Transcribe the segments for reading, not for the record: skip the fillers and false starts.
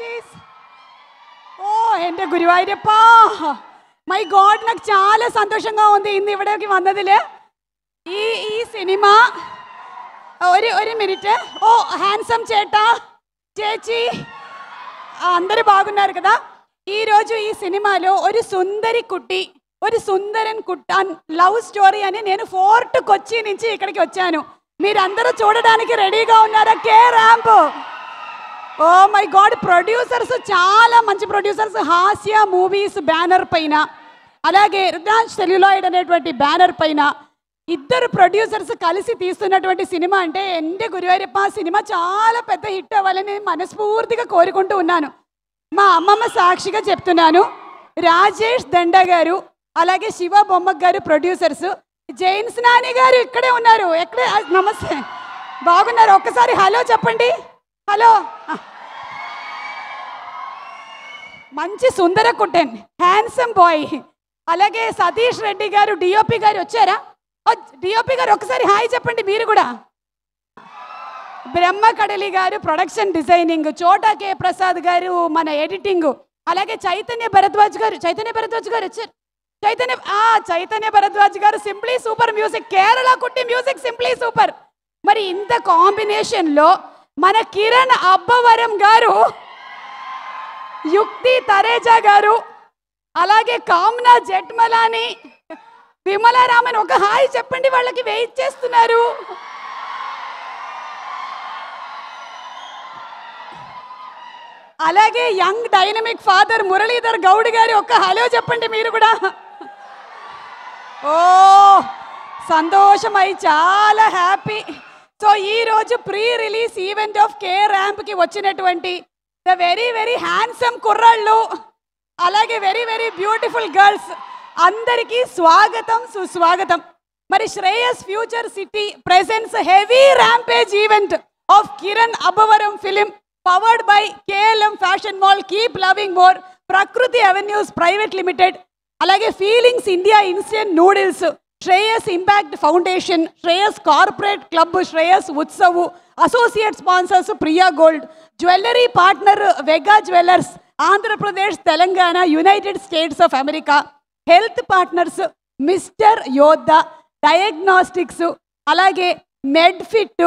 ചേച്ചീസ്. ఓ എൻ്റെ గురువాయూరప్పా, my God, నాకు చాలా సంతోషంగా ఉంది ఇన్ని ఇవిడకి వన్నదిలే. ఈ సినిమా ഒരു మినిట్. ఓ హ్యాండ్సమ్ చేటా చేచి అందరూ బాగున్నారు కదా. ఈరోజు ఈ సినిమాలో ఒక సుందరి కుట్టి, ఒక సుందరన్ కుట్టాన్ లవ్ స్టోరీ అని నేను ఫోర్ట్ కొచ్చి నుంచి ఇక్కడికి వచ్చాను. మీరందరూ చూడడానికి రెడీగా ఉన్నారా? K ramp. Oh my God, producers చాలా మంచి ప్రొడ్యూసర్స్. హాస్య మూవీస్ బ్యానర్ పైన, అలాగే రుద్రాంశ్ సెల్యులాయిడ్ అనేటువంటి బ్యానర్ పైన ఇద్దరు ప్రొడ్యూసర్స్ కలిసి తీస్తున్నటువంటి సినిమా అంటే എൻ്റെ గురువాయూరప్ప సినిమా చాలా పెద్ద హిట్ అవ్వాలని మనస్ఫూర్తిగా కోరుకుంటూ ఉన్నాను. మా అమ్మమ్మ సాక్షిగా చెప్తున్నాను. రాజేష్ దండా గారు, అలాగే శివ బొమ్మక్ గారు ప్రొడ్యూసర్స్. జైన్స్ నాని గారు ఇక్కడే ఉన్నారు. ఎక్కడే? నమస్తే, బాగున్నారు? ఒక్కసారి హలో చెప్పండి. హలో. మంచి సుందర కుట్టన్, హ్యాండ్సమ్ బాయ్. అలాగే సతీష్ రెడ్డి గారు డిఓపి గారు వచ్చారా? డిఓపి గారు ఒకసారి హాయ్ చెప్పండి మీరు కూడా. బ్రహ్మ కడలి గారు ప్రొడక్షన్ డిజైనింగ్, చోటా కే ప్రసాద్ గారు మన ఎడిటింగ్, అలాగే చైతన్య భరద్వాజ్ గారు వచ్చారు. చైతన్య భరద్వాజ్ గారు సింప్లీ సూపర్ మ్యూజిక్, కేరళ కుట్టి మ్యూజిక్ సింప్లీ సూపర్. మరి ఇంత కాంబినేషన్లో మన కిరణ్ అబ్బవరం గారు, యుక్తి తరేజా గారు, అలాగే కామ్నా జెట్మలాని, విమలారామన్, ఒక హాయ్ చెప్పండి, వాళ్ళకి వెయిట్ చేస్తున్నారు. అలాగే young dynamic father Muralidhar Goud గారు, ఒక హలో చెప్పండి మీరు కూడా. ఓ సంతోషమై చాలా హ్యాపీ. సో ఈరోజు ప్రీ రిలీజ్ ఈవెంట్ ఆఫ్ కే ర్యాంప్కి వచ్చినటువంటి ద వెరీ వెరీ హ్యాండ్సమ్ కుర్రాళ్ళు, అలాగే వెరీ వెరీ బ్యూటిఫుల్ గర్ల్స్ అందరికీ స్వాగతం సుస్వాగతం. మరి Shreyas future city presents heavy rampage event of Kiran Abbavaram film powered by KLM fashion mall, keep loving more, Prakruti avenues private limited, అలాగే Feelings India instant noodles, Shreyas impact foundation, Shreyas corporate club, Shreyas Utsav, associate sponsors Priya gold, jewellery partner Vega jewellers, Andhra Pradesh, Telangana, United States of America, health partners mister Yoddha, diagnostics, అలాగే Medfit,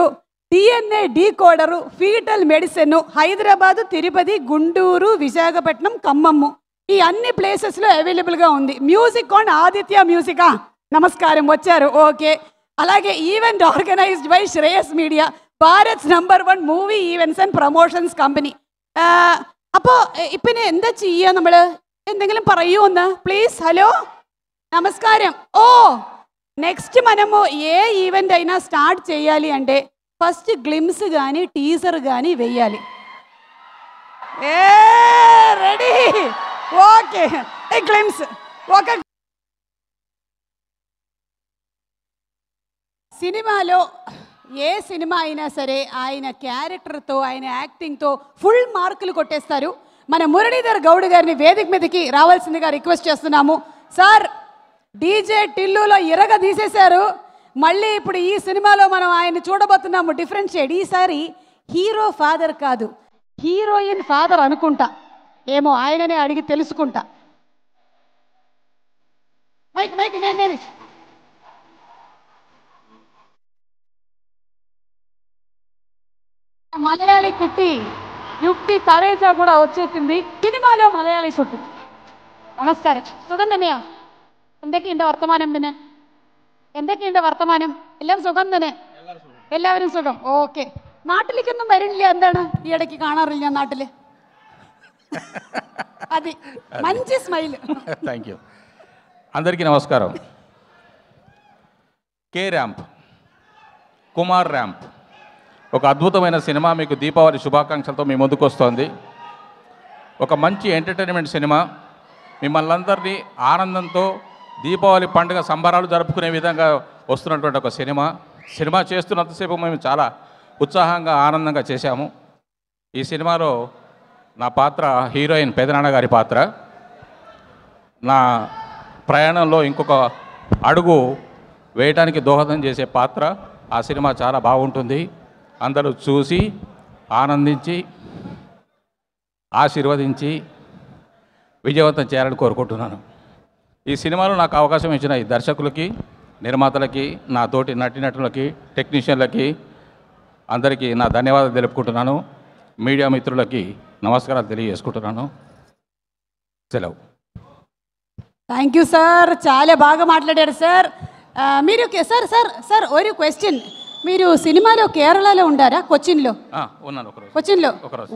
DNA decoder, foetal medicine, Hyderabad, Tirupati, Guntur, Visakhapatnam, Khammam, ఈ అన్ని ప్లేసెస్లో అవైలబుల్గా ఉంది. Music on Aditya మ్యూజికా, నమస్కారం వచ్చారు, okay. అలాగే event organised by Shreyas media, Bharat number 1 movie events and promotions company. അപ്പോൾ ഇപ്പം എന്താ ചെയ്യുക നമ്മൾ? എന്തെങ്കിലും പറയൂ ഒന്ന് ప్లీజ్. హలో నమస్కారం. ఓ నెక్స్ట్ మనము ఏ ఈవెంట్ అయినా స్టార్ట్ చేయాలి అంటే ఫస్ట్ గ్లిమ్స్ కానీ టీజర్ కానీ వెయ్యాలి. రెడీ? ఓకే. గ్లిమ్స్ ఒక సినిమాలో ఏ సినిమా అయినా సరే ఆయన క్యారెక్టర్తో, ఆయన యాక్టింగ్తో ఫుల్ మార్కులు కొట్టేస్తారు. మన మురళీధర్ గౌడ్ గారిని వేదిక మీదకి రావాల్సిందిగా రిక్వెస్ట్ చేస్తున్నాము. సార్, డీజే టిల్లులో ఇరగ తీసేశారు. మళ్ళీ ఇప్పుడు ఈ సినిమాలో మనం ఆయన చూడబోతున్నాము డిఫరెంట్ షేడ్. ఈసారి హీరో ఫాదర్ కాదు, హీరోయిన్ ఫాదర్ అనుకుంటా. ఏమో ఆయననే అడిగి తెలుసుకుంటా. మైక్ మైక్ నేను മലയാളി കുട്ടി യുക്തി തറേജ കൂടെ వచ్చేసింది സിനിമയിലോ മലയാളി കുട്ടി. നമസ്കാരം. സുഖം തന്നെയാ? എന്തൊക്കെയുണ്ട് വർത്തമാനം? പിന്നെ എന്തൊക്കെയുണ്ട് വർത്തമാനം? എല്ലാം സുഖം തന്നെ? എല്ലാവരും സുഖം, ഓക്കെ. നാട്ടിലേക്കൊന്നും വരില്ല? എന്താണ് ഈ ഇടയ്ക്ക് കാണാറില്ല നാട്ടില്? అది మంచి స్మైల్. Thank you. అందరికీ నమస్కారం. కే ర్యాంప్, కుమార్ ర్యాంప్, ఒక అద్భుతమైన సినిమా మీకు దీపావళి శుభాకాంక్షలతో మీ ముందుకు వస్తోంది. ఒక మంచి ఎంటర్టైన్మెంట్ సినిమా, మిమ్మల్ని అందరినీ ఆనందంతో దీపావళి పండుగ సంబరాలు జరుపుకునే విధంగా వస్తున్నటువంటి ఒక సినిమా చేస్తున్నంతసేపు మేము చాలా ఉత్సాహంగా ఆనందంగా చేశాము. ఈ సినిమాలో నా పాత్ర హీరోయిన్ పెదనాన్న గారి పాత్ర. నా ప్రయాణంలో ఇంకొక అడుగు వేయటానికి దోహదం చేసే పాత్ర. ఆ సినిమా చాలా బాగుంటుంది. అందరూ చూసి ఆనందించి ఆశీర్వదించి విజయవంతం చేయాలని కోరుకుంటున్నాను. ఈ సినిమాలో నాకు అవకాశం ఇచ్చిన ఈ దర్శకులకి, నిర్మాతలకి, నా తోటి నటీనటులకి, టెక్నీషియన్లకి అందరికీ నా ధన్యవాదాలు తెలుపుకుంటున్నాను. మీడియా మిత్రులకి నమస్కారాలు తెలియజేసుకుంటున్నాను. సెలవు. థ్యాంక్ యూ సార్, చాలా బాగా మాట్లాడారు సార్. మీరు సార్ సార్ సార్ ഒരു క్వశ్చన్, మీరు సినిమాలో కేరళలో ఉండారా? కొచ్చిన్లో ఉన్నాను ఒకరోజు. కొచ్చిన్లో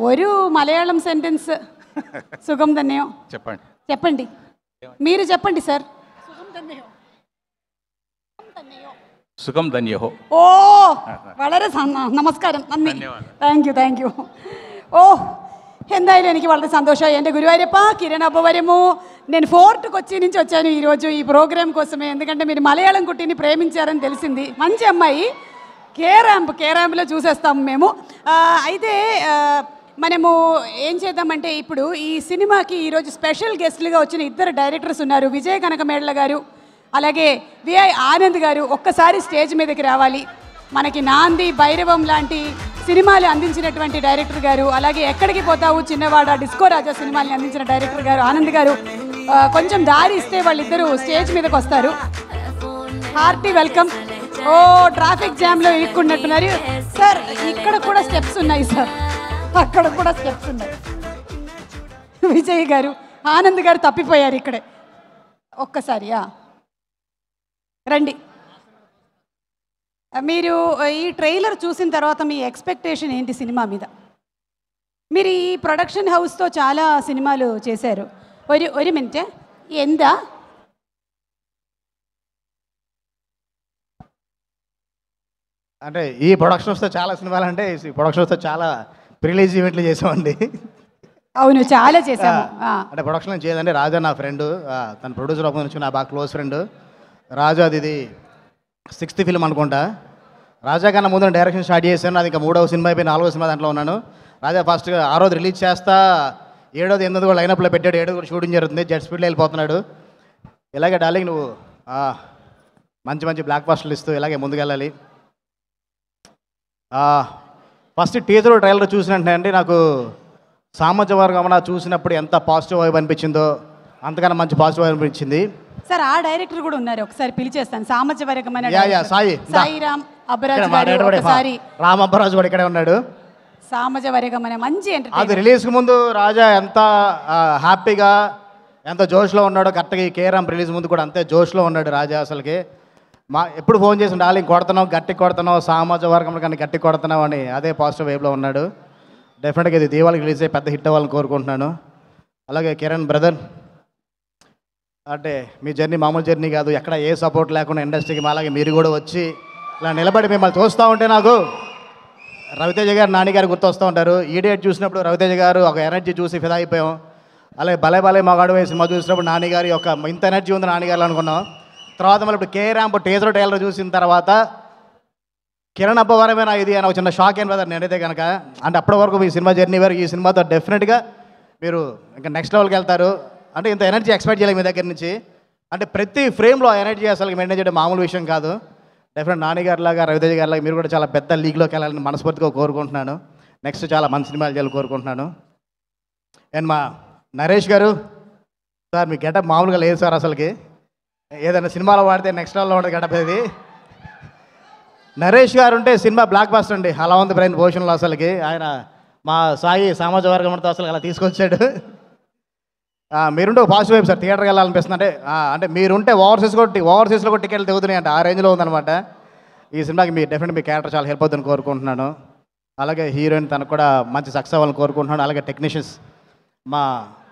ഒരു మలయాళం సెంటెన్స్ సుగం ధన్యో చెప్పండి. చెప్పండి, మీరు చెప్పండి సార్. സുഖം ധന്യഹോ. ഓ വളരെ നമസ്കാരം, നന്ദി, താങ്ക് യു. ഓ എന്തായാലും എനിക്ക് വളരെ സന്തോഷമായി. എൻ്റെ గురువాయూరప్ప, కిరణ్ అబ్బవరము, నేను ఫోర్ట్ కొచ్చి నుంచి వచ్చాను ఈరోజు ఈ ప్రోగ్రామ్ కోసమే. ఎందుకంటే మీరు మలయాళం కుట్టిని ప్రేమించారని తెలిసింది. మంచి అమ్మాయి. కే ర్యాంప్లో చూసేస్తాము మేము. అయితే మనము ఏం చేద్దామంటే, ఇప్పుడు ఈ సినిమాకి ఈరోజు స్పెషల్ గెస్ట్లుగా వచ్చిన ఇద్దరు డైరెక్టర్స్ ఉన్నారు. విజయ కనకమేడల గారు, అలాగే విఐ ఆనంద్ గారు. ఒక్కసారి స్టేజ్ మీదకి రావాలి. మనకి నాంది, భైరవం లాంటి సినిమాలు అందించినటువంటి డైరెక్టర్ గారు, అలాగే ఎక్కడికి పోతావు చిన్నవాడ, డిస్కో రాజా సినిమాల్ని అందించిన డైరెక్టర్ గారు ఆనంద్ గారు. కొంచెం దారి ఇస్తే వాళ్ళిద్దరూ స్టేజ్ మీదకి వస్తారు. Hearty welcome. ఓ ట్రాఫిక్ జామ్లో ఇరుక్కున్నట్టున్నారు సార్. ఇక్కడ కూడా స్టెప్స్ ఉన్నాయి సార్, అక్కడ కూడా స్టెప్స్ ఉన్నాయి. విజయ్ గారు, ఆనంద్ గారు తప్పిపోయారు ఇక్కడే. ఒక్కసారి రండి. మీరు ఈ ట్రైలర్ చూసిన తర్వాత మీ ఎక్స్పెక్టేషన్ ఏంటి సినిమా మీద? మీరు ఈ ప్రొడక్షన్ హౌస్తో చాలా సినిమాలు చేశారు. ഒരു മിനിറ്റ്, എന്താ అంటే ఈ ప్రొడక్షన్ హౌస్తో చాలా సినిమాలు, అంటే ఈ ప్రొడక్షన్ హౌస్తో చాలా ప్రిలీజ్ ఈవెంట్లు చేసామండి. అవును, చాలా చేసాము. అంటే ప్రొడక్షన్ చేయదండి. రాజా నా ఫ్రెండ్, తన ప్రొడ్యూసర్ ఒక నుంచి నా బాగా క్లోజ్ ఫ్రెండ్ రాజా. అది 6th ఫిల్మ్ అనుకుంటా. రాజా కన్నా ముందు డైరెక్షన్ స్టార్ట్ చేశాను. అది ఇంకా 3వ సినిమా అయిపోయి 4వ సినిమా దాంట్లో ఉన్నాను. రాజా ఫస్ట్ ఆ రోజు రిలీజ్ చేస్తా, 7వ 8వ కూడా లైనప్లో పెట్టాడు. 7వ కూడా షూటింగ్ జరుగుతుంది. జెట్ స్పీడ్లో వెళ్ళిపోతున్నాడు. ఇలాగే డార్లింగ్ నువ్వు మంచి మంచి బ్లాక్ బస్టర్లు ఇస్తూ ఇలాగే ముందుకెళ్ళాలి. ఫస్ట్ టీజర్ ట్రైలర్ చూసినట్టే అండి నాకు సామాజవర్గమన చూసినప్పుడు ఎంత పాజిటివ్ వైబ్ అనిపించిందో అంతకన్నా మంచి పాజిటివ్ వైబ్ అనిపించింది సార్. ఆ డైరెక్టర్ కూడా ఉన్నారు, ఒకసారి పిలిచేస్తాను. సామజవర్గమన సాయిరామ్ అబ్బరాజు గారు, ఒకసారి రామ్ అబ్బరాజు కూడా ఇక్కడే ఉన్నాడు. సామజవర్గమన మంచి ఎంటర్టైన్మెంట్. అది రిలీజ్కి ముందు రాజా ఎంత హ్యాపీగా, ఎంత జోష్లో ఉన్నాడో, కరెక్ట్గా ఈ కేరామ్ రిలీజ్ ముందు కూడా అంతే జోష్లో ఉన్నాడు రాజా. అసలుకి ఎప్పుడు ఫోన్ చేసి డార్లింగ్ కొడుతున్నావు, గట్టి కొడుతున్నావు, సామాజ వర్గంలో కానీ గట్టి కొడుతున్నావు అని అదే పాజిటివ్ వేవ్లో ఉన్నాడు. డెఫినెట్గా ఇది దీవాళికి రిలీజ్ అయ్యి పెద్ద హిట్ అవ్వాలని కోరుకుంటున్నాను. అలాగే కిరణ్ బ్రదర్, అంటే మీ జర్నీ మామూలు జర్నీ కాదు. ఎక్కడ ఏ సపోర్ట్ లేకుండా ఇండస్ట్రీకి అలాగే మీరు కూడా వచ్చి ఇలా నిలబడి మిమ్మల్ని చూస్తూ ఉంటే నాకు రవితేజ గారు, నాని గారు గుర్తొస్తూ ఉంటారు. ఈడియట్ చూసినప్పుడు రవితేజ గారు ఒక ఎనర్జీ చూసి ఫిదా అయిపోయాం. అలాగే భలే భలే మగాడు వేసి సినిమా చూసినప్పుడు నాని గారి ఒక ఇంత ఎనర్జీ ఉంది నాని గారు అనుకున్నాం. తర్వాత మళ్ళీ ఇప్పుడు కే ర్యాంప్ టీజర్ ట్రైలర్ చూసిన తర్వాత కిరణ్ అబ్బవరమేనా ఇది అని ఒక చిన్న షాక్ అయిన బ్రదర్ నేనైతే కనుక. అంటే అప్పటి వరకు మీ సినిమా జర్నీ వరకు ఈ సినిమాతో డెఫినెట్గా మీరు ఇంకా నెక్స్ట్ లెవెల్కి వెళ్తారు. అంటే ఇంత ఎనర్జీ ఎక్స్పెక్ట్ చేయలేదు మీ దగ్గర నుంచి. అంటే ప్రతి ఫ్రేమ్లో ఎనర్జీ అసలు మెయింటైన్ చేయడం మామూలు విషయం కాదు. డెఫినెట్ నాని గారిలాగా, రవితేజ గారిలాగా మీరు కూడా చాలా పెద్ద లీగ్లోకి వెళ్ళాలని మనస్ఫూర్తిగా కోరుకుంటున్నాను. నెక్స్ట్ చాలా మంచి సినిమాలు చేయాలని కోరుకుంటున్నాను. అండ్ మా నరేష్ గారు సార్, మీ గెటప్ మామూలుగా లేదు సార్. అసలుకి ఏదైనా సినిమాలో వాడితే నెక్స్ట్ లెవెల్లో ఉండదు గెటప్. ఇది నరేష్ గారు ఉంటే సినిమా బ్లాక్ బస్టర్ అండి. అలా ఉంది బ్రెయిన్ భోషన్లో. అసలుకి ఆయన మా సాయి సామాజ వర్గంతో అసలు అలా తీసుకొచ్చాడు. మీరుంటే ఒక పాజిటివ్ వైపు సార్. థియేటర్కి వెళ్ళాలనిపిస్తుంది. అంటే మీరుంటే ఓవర్సీస్లో కూడా టికెట్లు తెగుతున్నాయి అంటే ఆ రేంజ్లో ఉందన్నమాట. ఈ సినిమాకి మీ డెఫినెట్ మీ క్యారెక్టర్ చాలా హెల్ప్ అవుతుందని కోరుకుంటున్నాను. అలాగే హీరోయిన్ తనకు కూడా మంచి సక్సెస్ అవ్వాలని కోరుకుంటున్నాను. అలాగే టెక్నీషియన్స్ మా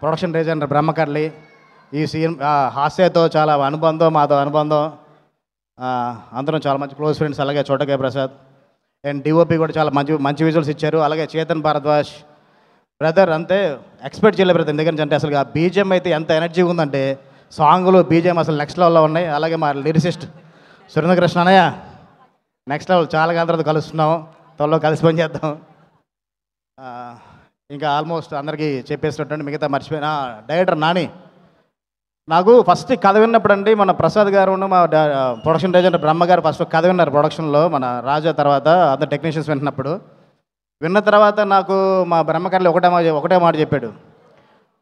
ప్రొడక్షన్ డిజైనర్ బ్రహ్మకర్లి, ఈ హాస్యతో చాలా అనుబంధం, మాతో అనుబంధం, అందరం చాలా మంచి క్లోజ్ ఫ్రెండ్స్. అలాగే చోటకే ప్రసాద్ అండ్ డిఓపి కూడా చాలా మంచి విజువల్స్ ఇచ్చారు. అలాగే చేతన్ భారద్వాజ్ బ్రదర్ అంతే ఎక్స్పెక్ట్ చేయలేదు బ్రదర్. ఎందుకంటే అంటే అసలు ఆ బీజిఎం అయితే ఎంత ఎనర్జీ ఉందంటే సాంగ్లు బీజిఎం అసలు నెక్స్ట్ లెవెల్లో ఉన్నాయి. అలాగే మా లిరిసిస్ట్ సురేంద్రకృష్ణ అన్నయ్య నెక్స్ట్ లెవెల్. చాలా కాలం తర్వాత కలుస్తున్నాం, త్వరలో కలిసి పని చేద్దాం. ఇంకా ఆల్మోస్ట్ అందరికీ చెప్పేసినట్టు మిగతా మర్చిపోయిన డైరెక్టర్ నాని. నాకు ఫస్ట్ కథ విన్నప్పుడు అండి మన ప్రసాద్ గారు మా ప్రొడక్షన్ డిజైనర్ బ్రహ్మ గారు ఫస్ట్ కథ విన్నారు ప్రొడక్షన్లో మన రాజా. తర్వాత అందరు టెక్నీషియన్స్ వింటున్నప్పుడు విన్న తర్వాత నాకు మా బ్రహ్మకర్లు ఒకటే మాట చెప్పాడు,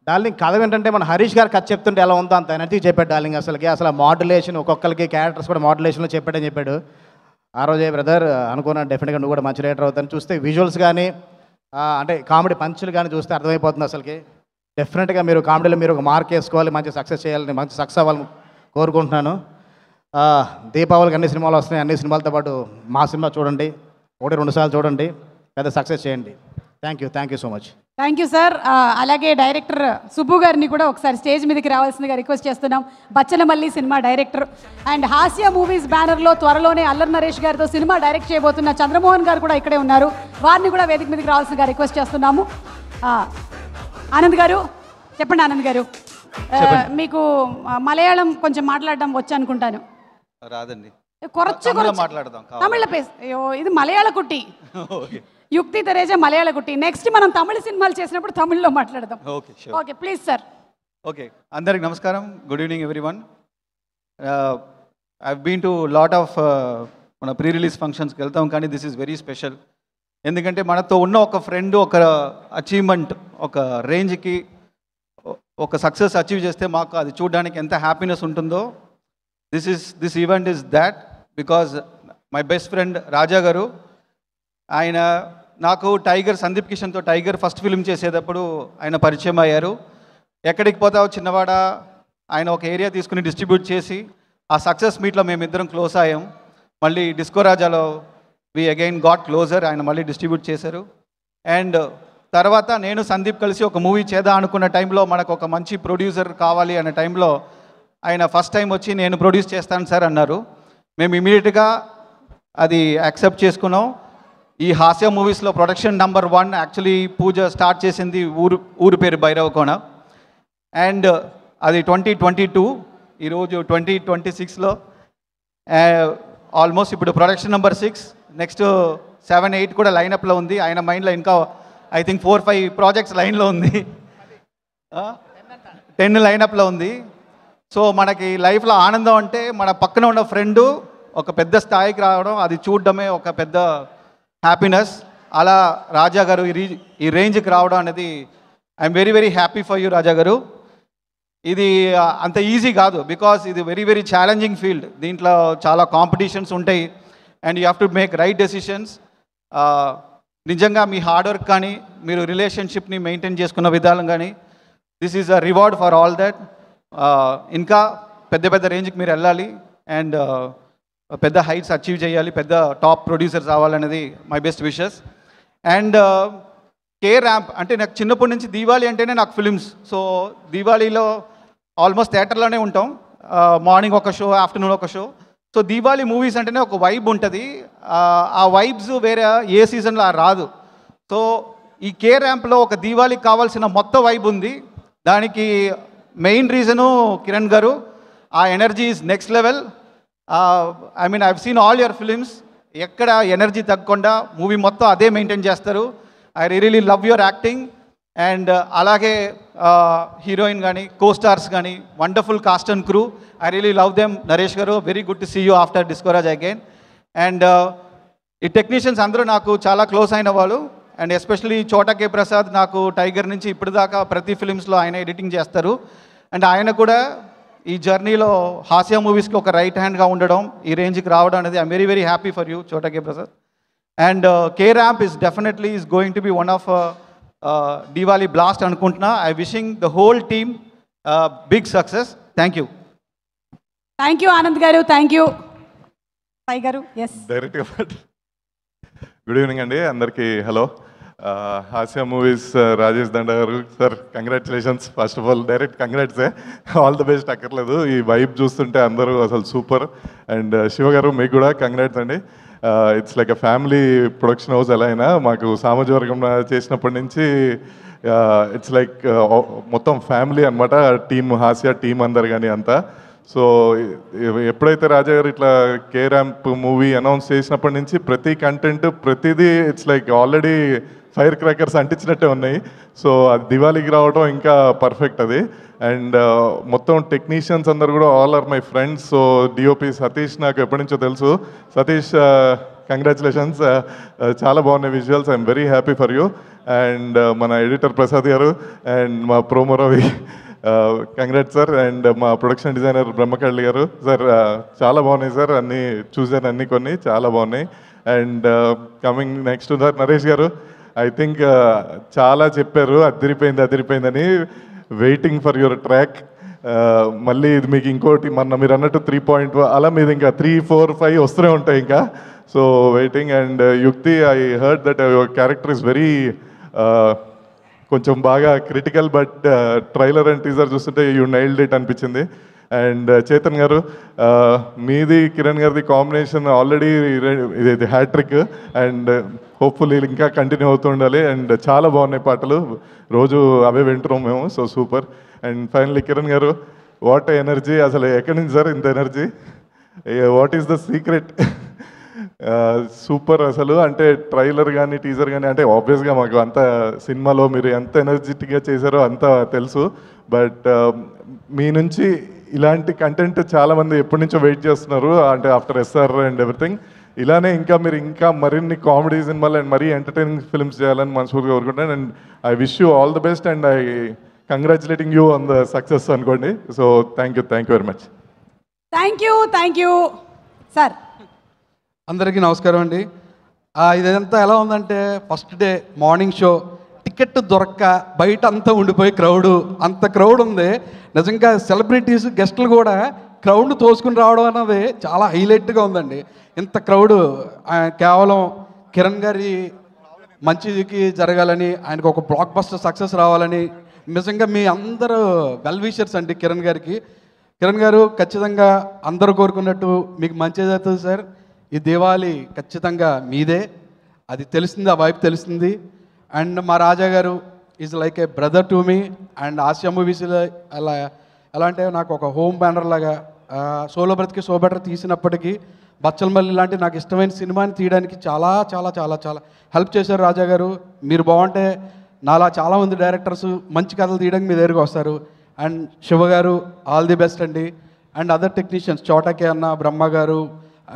డార్లింగ్ కథ ఏంటంటే మన హరీష్ గారు కథ చెప్తుంటే ఎలా ఉందో అంత ఎనర్జీ చెప్పాడు డార్లింగ్. అసలు మాడ్యులేషన్ ఒక్కొక్కరికి క్యారెక్టర్స్ కూడా మాడ్యులేషన్లో చెప్పాడని చెప్పాడు. ఆ రోజే బ్రదర్ అనుకున్నాను డెఫినెట్గా నువ్వు కూడా మంచి రైటర్ అవుతాను. చూస్తే విజువల్స్ కానీ అంటే కామెడీ పంచులు కానీ చూస్తే అర్థమైపోతుంది అసలుకి. డెఫినెట్గా మీరు కామెడీలో మీరు ఒక మార్క్ వేసుకోవాలి, మంచి సక్సెస్ చేయాలని, మంచి సక్సెస్ అవ్వాలని కోరుకుంటున్నాను. దీపావళికి అన్ని సినిమాలు వస్తున్నాయి, అన్ని సినిమాలతో పాటు మా సినిమా చూడండి, 1-2 సార్లు చూడండి, పెద్ద సక్సెస్ చేయండి. Thank you so much. Thank you sir. అలాగే డైరెక్టర్ సుబ్బు గారిని కూడా ఒకసారి స్టేజ్ మీదకి రావాల్సిందిగా రిక్వెస్ట్ చేస్తున్నాం. బచ్చలమల్లి సినిమా డైరెక్టర్ అండ్ హాస్య మూవీస్ బ్యానర్లో త్వరలోనే అల్లరి నరేష్ గారితో సినిమా డైరెక్ట్ చేయబోతున్న చంద్రమోహన్ గారు కూడా ఇక్కడే ఉన్నారు. వారిని కూడా వేదిక మీదకి రావాల్సిందిగా రిక్వెస్ట్ చేస్తున్నాము. ఆనంద్ గారు చెప్పండి. ఆనంద్ గారు, మీకు మలయాళం కొంచెం మాట్లాడడం వచ్చు అనుకుంటాను. రాదండి, కొరచు మాట్లాడదాం. తమిళ పేస్. అయ్యో ఇది మలయాళ కుట్టి. యుక్తి తెరేజ మలయాళ కుట్టి. నెక్స్ట్ మనం తమిళ సినిమాలు చేసినప్పుడు తమిళ్లో మాట్లాడదాం. Okay please sir. ఓకే, అందరికి నమస్కారం. Good evening everyone. I been to lot of మన ప్రీ రిలీజ్ ఫంక్షన్స్కి వెళ్తాం, కానీ దిస్ ఈజ్ వెరీ స్పెషల్. ఎందుకంటే మనతో ఉన్న ఒక ఫ్రెండ్ ఒక అచీవ్మెంట్, ఒక రేంజ్కి ఒక సక్సెస్ అచీవ్ చేస్తే మాకు అది చూడడానికి ఎంత హ్యాపీనెస్ ఉంటుందో, this event is that. Because my best friend Raja garu, ఆయన నాకు సందీప్ కిషన్తో టైగర్ ఫస్ట్ ఫిల్మ్ చేసేటప్పుడు ఆయన పరిచయం అయ్యారు. ఎక్కడికి పోతావు చిన్నవాడ, ఆయన ఒక ఏరియా తీసుకుని డిస్ట్రిబ్యూట్ చేసి ఆ సక్సెస్ మీట్లో మేమిద్దరం క్లోజ్ అయ్యాం. మళ్ళీ డిస్కో రాజాలో వి అగైన్ గాట్ క్లోజర్, ఆయన మళ్ళీ డిస్ట్రిబ్యూట్ చేశారు. అండ్ తర్వాత నేను సందీప్ కలిసి ఒక మూవీ చేద్దాం అనుకున్న టైంలో మనకు ఒక మంచి ప్రొడ్యూసర్ కావాలి అనే టైంలో ఆయన ఫస్ట్ టైం వచ్చి నేను ప్రొడ్యూస్ చేస్తాను సార్ అన్నారు. మేము ఇమీడియట్గా అది యాక్సెప్ట్ చేసుకున్నాం. ఈ హాస్య మూవీస్లో ప్రొడక్షన్ నెంబర్ 1 యాక్చువల్లీ పూజ స్టార్ట్ చేసింది ఊరు పేరు భైరవకోన. అండ్ అది 2022, ఈరోజు 2026లో ఆల్మోస్ట్ ఇప్పుడు ప్రొడక్షన్ నెంబర్ 6, నెక్స్ట్ 7-8 కూడా లైనప్లో ఉంది. ఆయన మైండ్లో ఇంకా ఐ థింక్ 4-5 ప్రాజెక్ట్స్ లైన్లో ఉంది, 10 లైనప్లో ఉంది. సో మనకి లైఫ్లో ఆనందం అంటే మన పక్కన ఉన్న ఫ్రెండు ఒక పెద్ద స్థాయికి రావడం, అది చూడడమే ఒక పెద్ద హ్యాపీనెస్. అలా రాజా గారు ఈ రేంజ్కి రావడం అనేది I'm very very happy for you Raja garu. ఇది అంత ఈజీ కాదు, బికాస్ ఇది వెరీ వెరీ ఛాలెంజింగ్ ఫీల్డ్. దీంట్లో చాలా కాంపిటీషన్స్ ఉంటాయి and you have to make right decisions. నిజంగా మీ హార్డ్ వర్క్ కానీ మీరు రిలేషన్షిప్ని మెయింటైన్ చేసుకున్న విధానం కానీ this is a reward for all that. ఇంకా పెద్ద పెద్ద రేంజ్కి మీరు వెళ్ళాలి అండ్ పెద్ద హైట్స్ అచీవ్ చేయాలి, పెద్ద టాప్ ప్రొడ్యూసర్స్ అవ్వాలనేది my best wishes. And K ramp అంటే నాకు చిన్నప్పటి నుంచి దీవాళి అంటేనే నాకు ఫిలిమ్స్. సో దీవాళీలో ఆల్మోస్ట్ థియేటర్లోనే ఉంటాం, మార్నింగ్ ఒక షో, ఆఫ్టర్నూన్ ఒక షో. సో దీవాళీ మూవీస్ అంటేనే ఒక వైబ్ ఉంటుంది, ఆ వైబ్స్ వేరే ఏ సీజన్లో రాదు. సో ఈ కే ర్యాంప్లో ఒక దీవాళికి కావాల్సిన మొత్తం వైబ్ ఉంది. దానికి మెయిన్ రీజను కిరణ్ గారు. ఆ energy is next level. I mean I've seen all your films, ఎక్కడ ఎనర్జీ తగ్గకుండా మూవీ మొత్తం అదే మెయింటైన్ చేస్తారు. I really love your acting. And అలాగే హీరోయిన్ కానీ కో స్టార్స్ కానీ wonderful cast and crew. I really love them. Naresh garu, very good to see you after disco raj again. And ఈ technicians అందరూ నాకు చాలా క్లోజ్ అయిన వాళ్ళు. అండ్ ఎస్పెషలీ చోటా కే ప్రసాద్ నాకు టైగర్ నుంచి ఇప్పటిదాకా ప్రతి ఫిలిమ్స్లో ఆయన ఎడిటింగ్ చేస్తారు. అండ్ ఆయన కూడా ఈ జర్నీలో హాస్య మూవీస్కి ఒక రైట్ హ్యాండ్గా ఉండడం, ఈ రేంజ్కి రావడం అనేది I'm very very happy for you Chota K Prasad. And K ramp is definitely is going to be one of Diwali blast అనుకుంటున్నా. I wishing the whole team big success. Thank you. Thank you Anand garu. Thank you Sai గారు. Yes డైరెక్ట్గా good evening అండి అందరికీ. Hello. హాస్య movies Rajesh Danda garu sir, congratulations. First of all direct కంగ్రాట్సే, all the best. అక్కర్లేదు, ఈ vibe చూస్తుంటే అందరూ అసలు సూపర్. అండ్ శివ గారు మీకు కూడా కంగ్రాట్స్ అండి. It's like a family production house. ఎలా అయినా మాకు సామాజికవర్గం చేసినప్పటి నుంచి ఇట్స్ లైక్ మొత్తం ఫ్యామిలీ అనమాట. టీమ్ హాస్య టీం అందరు కానీ అంతా. సో ఎప్పుడైతే రాజా గారు ఇట్లా కే ర్యాంప్ మూవీ అనౌన్స్ చేసినప్పటి నుంచి ప్రతి కంటెంట్ ప్రతిదీ it's like already fire crackers అంటించినట్టే ఉన్నాయి. సో అది దివాళీకి రావడం ఇంకా పర్ఫెక్ట్ అది. అండ్ మొత్తం టెక్నీషియన్స్ అందరు కూడా all are my friends. So DOP Satish నాకు ఎప్పటి నుంచో తెలుసు. సతీష్, కంగ్రాచులేషన్స్, చాలా బాగున్నాయి visuals. I'm very happy for you. And మన ఎడిటర్ ప్రసాద్ గారు అండ్ మా promo Ravi, congrats sir. And మా production designer Brahmakalli garu. Sir చాలా బాగున్నాయి సార్, అన్నీ చూసాను, అన్నీ కొన్ని చాలా బాగున్నాయి. అండ్ కమింగ్ నెక్స్ట్ నరేష్ గారు, ఐ థింక్ చాలా చెప్పారు అదిరిపోయిందని. Waiting for your track. మళ్ళీ ఇది మీకు ఇంకోటి మీరు అన్నట్టు 3.1 అలా మీద ఇంకా 3, 4, 5 వస్తూనే ఉంటాయి ఇంకా. So waiting. అండ్ యుక్తి, I heard that your character is very కొంచెం బాగా critical, but trailer and teaser చూస్తుంటే యూ నైల్డ్ ఇట్ అనిపించింది. అండ్ చేతన్ గారు, మీది కిరణ్ గారిది కాంబినేషన్ ఆల్రెడీ ఇది హ్యాట్రిక్. అండ్ హోప్ఫుల్లీ ఇంకా కంటిన్యూ అవుతూ ఉండాలి. అండ్ చాలా బాగున్నాయి పాటలు, రోజు అవే వింటున్నాం మేము. So super. And finally Kiran గారు, వాట్ ఎనర్జీ, అసలు ఎక్కడి నుంచి సార్ ఇంత energy? What is the secret? Super అసలు. అంటే ట్రైలర్ కానీ టీజర్ కానీ, అంటే ఆబ్వియస్గా మాకు అంత సినిమాలో మీరు ఎంత ఎనర్జెటిక్గా చేశారో అంత తెలుసు. బట్ మీ నుంచి ఇలాంటి కంటెంట్ చాలామంది ఎప్పటి నుంచో వెయిట్ చేస్తున్నారు, అంటే ఆఫ్టర్ ఎస్ఆర్ అండ్ ఎవ్రీథింగ్. ఇలానే మీరు ఇంకా మరిన్ని కామెడీ సినిమాలు అండ్ మరీ ఎంటర్టైనింగ్ ఫిల్మ్స్ చేయాలని మనస్ఫూర్తిగా కోరుకుంటాను. And I wish you all the best and I congratulating you on the success అనుకోండి. So thank you very much. Thank you sir. అందరికీ నమస్కారం అండి. ఇదంతా ఎలా ఉందంటే, first day morning show ticket దొరక్క బయట అంతా ఉండిపోయి అంత క్రౌడ్ ఉంది. నిజంగా సెలబ్రిటీస్ గెస్టులు కూడా క్రౌడ్ను తోసుకుని రావడం అన్నది చాలా హైలైట్గా ఉందండి. ఇంత క్రౌడ్ కేవలం కిరణ్ గారి మంచికి జరగాలని, ఆయనకు ఒక బ్లాక్ బస్టర్ సక్సెస్ రావాలని, నిజంగా మీ అందరూ వెల్ విషర్స్ అండి కిరణ్ గారికి. కిరణ్ గారు, ఖచ్చితంగా అందరూ కోరుకున్నట్టు మీకు మంచి జరుగుతుంది సార్. ఈ దివాళీ ఖచ్చితంగా మీదే, అది తెలుస్తుంది, ఆ వైపు తెలుస్తుంది. అండ్ మా రాజా గారు is like A brother to me. And Asia మూవీస్లో ఎలా అంటే నాకు ఒక హోమ్ బ్యానర్ లాగా, సోలో బ్రతికి సో బెటర్ తీసినప్పటికీ బచ్చలమల్లి లాంటి నాకు ఇష్టమైన సినిమాని తీయడానికి చాలా చాలా చాలా చాలా హెల్ప్ చేశారు రాజా గారు. మీరు బాగుంటే నాలా చాలామంది డైరెక్టర్స్ మంచి కథలు తీయడానికి మీ దగ్గరికి వస్తారు. అండ్ శివ గారు, ఆల్ ది బెస్ట్ అండి. అండ్ అదర్ టెక్నీషియన్స్ చోటకే అన్న, బ్రహ్మ గారు,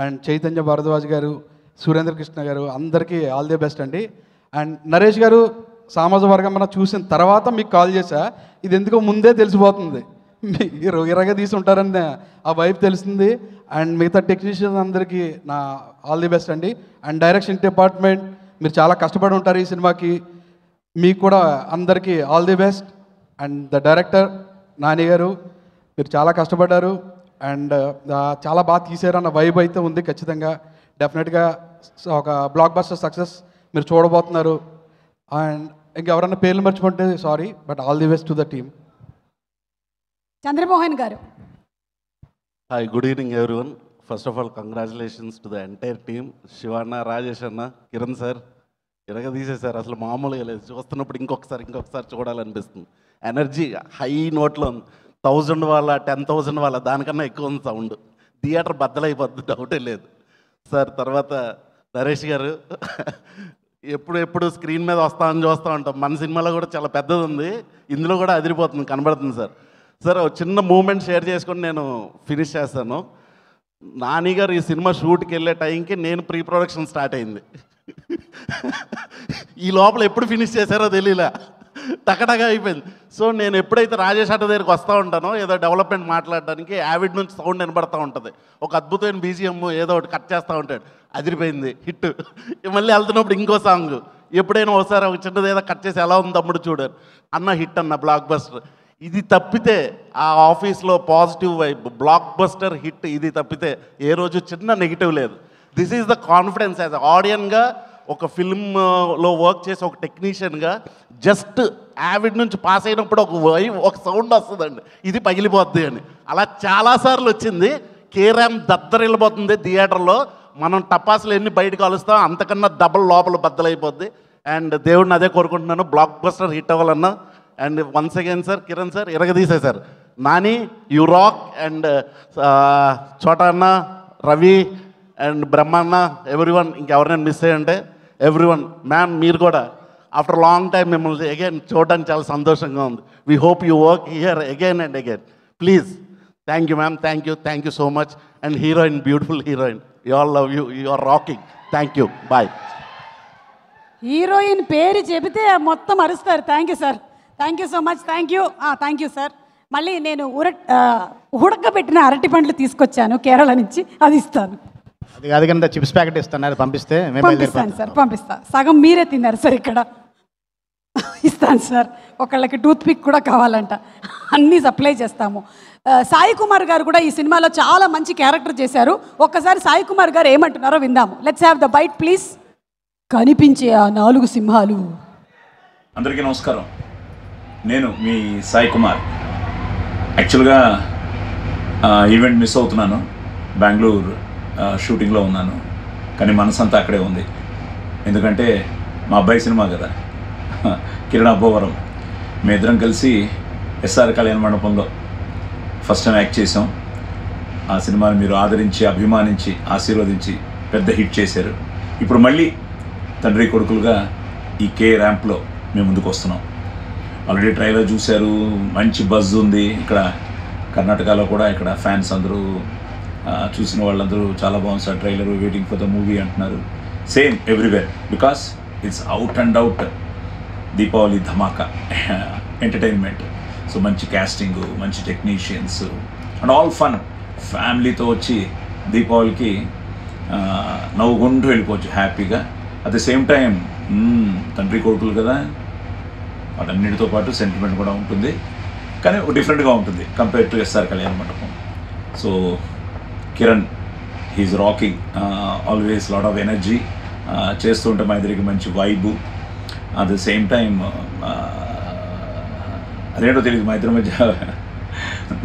అండ్ చైతన్య భారద్వాజ్ గారు, సురేంద్ర కృష్ణ గారు, అందరికీ ఆల్ ది బెస్ట్ అండి. అండ్ నరేష్ గారు, సామాజిక వర్గం మనం చూసిన తర్వాత మీకు కాల్ చేశా, ఇది ఎందుకో ముందే తెలిసిపోతుంది, మీరు ఇరగ తీసి ఉంటారని ఆ వైపు తెలుస్తుంది. అండ్ మిగతా టెక్నీషియన్స్ అందరికీ నా ఆల్ ది బెస్ట్ అండి. అండ్ డైరెక్షన్ డిపార్ట్మెంట్, మీరు చాలా కష్టపడి ఉంటారు ఈ సినిమాకి, మీకు కూడా అందరికీ all the best. And the director Nani గారు, మీరు చాలా కష్టపడ్డారు అండ్ చాలా బాగా తీసారన్న వైబ్ అయితే ఉంది. ఖచ్చితంగా డెఫినెట్గా ఒక బ్లాక్ బస్టర్ సక్సెస్ మీరు చూడబోతున్నారు. అండ్ ఇంకెవరన్నా పేర్లు మర్చిపోతే sorry, but all the best to the team. Chandramohan garu. Hi, good evening everyone. First of all congratulations to the entire team. Shivanna, Rajesh anna, Kiran sir ఇరగ తీసేశారు, అసలు మామూలుగా లేదు. చూస్తున్నప్పుడు ఇంకొకసారి చూడాలనిపిస్తుంది. ఎనర్జీ హై నోట్లో ఉంది. 1000 వాళ్ళ 10,000 వాళ్ళ దానికన్నా ఎక్కువ ఉంది సౌండ్. థియేటర్ బద్దలైపోద్ది, డౌటే లేదు సార్. తర్వాత నరేష్ గారు, ఎప్పుడు స్క్రీన్ మీద వస్తామని చూస్తూ ఉంటాం. మన సినిమాలో కూడా చాలా పెద్దది ఉంది, ఇందులో కూడా అదిరిపోతుంది, కనబడుతుంది సార్. సార్ ఒక చిన్న మూమెంట్ షేర్ చేసుకొని నేను ఫినిష్ చేస్తాను. నాని గారు ఈ సినిమా షూట్కి వెళ్ళే టైంకి నేను ప్రీ ప్రొడక్షన్ స్టార్ట్ అయింది. ఈ లోపల ఎప్పుడు ఫినిష్ చేశారో తెలియలే, టకటగా అయిపోయింది. సో నేను ఎప్పుడైతే రాజేష్ అట్ట దగ్గరికి వస్తూ ఉంటానో ఏదో డెవలప్మెంట్ మాట్లాడడానికి, యావిడ్ నుంచి సౌండ్ వినబడుతూ ఉంటుంది, ఒక అద్భుతమైన బీజిఎం ఏదో ఒకటి కట్ చేస్తూ ఉంటాడు, అదిరిపోయింది, హిట్. మళ్ళీ వెళ్తున్నప్పుడు ఇంకో సాంగ్, ఎప్పుడైనా ఒకసారి ఒక చిన్నది ఏదో కట్ చేసి ఎలా ఉంది తమ్ముడు చూడారు అన్న, హిట్ అన్న, బ్లాక్ బస్టర్. ఇది తప్పితే ఆ ఆఫీస్లో positive vibe, blockbuster hit, ఇది తప్పితే ఏ రోజు చిన్న నెగిటివ్ లేదు. This is the confidence as ఆడియన్గా, ఒక ఫిల్మ్లో వర్క్ చేసి ఒక టెక్నీషియన్గా. జస్ట్ యావిడ్ నుంచి పాస్ అయినప్పుడు ఒక సౌండ్ వస్తుందండి, ఇది పగిలిపోద్ది అని. అలా చాలాసార్లు వచ్చింది. కేరామ్ దద్దరిల్లిపోతుంది థియేటర్లో. మనం టపాసులు ఎన్ని బయటకు కలుస్తాం, అంతకన్నా డబల్ లోపల బద్దలైపోద్ది. అండ్ దేవుడిని అదే కోరుకుంటున్నాను, బ్లాక్ బస్టర్ హిట్ అవ్వాలన్నా. And once again sir, Kiran sir ఇరగదీసేశారు. Nani, you rock. And Chota anna, Ravi and Brahmanna, everyone, ఇంకెవరైనా మిస్ అయ్యంటే ఎవ్రీవన్. మ్యామ్ మీరు కూడా ఆఫ్టర్ లాంగ్ టైం మిమ్మల్ని అగైన్ చూడడానికి చాలా సంతోషంగా ఉంది. We hope you work here again and again. Please. Thank you ma'am. Thank you so much. And heroine, beautiful heroine, you all love you, you are rocking. Thank you. Bye. Heroine పేరు చెబితే మొత్తం అరుస్తారు. Thank you sir. Thank you so much. Thank you sir. మళ్ళీ నేను ఉడకబెట్టిన అరటి పండ్లు తీసుకొచ్చాను కేరళ నుంచి, అది ఇస్తాను. అది కింద చిప్స్ ప్యాకెట్ ఇస్తాను, అది పంపిస్తే పంపిస్తాను సార్. సగం మీరే తిన్నారు సార్ ఇక్కడ. ఇస్తాను సార్. ఒకళ్ళకి టూత్ పిక్ కూడా కావాలంట, అన్నీ సప్లై చేస్తాము. సాయి కుమార్ గారు కూడా ఈ సినిమాలో చాలా మంచి క్యారెక్టర్ చేశారు. ఒక్కసారి సాయి కుమార్ గారు ఏమంటున్నారో విందాము. Let's have the bite please. కనిపించే ఆ 4 సింహాలు. అందరికీ నమస్కారం. నేను మీ సాయి కుమార్. యాక్చువల్గా ఈవెంట్ మిస్ అవుతున్నాను. బెంగళూరు షూటింగ్లో ఉన్నాను, కానీ మనసంతా అక్కడే ఉంది. ఎందుకంటే మా అబ్బాయి సినిమా కదా, కిరణ్ అబ్బోవరం. మేమిద్దరం కలిసి ఎస్ఆర్ కళ్యాణ మండపంలో ఫస్ట్ టైం యాక్ట్ చేసాం. ఆ సినిమాని మీరు ఆదరించి, అభిమానించి, ఆశీర్వదించి పెద్ద హిట్ చేశారు. ఇప్పుడు మళ్ళీ తండ్రి కొడుకులుగా ఈ కే ర్యాంప్లో మేము ముందుకు వస్తున్నాం. ఆల్రెడీ ట్రైలర్ చూశారు, మంచి బజ్ ఉంది. ఇక్కడ కర్ణాటకలో కూడా ఇక్కడ ఫ్యాన్స్ అందరూ చూసిన వాళ్ళందరూ చాలా బాగుంది sir trailer, waiting for the movie అంటున్నారు. Same everywhere, because it's out and out Deepavali ధమాకా ఎంటర్టైన్మెంట్. సో మంచి క్యాస్టింగ్, మంచి టెక్నీషియన్స్ అండ్ ఆల్ ఫన్. ఫ్యామిలీతో వచ్చి దీపావళికి నవ్వుకుంటూ వెళ్ళిపోవచ్చు హ్యాపీగా. అట్ ది సేమ్ టైం తండ్రి కొడుకులు కదా, వాటన్నిటితో పాటు సెంటిమెంట్ కూడా ఉంటుంది, కానీ డిఫరెంట్గా ఉంటుంది compare to SR Kalyana Mandapam. So Kiran, he's rocking, always lot of energy. చేస్తుంటే మా ఇద్దరికి మంచి vibe. At the same time అదేంటో తెలియదు, మా ఇద్దరి మధ్య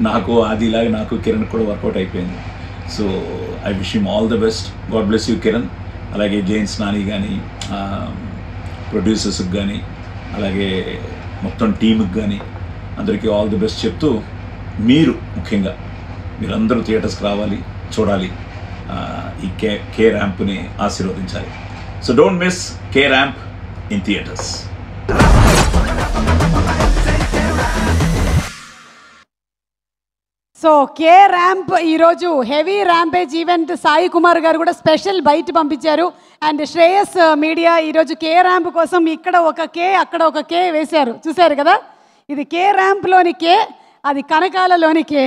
నాకు ఆదిలాగా నాకు కిరణ్ కూడా వర్కౌట్ అయిపోయింది. So I wish him all the best. God bless you Kiran. అలాగే జైన్స్ నాని కానీ, ప్రొడ్యూసర్స్కి కానీ, అలాగే మొత్తం టీంకి కానీ అందరికీ ఆల్ ది బెస్ట్ చెప్తూ, మీరు ముఖ్యంగా మీరందరూ థియేటర్స్కి రావాలి, చూడాలి, ఈ కే ర్యాంప్ని ఆశీర్వదించాలి. So don't miss K ramp in theatres. So K ramp ఈరోజు heavy rampage event Sai Kumar garu కూడా స్పెషల్ బైట్ పంపించారు. అండ్ శ్రేయస్ మీడియా ఈరోజు కే ర్యాంప్ కోసం ఇక్కడ ఒక కే, అక్కడ ఒక కే వేశారు, చూశారు కదా. ఇది కే ర్యాంప్లోని కే, అది కనకాలలోని కే,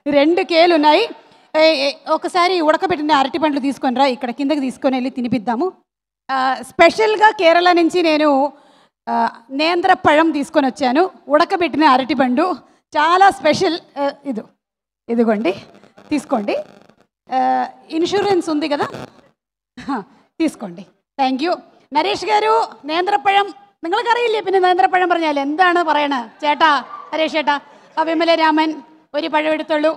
2 కేలు ఉన్నాయి. ఒకసారి ఉడకబెట్టిన అరటి పండ్లు తీసుకొని రా, ఇక్కడ కిందకి తీసుకొని వెళ్ళి తినిపిద్దాము. స్పెషల్గా కేరళ నుంచి నేను నేంద్రపഴం తీసుకొని వచ్చాను, ఉడకబెట్టిన అరటిపండు, చాలా స్పెషల్. ఇదిగోండి, తీసుకోండి. ఇన్సూరెన్స్ ఉంది కదా, തീസ്കോണ്ടി. Thank you. നരേഷ് ഗാരു നേന്ത്രപ്പഴം നിങ്ങൾക്കറിയില്ലേ? പിന്നെ നേന്ത്രപ്പഴം പറഞ്ഞാൽ എന്താണ് പറയണത്? ചേട്ടാ, നരേഷ് ചേട്ടാ, ആ വിമല രാമൻ ഒരു പഴം എടുത്തോളൂ,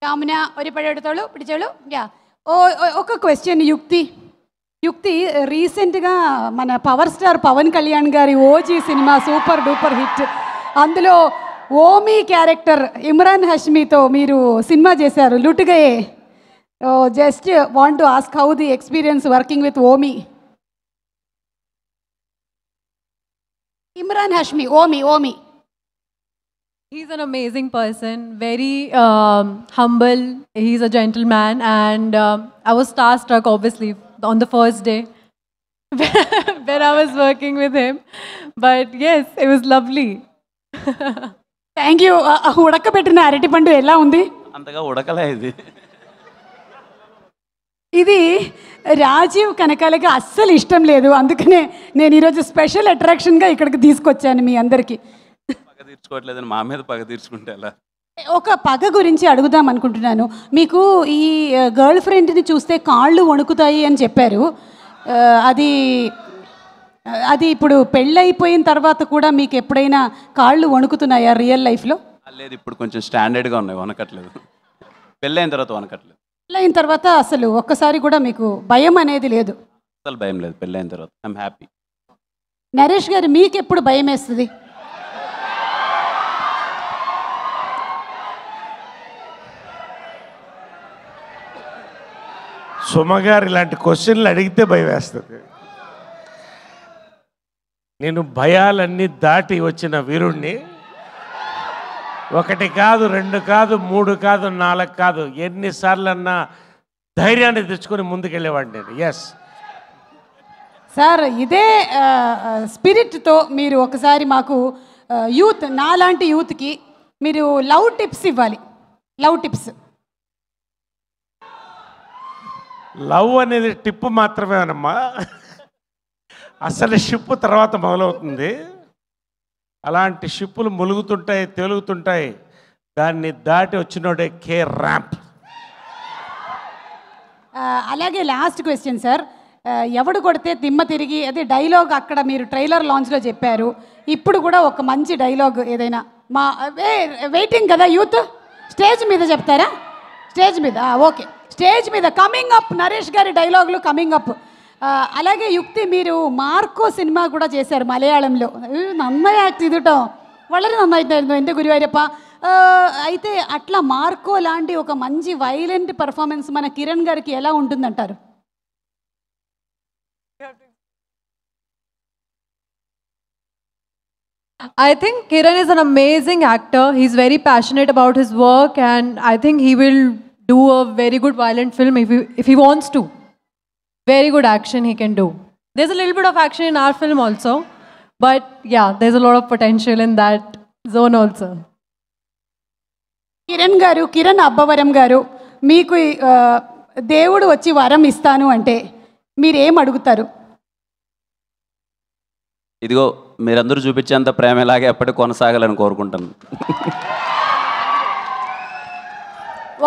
രാമന ഒരു പഴം എടുത്തോളൂ, പിടിച്ചോളൂ. ఒక క్వశ్చన్ యుక్తి రీసెంట్గా మన పవర్ స్టార్ పవన్ కళ్యాణ్ గారి OG cinema super duper hit, అందులో ఓమీ క్యారెక్టర్ ఇమ్రాన్ హష్మీతో మీరు సినిమా చేశారు లుటుగయే. Just want to ask how the experience working with Omi? Imran Hashmi, Omi. He's an amazing person, very humble. He's a gentleman, and I was starstruck, obviously, on the first day when I was working with him. But yes, it was lovely. Thank you. ఉడకబెట్టిన అరటిపండు ఎలా ఉంది? అంతగా ఉడకలే ఇది. ఇది రాజీవ్ కనకాలకి అస్సలు ఇష్టం లేదు, అందుకనే నేను ఈరోజు స్పెషల్ అట్రాక్షన్గా ఇక్కడికి తీసుకొచ్చాను మీ అందరికీ. పగ తీర్చుకోవట్లేదని మా మీద పగ తీర్చుకుంటే ఎలా? ఒక పగ గురించి అడుగుదాం అనుకుంటున్నాను. మీకు ఈ గర్ల్ ఫ్రెండ్ని చూస్తే కాళ్ళు వణుకుతాయి అని చెప్పారు. అది ఇప్పుడు పెళ్ళైపోయిన తర్వాత కూడా మీకు ఎప్పుడైనా కాళ్ళు వణుకుతున్నాయా రియల్ లైఫ్లో? లేదు, ఇప్పుడు కొంచెం స్టాండర్డ్గా ఉన్నాయి, వనకట్లేదు. పెళ్ళైన తర్వాత వనకట్లేదు. పెళ్ళైన తర్వాత అసలు ఒక్కసారి కూడా మీకు భయం అనేది లేదు? అసలు భయం లేదు పెళ్ళైన తర్వాత. I'm happy. నరేష్ గారు, మీకు ఎప్పుడు భయం వేస్తుంది? సుమ గారు ఇలాంటి క్వశ్చన్లు అడిగితే భయం వేస్తుంది. నేను భయాలన్నీ దాటి వచ్చిన వీరుణ్ణి. 1 కాదు 2 కాదు 3 కాదు 4 కాదు, ఎన్నిసార్లన్నా ధైర్యాన్ని తెచ్చుకొని ముందుకెళ్ళేవాడిని నేను. ఎస్ సార్, ఇదే స్పిరిట్తో మీరు ఒకసారి మాకు యూత్, నాలాంటి యూత్కి మీరు లవ్ టిప్స్ ఇవ్వాలి. Love tips. లవ్ అనేది టిప్పు మాత్రమేనమ్మా, అసలు షిప్ తర్వాత మొదలవుతుంది. అలాంటి షిప్పులు ములుగుతుంటాయి, తేలుగుతుంటాయి, దాన్ని దాటి వచ్చినోడే కే ర్యాంప్. అలాగే లాస్ట్ క్వశ్చన్ సార్, ఎవడు కొడితే దిమ్మ తిరిగి, అదే డైలాగ్ అక్కడ మీరు ట్రైలర్ లాంచ్లో చెప్పారు. ఇప్పుడు కూడా ఒక మంచి డైలాగ్ ఏదైనా మా వెయిటింగ్ కదా యూత్, స్టేజ్ మీద చెప్తారా? స్టేజ్ మీద ఓకే, స్టేజ్ మీద కమింగ్ అప్ నరేష్ గారి డైలాగులు కమింగ్ అప్. అలాగే యుక్తి, మీరు మార్కో సినిమా కూడా చేశారు మలయాళంలో. నന്നാయి యాక్ట్ ചെയ്തിട്ടോ, വളരെ നന്നായിട്ടായിരുന്നു എൻ്റെ ഗുരുവായൂരപ്പ. అయితే అట్లా మార్కో లాంటి ఒక మంచి వైలెంట్ పర్ఫార్మెన్స్ మన కిరణ్ గారికి ఎలా ఉంటుందంటారు? I think Kiran is an amazing actor. He's very passionate about his work, and I think he will do a very good violent film if he wants to. Very good action he can do. There's a little bit of action in our film also, but yeah, there's a lot of potential in that zone also. Kiran గారు, కిరణ్ అబ్బవరం గారు, మీకు దేవుడు వచ్చి వరం ఇస్తాను అంటే మీరు ఏం అడుగుతారు? ఇదిగో మీరందరూ చూపించేంత ప్రేమ ఇలాగే ఎప్పటికీ కొనసాగాలని కోరుకుంటాను.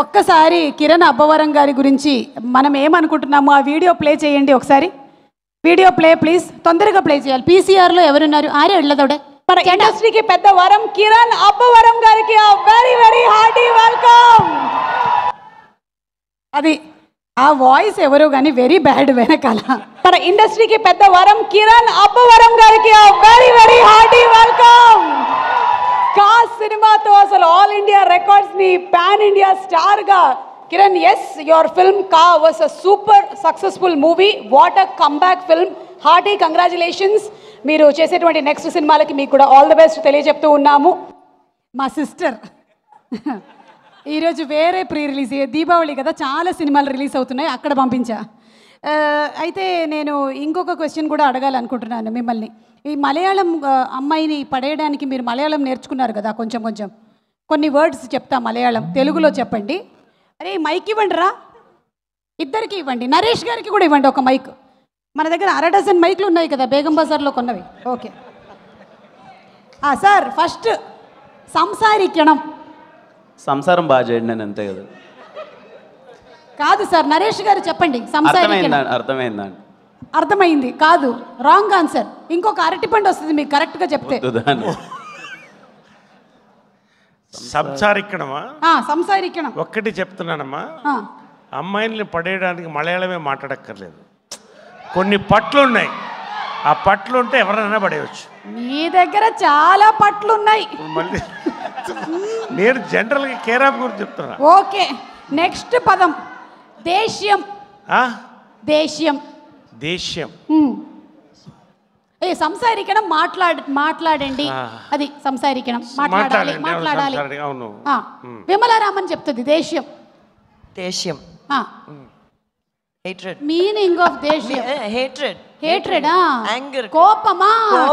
ఒక్కసారి కిరణ్ అబ్బవరం గారి గురించి మనం ఏమనుకుంటున్నామో ఆ వీడియో ప్లే చేయండి ఒకసారి. వీడియో ప్లే ప్లీజ్, తొందరగా ప్లే చేయాలి. పీసీఆర్లో ఎవరున్నారు? ఆరే వెళ్ళదోడే. మన ఇండస్ట్రీకి పెద్ద వరం కిరణ్ అబ్బవరం గారికి వెరీ వెరీ హార్టీ వెల్కమ్. అది ఆ వాయిస్ ఎవరో కానీ వెరీ బ్యాడ్ వెనకాల. మన ఇండస్ట్రీకి పెద్ద వరం కిరణ్ అబ్బవరం గారికి very very hearty welcome. Ka సినిమాతో అసలు ఆల్ ఇండియా రికార్డ్స్ని పాన్ ఇండియా స్టార్గా Kiran, yes your film Ka was a super successful movie. What a comeback film. Hearty congratulations. మీరు చేసేటువంటి నెక్స్ట్ సినిమాలకి మీకు కూడా ఆల్ ది బెస్ట్ తెలియజెప్తూ ఉన్నాము. మా సిస్టర్ ఈరోజు వేరే ప్రీ రిలీజ్, దీపావళి కదా, చాలా సినిమాలు రిలీజ్ అవుతున్నాయి, అక్కడ పంపించా. అయితే నేను ఇంకొక క్వశ్చన్ కూడా అడగాలనుకుంటున్నాను మిమ్మల్ని. ఈ మలయాళం అమ్మాయిని పడేయడానికి మీరు మలయాళం నేర్చుకున్నారు కదా, కొంచెం కొంచెం కొన్ని వర్డ్స్ చెప్తా మలయాళం, తెలుగులో చెప్పండి. అరే మైక్ ఇవ్వండి రా, ఇద్దరికి ఇవ్వండి, నరేష్ గారికి కూడా ఇవ్వండి ఒక మైక్. మన దగ్గర 1/2 డజన్ మైక్లు ఉన్నాయి కదా, బేగం బజార్లో కొన్నవి. ఓకే సార్, ఫస్ట్ సంసారికణం. సంసారం బాగా చేయండి, నేను అంతే కదా. కాదు సార్, నరేష్ గారు చెప్పండి. సంసారికణం అర్థమైందండి. అర్థమైంది కాదు, రాంగ్ ఆన్సర్. ఇంకొక అరటిపండు వస్తుంది మీకు కరెక్ట్గా చెప్తే. సంసారికణమా? సంసారికణం ఒక్కటి చెప్తున్నానమ్మా, అమ్మాయిల్ని పడేయడానికి మలయాళమే మాట్లాడక్కర్లేదు. కొన్ని పట్లు ఉన్నాయి, ఆ పట్లు ఉంటే ఎవరైనా పడేయచ్చు. మీ దగ్గర చాలా పట్లు ఉన్నాయి. మళ్ళీ నేను జనరల్గా కేరాప్ గురించి చెప్తున్నా. ఓకే, నెక్స్ట్ పదం దేశ్యం. దేశ్యం దేశ్యం. సంసారికణం మాట్లాడండి, అది సంసారికణం మాట్లాడాలి. అవును, విమలారామన్ చెప్తుంది దేశ్యం. దేశ్యం hatred, meaning of దేశ్యం hatred anger, కోపమా?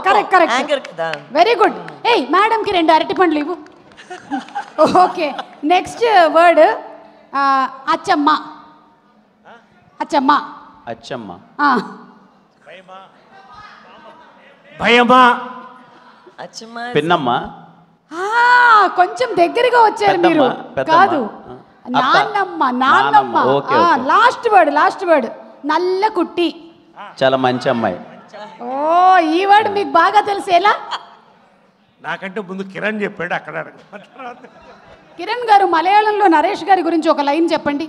కరెక్ట్ anger కదా. Very good. ఏయ్ మేడం కి 2 అరటిపండ్లు ఇవ్వు. Okay, next word Achamma. Achamma Achamma. భయమా? అచ్చమ్మ పిన్నమ్మ. కొంచెం దగ్గరగా వచ్చారు మీరు. కాదు, నాన్నమ్మ. నాన్నమ్మ. లాస్ట్ వర్డ్ నల్ల కుట్టి. చాలా మంచి అమ్మాయి. ఓ, ఈ వర్డ్ మీకు బాగా తెలిసేలా? నాకంటే ముందు కిరణ్ చెప్పాడు, అక్కడ కిరణ్ గారు మలయాళంలో నరేష్ గారి గురించి ఒక లైన్ చెప్పండి.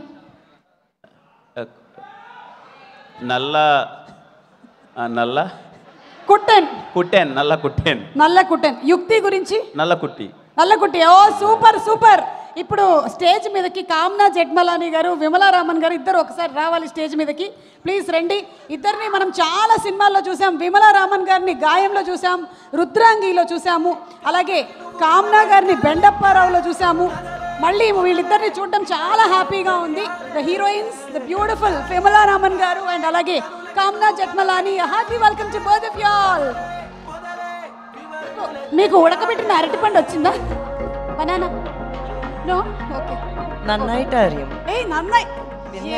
నల్ల నల్ల కుట్టెన్. కుట్టెన్, నల్ల కుట్టెన్. నల్ల కుట్టెన్. యుక్తి గురించి? నల్ల కుట్టి. నల్ల కుట్టి. ఓ సూపర్ సూపర్. ఇప్పుడు స్టేజ్ మీదకి కామ్నా జెట్మలాని గారు, విమలారామన్ గారు ఇద్దరు ఒకసారి రావాలి స్టేజ్ మీదకి. ప్లీజ్ రండి. ఇద్దరిని మనం చాలా సినిమాల్లో చూసాం. విమలారామన్ గారిని గాయంలో చూసాం, రుద్రాంగిలో చూసాము, అలాగే కామ్నా గారిని బెండప్పారావులో చూసాము. మళ్ళీ వీళ్ళిద్దరిని చూడడం చాలా హ్యాపీగా ఉంది. The heroines, the beautiful Vimala Raman గారు అండ్ అలాగే Kamna Jethmalani. Happy welcome to both of you all. మీకు ఉడకబెట్టిన అరటిపండు వచ్చిందా? బనానా? No okay. നന്നായിട്ട് അറിയും. ഏയ് നന്നായി.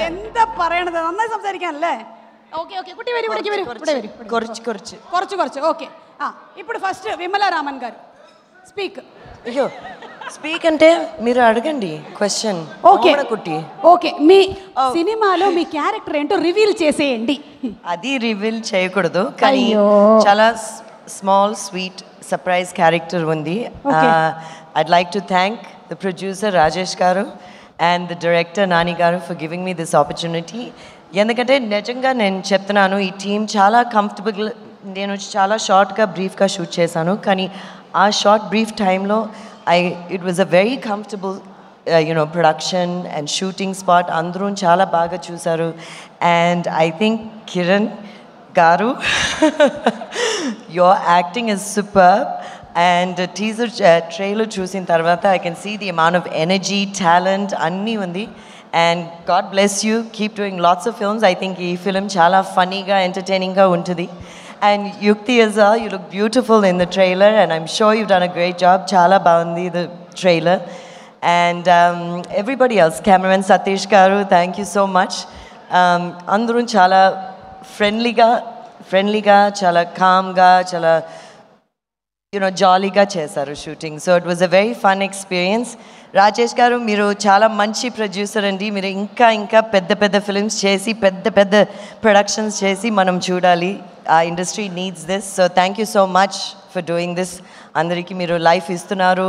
എന്താ പറയണത്? നന്നായി സംസാരിക്കാനല്ലേ? Okay okay. കുട്ടി വരി, ഇവിടേക്ക് വരി. ഇവിടെ വരി. കുറച്ച് ഓക്കെ. ആ ఇప్పుడు ఫస్ట్ విమలారామన్ గారు స్పీక్. అయ్యో స్పీక్ అంటే మీరు అడగండి క్వశ్చన్. ఓకే కుట్టి. ఓకే, మీ సినిమాలో మీ క్యారెక్టర్ ఏంటో రివీల్ చేసేయండి. అది రివీల్ చేయకూడదు కానీ చాలా స్మాల్ స్వీట్ సర్ప్రైజ్ క్యారెక్టర్ ఉంది. I'd like to thank the producer Rajesh Garu and the director Nani Garu for giving me this opportunity. ఎందుకంటే నిజంగా నేను చెప్తున్నాను, ఈ టీం చాలా కంఫర్టబుల్. నేను చాలా షార్ట్గా బ్రీఫ్గా షూట్ చేశాను, కానీ ఆ షార్ట్ బ్రీఫ్ టైంలో it was a very comfortable production and shooting spot. అందరూ చాలా బాగా చూశారు. అండ్ ఐ థింక్ కిరణ్ గారు your acting is super. And teaser trailer చూసిన తర్వాత I can see the amount of energy, talent అన్నీ ఉంది. And God bless you, keep doing lots of films. I think ఈ ఫిల్మ్ చాలా ఫన్నీగా ఎంటర్టైనింగ్గా ఉంటుంది. And Yukti Azza, you look beautiful in the trailer and I'm sure you've done a great job. చాలా బాగుంది the trailer. And everybody else, cameraman Satish Garu, thank you so much. అందరూ చాలా ఫ్రెండ్లీగా చాలా కామ్గా చాలా జాలీగా చేశారు shooting. So it was a very fun experience. Rajesh గారు మీరు చాలా మంచి ప్రొడ్యూసర్ అండి. మీరు ఇంకా పెద్ద ఫిల్మ్స్ చేసి పెద్ద ప్రొడక్షన్స్ చేసి మనం చూడాలి. ఆ industry needs this. So thank you so much for doing this. అందరికీ మీరు లైఫ్ ఇస్తున్నారు,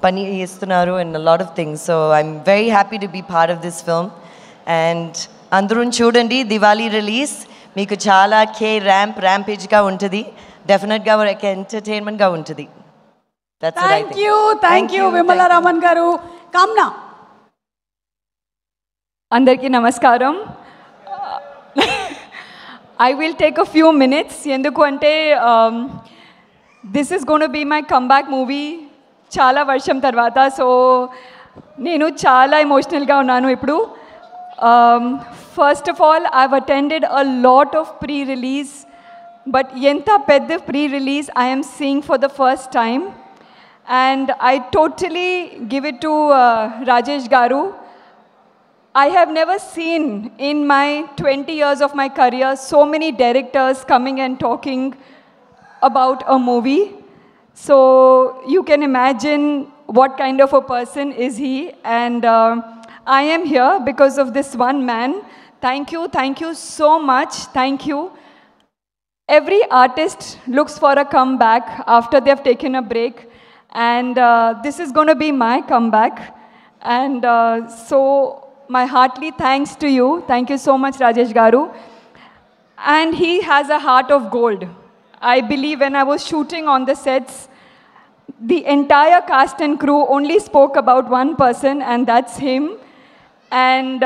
పని ఇస్తున్నారు and lot of things. So I'm very happy to be part of this film. And అందరూ చూడండి, దివాళీ రిలీజ్. మీకు చాలా ర్యాంపేజ్గా ఉంటుంది. డెఫినెట్గా ఒక ఎంటర్టైన్మెంట్గా ఉంటుంది. థ్యాంక్ యూ విమలారామన్ గారు. కామ్నా. అందరికీ నమస్కారం. I will take a few minutes. ఎందుకు అంటే this is gonna be my comeback movie చాలా వర్షం తర్వాత. సో నేను చాలా ఎమోషనల్గా ఉన్నాను ఇప్పుడు. First of all I have attended a lot of pre release. But yenta pedda pre-release I am seeing for the first time, and I totally give it to Rajesh Garu. I have never seen in my 20 years of my career so many directors coming and talking about a movie. So you can imagine what kind of a person is he, and I am here because of this one man. Thank you so much. Thank you. Every artist looks for a comeback after they've taken a break, and this is going to be my comeback. And so my heartily thanks to you. Thank you so much, Rajesh Garu. And he has a heart of gold. I believe when I was shooting on the sets, the entire cast and crew only spoke about one person, and that's him. And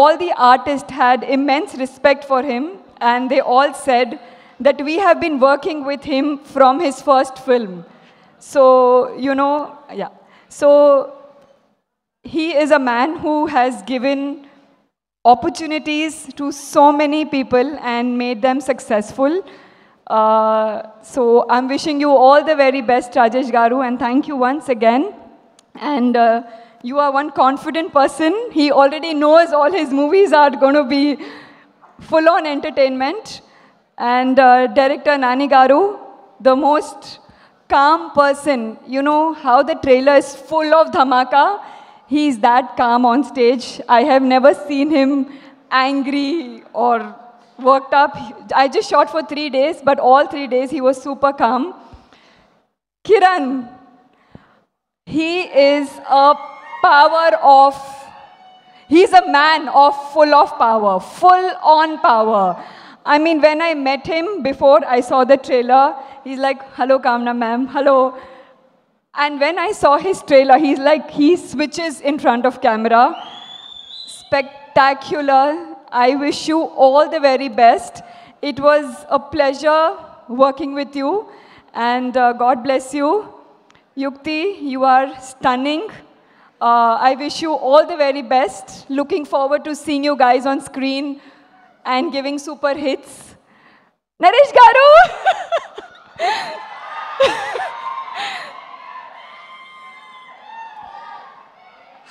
all the artists had immense respect for him, and they all said that we have been working with him from his first film. So, So, he is a man who has given opportunities to so many people and made them successful. So, I'm wishing you all the very best, Rajesh Garu, and thank you once again. And you are one confident person. He already knows all his movies are going to be full-on entertainment. And director Nani Garu, the most calm person. You know how the trailer is full of dhamaka. He's that calm on stage. I have never seen him angry or worked up. I just shot for 3 days, but all 3 days he was super calm. Kiran, he is a power of, he's a man of full power. I mean, when I met him before I saw the trailer, he's like, hello, Kamna ma'am, hello. And when I saw his trailer, he switches in front of camera. Spectacular. I wish you all the very best. It was a pleasure working with you, and God bless you. Yukti, you are stunning. I wish you all the very best. Looking forward to seeing you guys on screen and giving super hits. Naresh Garu!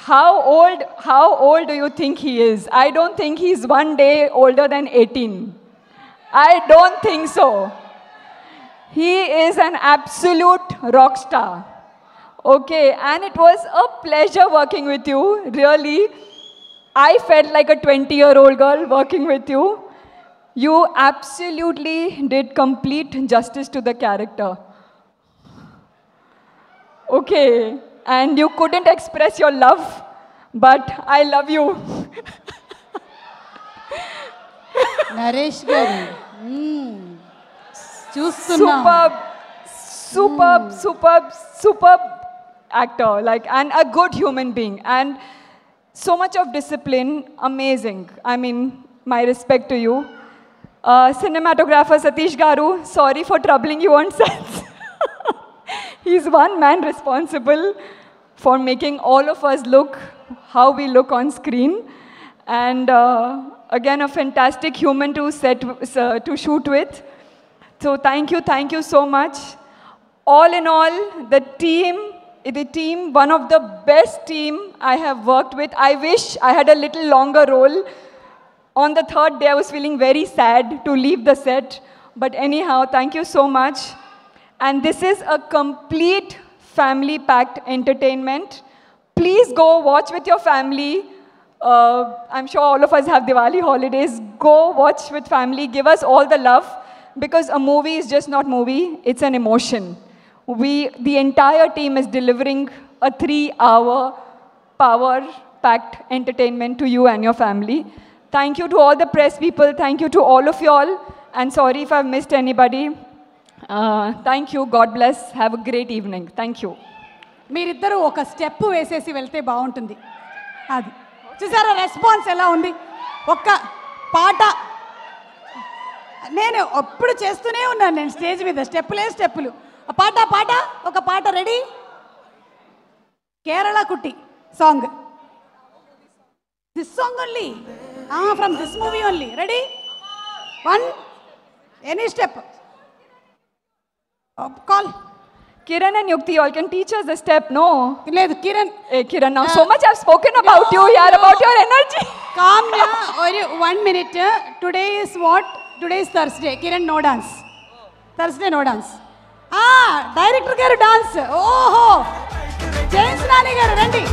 How old do you think he is? I don't think he's one day older than 18. I don't think so. He is an absolute rock star. Okay, and it was a pleasure working with you, really. I felt like a 20-year-old girl working with you. You absolutely did complete justice to the character. Okay, and you couldn't express your love, but I love you. Naresh గారు superb actor, and a good human being, and so much of discipline, amazing. I mean, my respect to you. Cinematographer Satish Garu, sorry for troubling you on sets. He's one man responsible for making all of us look how we look on screen, and again, a fantastic human to shoot with. So thank you so much. All in all, the team, one of the best team I have worked with. I wish I had a little longer role. On the third day, I was feeling very sad to leave the set. But anyhow, thank you so much. And this is a complete family-packed entertainment. Please go watch with your family. I'm sure all of us have Diwali holidays. Go watch with family. Give us all the love. Because a movie is just not movie, it's an emotion. The entire team is delivering a 3-hour power-packed entertainment to you and your family. Thank you to all the press people. Thank you to all of you all. And sorry if I've missed anybody. Thank you. God bless. Have a great evening. Thank you. మీరిద్దరూ ఒక step వేసేసి వెళ్తే బాగుంటుంది. అది చూసారా response ఎలా ఉంది? ఒక్క పాట నేను ఎప్పుడు చేస్తూనే ఉన్నాను, నేను స్టేజ్ మీద స్టెప్పులు. పాట ఒక పాట రెడీ. కేరళ కుట్టి song, this song only, from this movie only. Ready? 1, any step. Call Kiran and Yukti, you all can teach us the step, no? లేదు Kiran. Hey Kiran, now so much I've spoken about you, yaar, about your energy. Calm down. 1 minute. Today is what? Today is Thursday. Kiran, no dance. Thursday, no dance. Director garu dance. Oho. James Nani garu, rendi.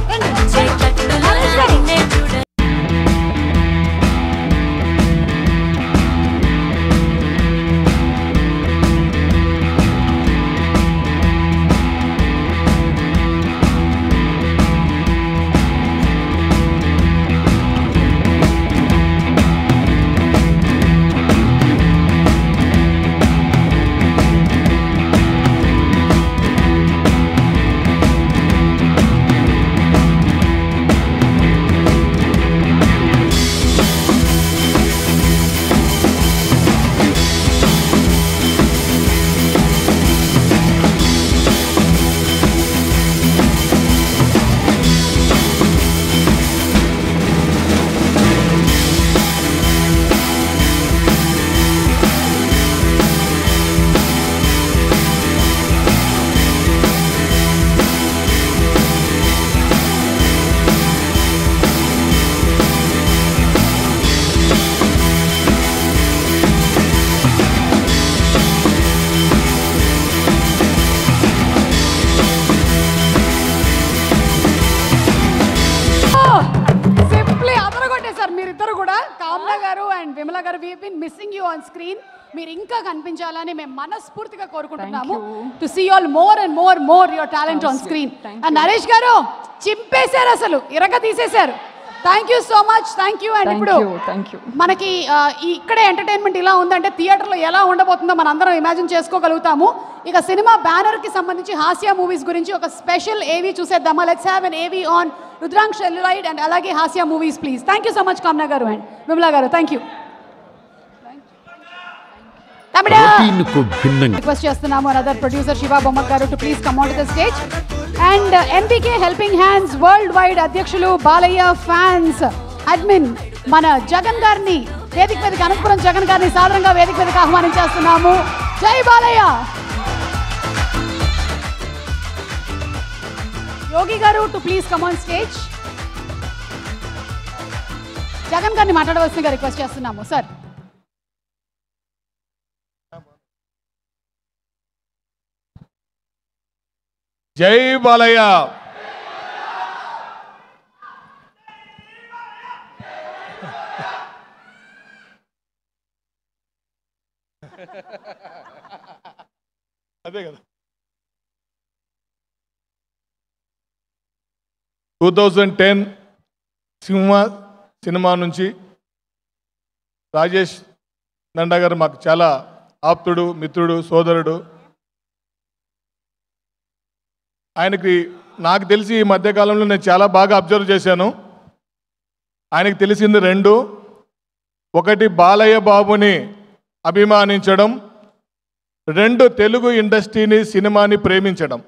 మీరు ఇంకా కనిపించాలని మేము మనస్ఫూర్తిగా కోరుకుంటున్నాము. To see all more and more your talent on screen. And Naresh garu చింపేశారు, అసలు ఇరగ తీసేశారు. Thank you so much, thank you. And ఇప్పుడు మనకి ఇక్కడే ఎంటర్టైన్మెంట్ ఇలా ఉందంటే థియేటర్లో ఎలా ఉండబోతుందో మనం అందరం ఇమాజిన్ చేసుకోగలుగుతాము. ఇక సినిమా బ్యానర్కి సంబంధించి హాస్య మూవీస్ గురించి ఒక స్పెషల్ ఏవీ చూసేద్దామా? లెట్స్ హ్యావ్ ఎన్ ఏవీ ఆన్ రుద్రాంక్ సెల్యులాయిడ్ అండ్ అలాగే హాస్య movies please. Thank you so much Kamna గారు అండ్ విమలా గారు, థ్యాంక్ యూ. రిక్వెస్ట్ చేస్తున్నాము అనదర్ ప్రొడ్యూసర్ శివ బొమ్మ గారు to please come on to the stage. And MBK helping hands world wide అధ్యక్షులు Balayya fans admin మన జగన్ గారిని వేదిక మీదకి, అనంతపురం జగన్ గారిని సాధారణంగా వేదిక మీదకి ఆహ్వానించేస్తున్నాము. జై బాలయ్య. యోగి గారు to please come on stage. Jagan గారిని మాట్లాడవలసిందిగా రిక్వెస్ట్ చేస్తున్నాము సార్. జై బాలయ్య. అదే కదా 2010 సినిమా నుంచి రాజేష్ దండా గారు మాకు చాలా ఆప్తుడు, మిత్రుడు, సోదరుడు. ఆయనకి నాకు తెలిసి ఈ మధ్యకాలంలో నేను చాలా బాగా అబ్జర్వ్ చేశాను. ఆయనకి తెలిసింది రెండు. ఒకటి బాలయ్య బాబుని అభిమానించడం, రెండు తెలుగు ఇండస్ట్రీని, సినిమాని ప్రేమించడం.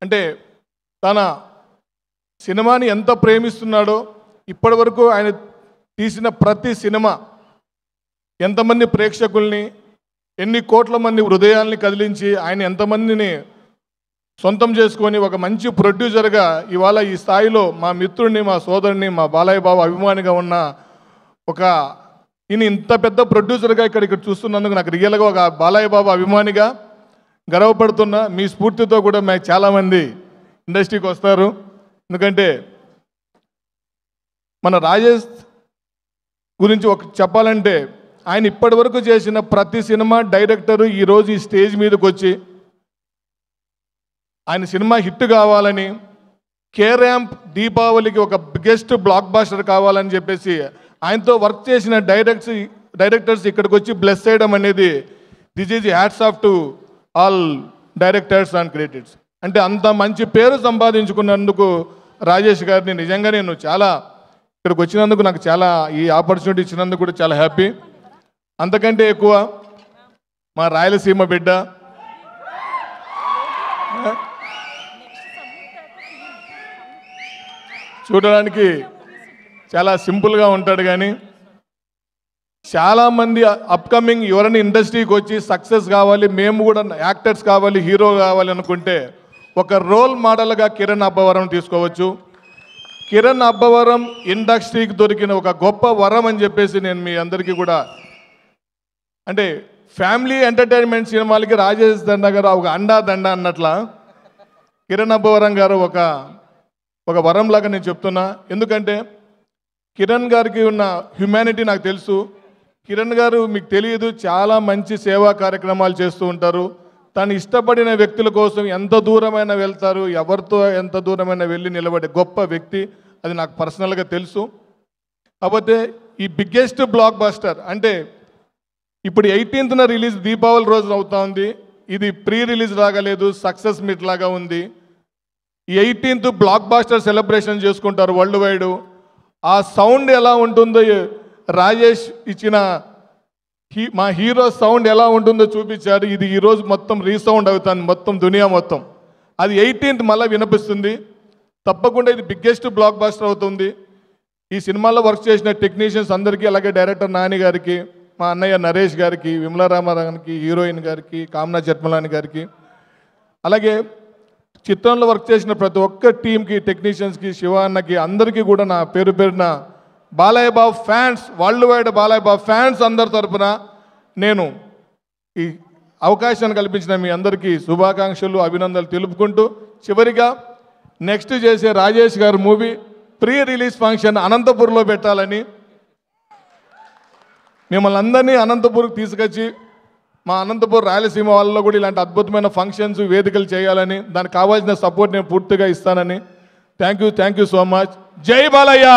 అంటే తన సినిమాని ఎంత ప్రేమిస్తున్నాడో, ఇప్పటి వరకు ఆయన తీసిన ప్రతి సినిమా ఎంతమంది ప్రేక్షకుల్ని, ఎన్ని కోట్ల మంది హృదయాల్ని కదిలించి ఆయన ఎంతమందిని సొంతం చేసుకొని ఒక మంచి ప్రొడ్యూసర్గా ఇవాళ ఈ స్థాయిలో మా మిత్రుడిని, మా సోదరుని, మా బాలయ్య బాబు అభిమానిగా ఉన్న ఒక ఈయన ఇంత పెద్ద ప్రొడ్యూసర్గా ఇక్కడ చూస్తున్నందుకు నాకు రియల్గా ఒక బాలయ్య బాబు అభిమానిగా గర్వపడుతున్నా. మీ స్ఫూర్తితో కూడా మాకు చాలామంది ఇండస్ట్రీకి వస్తారు. ఎందుకంటే మన రాజేష్ గురించి ఒక చెప్పాలంటే ఆయన ఇప్పటి వరకు చేసిన ప్రతి సినిమా డైరెక్టరు ఈరోజు ఈ స్టేజ్ మీదకి వచ్చి ఆయన సినిమా హిట్ కావాలని, కే ర్యాంప్ దీపావళికి ఒక బిగ్గెస్ట్ బ్లాక్ బాస్టర్ కావాలని చెప్పేసి ఆయనతో వర్క్ చేసిన డైరెక్టర్స్ ఇక్కడికి వచ్చి బ్లెస్ చేయడం అనేది this is hats off to all directors and creators. అంటే అంత మంచి పేరు సంపాదించుకున్నందుకు రాజేష్ గారిని నిజంగా నేను చాలా ఇక్కడికి వచ్చినందుకు నాకు చాలా ఈ ఆపర్చునిటీ ఇచ్చినందుకు కూడా చాలా హ్యాపీ. అంతకంటే ఎక్కువ మా రాయలసీమ బిడ్డ, చూడడానికి చాలా సింపుల్గా ఉంటాడు కానీ చాలామంది అప్కమింగ్ ఎవరైనా ఇండస్ట్రీకి వచ్చి సక్సెస్ కావాలి, మేము కూడా యాక్టర్స్ కావాలి, హీరో కావాలి అనుకుంటే ఒక రోల్ మోడల్గా కిరణ్ అబ్బవరం తీసుకోవచ్చు. కిరణ్ అబ్బవరం ఇండస్ట్రీకి దొరికిన ఒక గొప్ప వరం అని చెప్పేసి నేను మీ అందరికీ కూడా, అంటే ఫ్యామిలీ ఎంటర్టైన్మెంట్ సినిమాలకి రాజేష్ దండా గారు ఒక అండా దండ అన్నట్ల కిరణ్ అబ్బవరం గారు ఒక వరంలాగా నేను చెప్తున్నా. ఎందుకంటే కిరణ్ గారికి ఉన్న హ్యుమానిటీ నాకు తెలుసు. కిరణ్ గారు మీకు తెలియదు, చాలా మంచి సేవా కార్యక్రమాలు చేస్తూ ఉంటారు. తను ఇష్టపడిన వ్యక్తుల కోసం ఎంత దూరమైనా వెళ్తారు, ఎవరితో ఎంత దూరమైనా వెళ్ళి నిలబడే గొప్ప వ్యక్తి. అది నాకు పర్సనల్గా తెలుసు. కాకపోతే ఈ బిగ్గెస్ట్ బ్లాక్ బస్టర్ అంటే ఇప్పుడు 18th రిలీజ్ దీపావళి రోజు అవుతా ఉంది. ఇది ప్రీ రిలీజ్ రాగలేదు, సక్సెస్ మీట్ లాగా ఉంది. ఈ 18th బ్లాక్ బాస్టర్ సెలబ్రేషన్ చేసుకుంటారు వరల్డ్ వైడ్. ఆ సౌండ్ ఎలా ఉంటుందో రాజేష్ ఇచ్చిన మా హీరో సౌండ్ ఎలా ఉంటుందో చూపించారు. ఇది ఈరోజు మొత్తం రీసౌండ్ అవుతుంది, మొత్తం దునియా మొత్తం. అది 18th మళ్ళీ వినిపిస్తుంది. తప్పకుండా ఇది బిగ్గెస్ట్ బ్లాక్ బాస్టర్ అవుతుంది. ఈ సినిమాలో వర్క్ చేసిన టెక్నీషియన్స్ అందరికీ, అలాగే డైరెక్టర్ నాని గారికి, మా అన్నయ్య నరేష్ గారికి, విమలా రామారావుకి, హీరోయిన్ గారికి, కామ్నా జట్మలాని గారికి, అలాగే చిత్రంలో వర్క్ చేసిన ప్రతి ఒక్క టీంకి, టెక్నీషియన్స్కి, శివ అన్నకి, అందరికీ కూడా నా పేరు పేరున Balayya Babu fans, world wide Balayya Babu fans అందరి తరఫున నేను ఈ అవకాశాన్ని కల్పించిన మీ అందరికీ శుభాకాంక్షలు, అభినందనలు తెలుపుకుంటూ, చివరిగా నెక్స్ట్ చేసే రాజేష్ గారి మూవీ ప్రీ రిలీజ్ ఫంక్షన్ అనంతపూర్లో పెట్టాలని, మిమ్మల్ని అందరినీ అనంతపూర్కి తీసుకొచ్చి మా అనంతపూర్ రాయలసీమ వాళ్ళలో కూడా ఇలాంటి అద్భుతమైన ఫంక్షన్స్, వేదికలు చేయాలని, దానికి కావాల్సిన సపోర్ట్ నేను పూర్తిగా ఇస్తానని థ్యాంక్ యూ సో మచ్. జై బాలయ్య,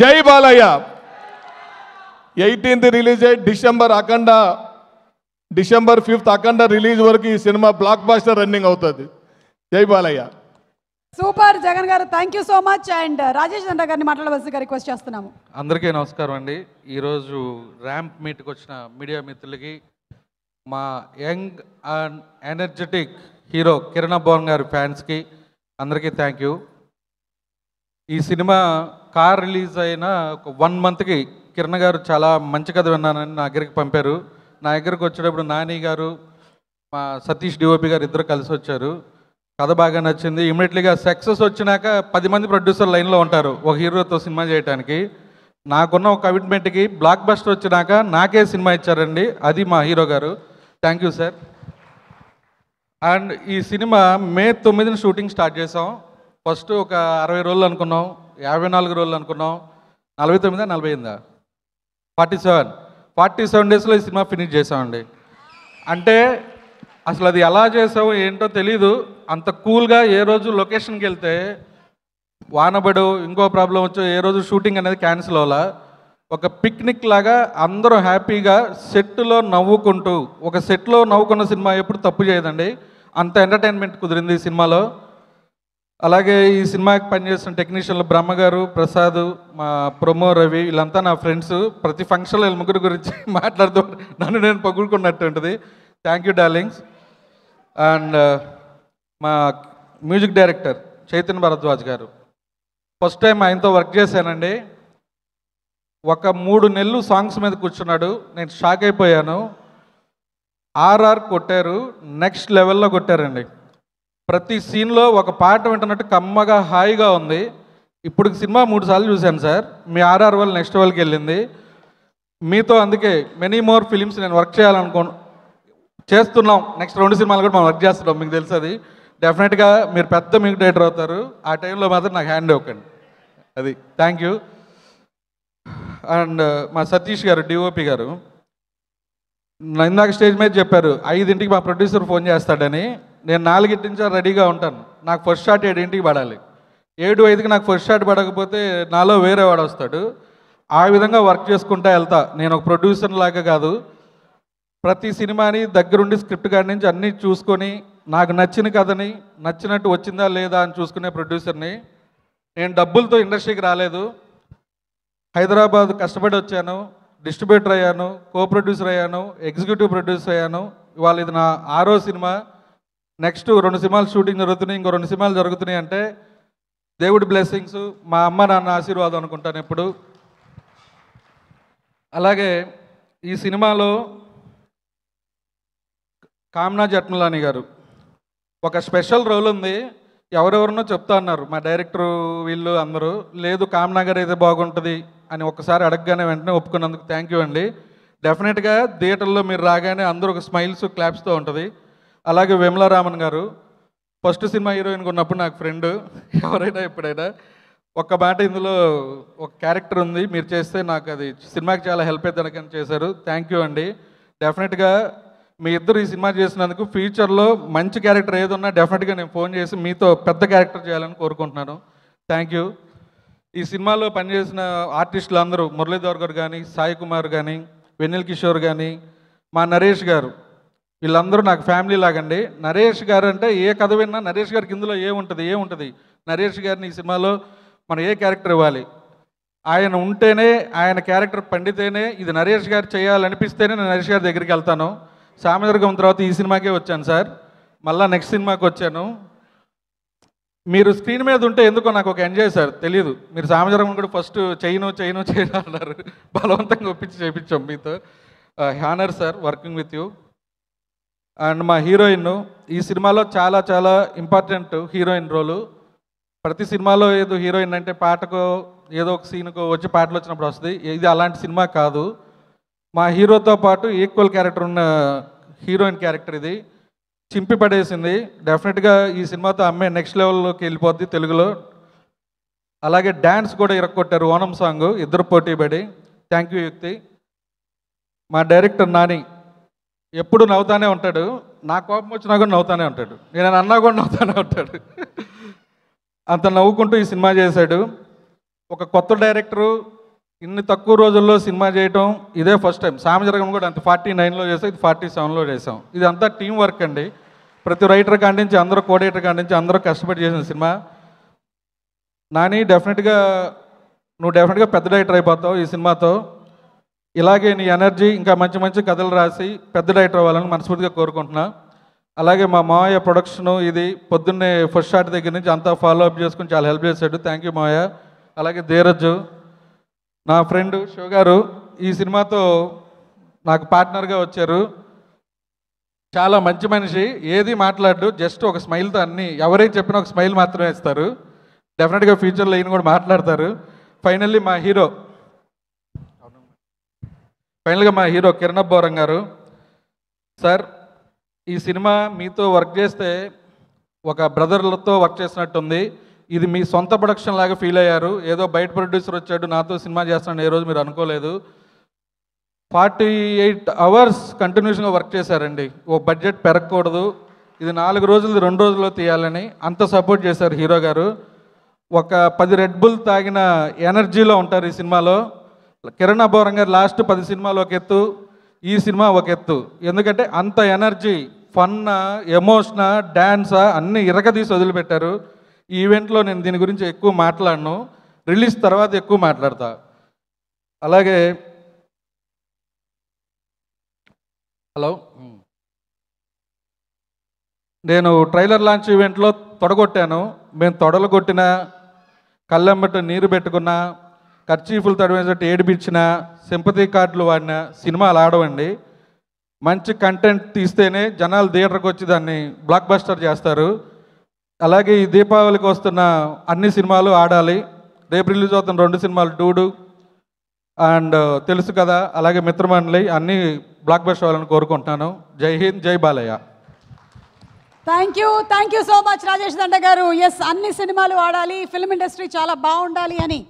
జై బాలయ్య. 18th రిలీజ్ అయ్యి డిసెంబర్ 5th అఖండ రిలీజ్ వరకు ఈ సినిమా బ్లాక్ బాస్టర్ రన్నింగ్ అవుతుంది. జై బాలయ్య. సూపర్ జగన్ గారు, thank you so much. And Rajesh దండ గారిని మాట్లాడవలసిందిగా రిక్వెస్ట్ చేస్తున్నాము. అందరికీ నమస్కారం అండి. ఈరోజు ర్యాంప్ మీట్కి వచ్చిన మీడియా మిత్రులకి, మా young and energetic hero Kiran Abbavaram గారి ఫ్యాన్స్కి అందరికీ థ్యాంక్ యూ. ఈ సినిమా కార్ రిలీజ్ అయిన ఒక 1 monthకి కిరణ్ గారు చాలా మంచి కథ విన్నానని నా దగ్గరికి పంపారు. నా దగ్గరికి వచ్చేటప్పుడు నాని గారు, మా సతీష్ డిఓపి గారు ఇద్దరు కలిసి వచ్చారు. కథ బాగా నచ్చింది. ఇమీడియట్లీగా సక్సెస్ వచ్చినాక 10 మంది ప్రొడ్యూసర్ లైన్లో ఉంటారు ఒక హీరోతో సినిమా చేయడానికి. నాకున్న ఒక కమిట్మెంట్కి బ్లాక్ బస్టర్ వచ్చినాక నాకే సినిమా ఇచ్చారండి, అది మా హీరో గారు. Thank you sir. అండ్ ఈ సినిమా May 9న షూటింగ్ స్టార్ట్ చేసాం. ఫస్ట్ ఒక 60 రోజులు అనుకున్నాం, 54 రోజులు అనుకున్నాం, 49 48 47 డేస్లో ఈ సినిమా ఫినిష్ చేసామండి. అంటే అసలు అది ఎలా చేసావు ఏంటో తెలీదు. అంత కూల్గా ఏ రోజు లొకేషన్కి వెళ్తే వానబడు ఇంకో ప్రాబ్లం వచ్చో ఏ రోజు షూటింగ్ అనేది క్యాన్సిల్ అవ్వాలా. ఒక పిక్నిక్ లాగా అందరూ హ్యాపీగా సెట్లో నవ్వుకుంటూ, ఒక సెట్లో నవ్వుకున్న సినిమా ఎప్పుడు తప్పు చేయదండి. అంత ఎంటర్టైన్మెంట్ కుదిరింది ఈ సినిమాలో. అలాగే ఈ సినిమాకి పనిచేసిన టెక్నీషియన్లు బ్రహ్మ గారు, ప్రసాద్, మా ప్రొమో రవి, వీళ్ళంతా నా ఫ్రెండ్స్. ప్రతి ఫంక్షన్లో వీళ్ళ ముగ్గురు గురించి మాట్లాడుతూ నన్ను నేను పగులుకున్నట్టు ఉంటుంది. Thank you darlings. అండ్ మా మ్యూజిక్ డైరెక్టర్ చైతన్య భరద్వాజ్ గారు, ఫస్ట్ టైం ఆయనతో వర్క్ చేశానండి. ఒక 3 నెలలు సాంగ్స్ మీద కూర్చున్నాడు. నేను షాక్ అయిపోయాను. ఆర్ఆర్ కొట్టారు, నెక్స్ట్ లెవెల్లో కొట్టారండి. ప్రతి సీన్లో ఒక పాట వింటున్నట్టు కమ్మగా హాయిగా ఉంది. ఇప్పుడు సినిమా 3 సార్లు చూశాను సార్. మీ ఆర్ఆర్ వల్ల నెక్స్ట్ లెవెల్కి వెళ్ళింది. మీతో అందుకే మెనీ మోర్ ఫిలిమ్స్ నేను వర్క్ చేస్తున్నాం. నెక్స్ట్ 2 సినిమాలు కూడా మనం వర్క్ చేస్తున్నాం, మీకు తెలుసు అది. డెఫినెట్గా మీరు పెద్ద మ్యూజిక్ డైరెక్టర్ అవుతారు. ఆ టైంలో మాత్రం నాకు హ్యాండ్ ఇవ్వకండి. అది థ్యాంక్ యూ. అండ్ మా సతీష్ గారు డిఓపి గారు ఇందాక స్టేజ్ మీద చెప్పారు 5ంటికి మా ప్రొడ్యూసర్ ఫోన్ చేస్తాడని. నేను 4 నుంచి రెడీగా ఉంటాను. నాకు ఫస్ట్ షాట్ 7ంటికి పడాలి. 7:05కి నాకు ఫస్ట్ షాట్ పడకపోతే నాలో వేరే వాడు వస్తాడు. ఆ విధంగా వర్క్ చేసుకుంటా వెళ్తా. నేను ఒక ప్రొడ్యూసర్ లాగా కాదు, ప్రతి సినిమాని దగ్గరుండి స్క్రిప్ట్ కాడి నుంచి అన్నీ చూసుకొని నాకు నచ్చిన కథని నచ్చినట్టు వచ్చిందా లేదా అని చూసుకునే ప్రొడ్యూసర్ని. నేను డబ్బులతో ఇండస్ట్రీకి రాలేదు. హైదరాబాద్ కష్టపడి వచ్చాను, డిస్ట్రిబ్యూటర్ అయ్యాను, కో ప్రొడ్యూసర్ అయ్యాను, ఎగ్జిక్యూటివ్ ప్రొడ్యూసర్ అయ్యాను. ఇవాళ ఇది నా 6వ సినిమా. నెక్స్ట్ 2 సినిమాలు షూటింగ్ జరుగుతున్నాయి, ఇంకో 2 సినిమాలు జరుగుతున్నాయి. అంటే దేవుడి బ్లెస్సింగ్స్, మా అమ్మ నాన్న ఆశీర్వాదం అనుకుంటాను ఎప్పుడు. అలాగే ఈ సినిమాలో కామ్నా జట్మలాని గారు ఒక స్పెషల్ రోల్ ఉంది. ఎవరెవరినో చెప్తా అన్నారు మా డైరెక్టరు వీళ్ళు అందరూ. లేదు కామ్నా గారు అయితే బాగుంటుంది అని ఒక్కసారి అడగగానే వెంటనే ఒప్పుకున్నందుకు థ్యాంక్ యూ అండి. డెఫినెట్గా థియేటర్లో మీరు రాగానే అందరూ ఒక స్మైల్స్ క్లాప్స్తో ఉంటుంది. అలాగే విమలారామన్ గారు ఫస్ట్ సినిమా హీరోయిన్గా ఉన్నప్పుడు నాకు ఫ్రెండ్. ఎవరైనా ఎప్పుడైనా ఒక్క మాట, ఇందులో ఒక క్యారెక్టర్ ఉంది మీరు చేస్తే నాకు అది సినిమాకి చాలా హెల్ప్ అవుతుందని చేశారు. థ్యాంక్ యూ అండి. డెఫినెట్గా మీ ఇద్దరు ఈ సినిమా చేసినందుకు ఫ్యూచర్లో మంచి క్యారెక్టర్ ఏది ఉన్నా డెఫినెట్గా నేను ఫోన్ చేసి మీతో పెద్ద క్యారెక్టర్ చేయాలని కోరుకుంటున్నాను. Thank you. ఈ సినిమాలో పనిచేసిన ఆర్టిస్టులు అందరూ మురళీధర్ గారు కానీ, సాయి కుమార్ కానీ, వెన్నెల్ కిషోర్ కానీ, మా నరేష్ గారు, వీళ్ళందరూ నాకు ఫ్యామిలీ లాగండి. నరేష్ గారు అంటే ఏ కథ విన్నా నరేష్ గారికి ఇందులో ఏముంటుంది. నరేష్ గారిని ఈ సినిమాలో మనం ఏ క్యారెక్టర్ ఇవ్వాలి, ఆయన ఉంటేనే, ఆయన క్యారెక్టర్ పండితేనే, ఇది నరేష్ గారు చేయాలనిపిస్తేనే నేను నరేష్ గారి దగ్గరికి వెళ్తాను. సామదుర్గం తర్వాత ఈ సినిమాకే వచ్చాను సార్, మళ్ళీ నెక్స్ట్ సినిమాకి వచ్చాను. మీరు స్క్రీన్ మీద ఉంటే ఎందుకో నాకు ఒక ఎంజాయ్ సార్, తెలియదు. మీరు సామదుర్గం కూడా ఫస్ట్ చేయను అన్నారు, బలవంతంగా ఒప్పించి చేయించాం మీతో. Honour sir working with you. And మా హీరోయిన్ ఈ సినిమాలో చాలా చాలా ఇంపార్టెంట్ హీరోయిన్ రోలు. ప్రతి సినిమాలో ఏదో హీరోయిన్ అంటే పాటకో ఏదో ఒక సీన్కో వచ్చి పాటలు వచ్చినప్పుడు వస్తుంది. ఇది అలాంటి సినిమా కాదు. మా హీరోతో పాటు ఈక్వల్ క్యారెక్టర్ ఉన్న హీరోయిన్ క్యారెక్టర్ ఇది. చింపి పడేసింది. డెఫినెట్గా ఈ సినిమాతో అమ్మాయి నెక్స్ట్ లెవెల్లోకి వెళ్ళిపోద్ది తెలుగులో. అలాగే డ్యాన్స్ కూడా ఇరక్కొట్టారు, ఓనం సాంగ్, ఇద్దరు పోటీ పడి. థ్యాంక్ యూ యుక్తి. మా డైరెక్టర్ నాని ఎప్పుడు నవ్వుతానే ఉంటాడు. నా కోపం వచ్చినా కూడా నవ్వుతానే ఉంటాడు, నేను అన్నా కూడా నవ్వుతానే ఉంటాడు. అంత నవ్వుకుంటూ ఈ సినిమా చేశాడు. ఒక కొత్త డైరెక్టరు ఇన్ని తక్కువ రోజుల్లో సినిమా చేయటం ఇదే ఫస్ట్ టైం. సామజరగం కూడా అంత 49లో చేసాం, ఇది 47లో చేసాం. ఇది అంతా టీం వర్క్ అండి. ప్రతి రైటర్ కాడి నుంచి అందరూ, కోడేటర్ కాడి నుంచి అందరూ కష్టపడి చేసిన సినిమా. నాని నువ్వు డెఫినెట్గా పెద్ద డైరెక్టర్ అయిపోతావు ఈ సినిమాతో. ఇలాగే నీ ఎనర్జీ ఇంకా మంచి మంచి కథలు రాసి పెద్ద డైరెక్టర్ అవ్వాలని మనస్ఫూర్తిగా కోరుకుంటున్నా. అలాగే మా మావయ్య ప్రొడక్షను ఇది పొద్దున్నే ఫస్ట్ షాట్ దగ్గర నుంచి అంతా ఫాలో అప్ చేసుకుని చాలా హెల్ప్ చేశాడు. థ్యాంక్ యూ మావయ్య. అలాగే ధీరజ్ నా ఫ్రెండ్ శివ గారు ఈ సినిమాతో నాకు పార్ట్నర్గా వచ్చారు. చాలా మంచి మనిషి, ఏది మాట్లాడు, జస్ట్ ఒక స్మైల్తో అన్నీ ఎవరేం చెప్పినా ఒక స్మైల్ మాత్రమే ఇస్తారు. డెఫినెట్గా ఫ్యూచర్లో ఈయన కూడా మాట్లాడతారు. ఫైనల్గా మా హీరో కిరణ్ అబ్బవరం గారు. సార్, ఈ సినిమా మీతో వర్క్ చేస్తే ఒక బ్రదర్లతో వర్క్ చేసినట్టుంది. ఇది మీ సొంత ప్రొడక్షన్ లాగా ఫీల్ అయ్యారు. ఏదో బయట ప్రొడ్యూసర్ వచ్చాడు నాతో సినిమా చేస్తున్నాడు ఏ రోజు మీరు అనుకోలేదు. 48 hours కంటిన్యూషన్గా వర్క్ చేశారండి. ఓ బడ్జెట్ పెరగకూడదు, ఇది 4 రోజులు 2 రోజుల్లో తీయాలని అంత సపోర్ట్ చేశారు హీరో గారు. ఒక 10 రెడ్ బుల్ తాగిన ఎనర్జీలో ఉంటారు ఈ సినిమాలో. కిరణ్ అబ్బవరం గారు లాస్ట్ 10 సినిమాలు ఒక ఎత్తు, ఈ సినిమా ఒక ఎత్తు. ఎందుకంటే అంత ఎనర్జీ, ఫన్, ఎమోషన్, డ్యాన్స్ అన్నీ ఇరగదీసి వదిలిపెట్టారు. ఈ ఈవెంట్లో నేను దీని గురించి ఎక్కువ మాట్లాడను, రిలీజ్ తర్వాత ఎక్కువ మాట్లాడతా. అలాగే హలో, నేను ట్రైలర్ లాంచ్ ఈవెంట్లో తొడగొట్టాను. మేము తొడలు కొట్టిన, కళ్ళెంబట నీరు పెట్టుకున్న, కర్చీఫులు తడివేసేట్టు ఏడిపించిన, సింపతి కార్డులు వాడిన సినిమాలు ఆడవండి. మంచి కంటెంట్ తీస్తేనే జనాలు థియేటర్కి వచ్చి దాన్ని బ్లాక్ బస్టర్ చేస్తారు. అలాగే ఈ దీపావళికి వస్తున్న అన్ని సినిమాలు ఆడాలి. రేపు రిలీజ్ అవుతున్న 2 సినిమాలు డూడు అండ్ తెలుసు కదా, అలాగే మిత్రమండలి అన్నీ బ్లాక్ బస్టర్ అవ్వాలని కోరుకుంటున్నాను. జై హింద్, జై Balayya. Thank you so much Rajesh Danda గారు. ఎస్, అన్ని సినిమాలు ఆడాలి, ఫిల్మ్ ఇండస్ట్రీ చాలా బాగుండాలి అని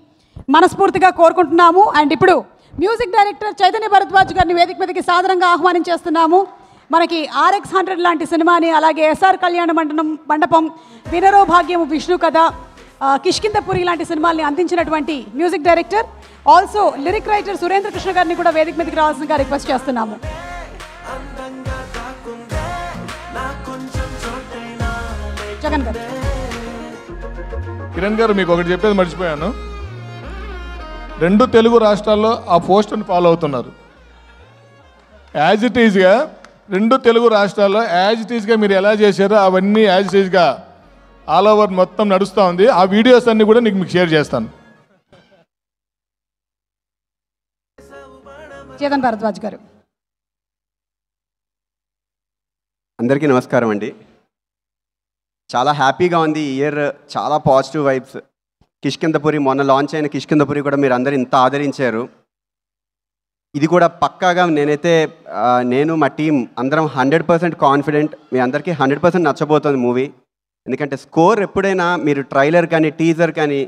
మనస్ఫూర్తిగా కోరుకుంటున్నాము. అండ్ ఇప్పుడు మ్యూజిక్ డైరెక్టర్ చైతన్య భరద్వాజ్ గారిని వేదిక మీదకి సాదరంగా ఆహ్వానించేస్తున్నాము. మనకి RX100 లాంటి సినిమాని, అలాగే SR కళ్యాణ మండపం, వినరో భాగ్యము, విష్ణు కథ, కిష్కిందపురి లాంటి సినిమాల్ని అందించినటువంటి music director, also lyric writer Surendra Krishna గారిని కూడా వేదిక మీదకి రావాల్సిందిగా రిక్వెస్ట్ చేస్తున్నాము. జగన్ గారు. కిరణ్ గారు, మీకు ఒకటి చెప్పేది మర్చిపోయాను. 2 తెలుగు రాష్ట్రాల్లో ఆ పోస్టర్ని ఫాలో అవుతున్నారు. యాజ్ ఇట్ ఈజ్గా 2 తెలుగు రాష్ట్రాల్లో యాజ్ ఇట్ ఈజ్గా మీరు ఎలా చేశారో అవన్నీ యాజ్ ఇట్ ఈజ్గా ఆల్ ఓవర్ మొత్తం నడుస్తూ ఉంది. ఆ వీడియోస్ అన్నీ కూడా మీకు షేర్ చేస్తాను. చేతన్ భరద్వాజ్ గారు. అందరికీ నమస్కారం అండి. చాలా హ్యాపీగా ఉంది. ఈ ఇయర్ చాలా పాజిటివ్ వైబ్స్. కిష్కిందపురి, మొన్న లాంచ్ అయిన కిష్కిందపురి కూడా మీరు అందరూ ఇంత ఆదరించారు. ఇది కూడా పక్కాగా నేను మా టీం అందరం 100% కాన్ఫిడెంట్. మీ అందరికీ 100% నచ్చబోతుంది మూవీ. ఎందుకంటే స్కోర్ ఎప్పుడైనా మీరు ట్రైలర్ కానీ టీజర్ కానీ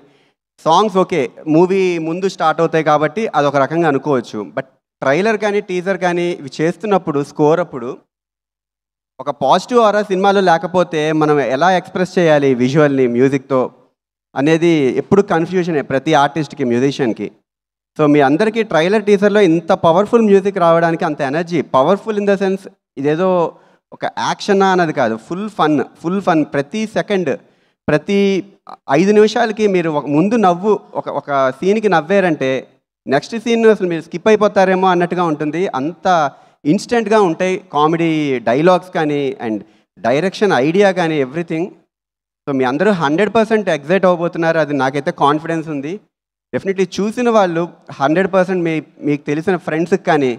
సాంగ్స్ ఓకే మూవీ ముందు స్టార్ట్ అవుతాయి కాబట్టి అదొక రకంగా అనుకోవచ్చు. బట్ ట్రైలర్ కానీ టీజర్ కానీ ఇవి చేస్తున్నప్పుడు స్కోర్ అప్పుడు ఒక పాజిటివ్ ఆరా సినిమాలో లేకపోతే మనం ఎలా ఎక్స్ప్రెస్ చేయాలి విజువల్ని మ్యూజిక్తో అనేది ఎప్పుడు కన్ఫ్యూజనే ప్రతి ఆర్టిస్ట్కి, మ్యూజిషియన్కి. సో మీ అందరికీ ట్రైలర్ టీజర్లో ఇంత పవర్ఫుల్ మ్యూజిక్ రావడానికి, అంత energy, powerful in the sense ఇదేదో ఒక యాక్షన్ అన్నది కాదు, ఫుల్ ఫన్. ప్రతి సెకండ్, ప్రతి 5 నిమిషాలకి మీరు ముందు నవ్వు ఒక సీన్కి నవ్వారంటే నెక్స్ట్ సీన్ అసలు మీరు స్కిప్ అయిపోతారేమో అన్నట్టుగా ఉంటుంది. అంత ఇన్స్టెంట్గా ఉంటాయి కామెడీ డైలాగ్స్ కానీ అండ్ డైరెక్షన్ ఐడియా కానీ ఎవ్రీథింగ్. సో మీ అందరూ 100% ఎగ్జైట్ అవ్వబోతున్నారు. అది నాకైతే కాన్ఫిడెన్స్ ఉంది. డెఫినెట్లీ చూసిన వాళ్ళు 100% మీకు తెలిసిన ఫ్రెండ్స్కి కానీ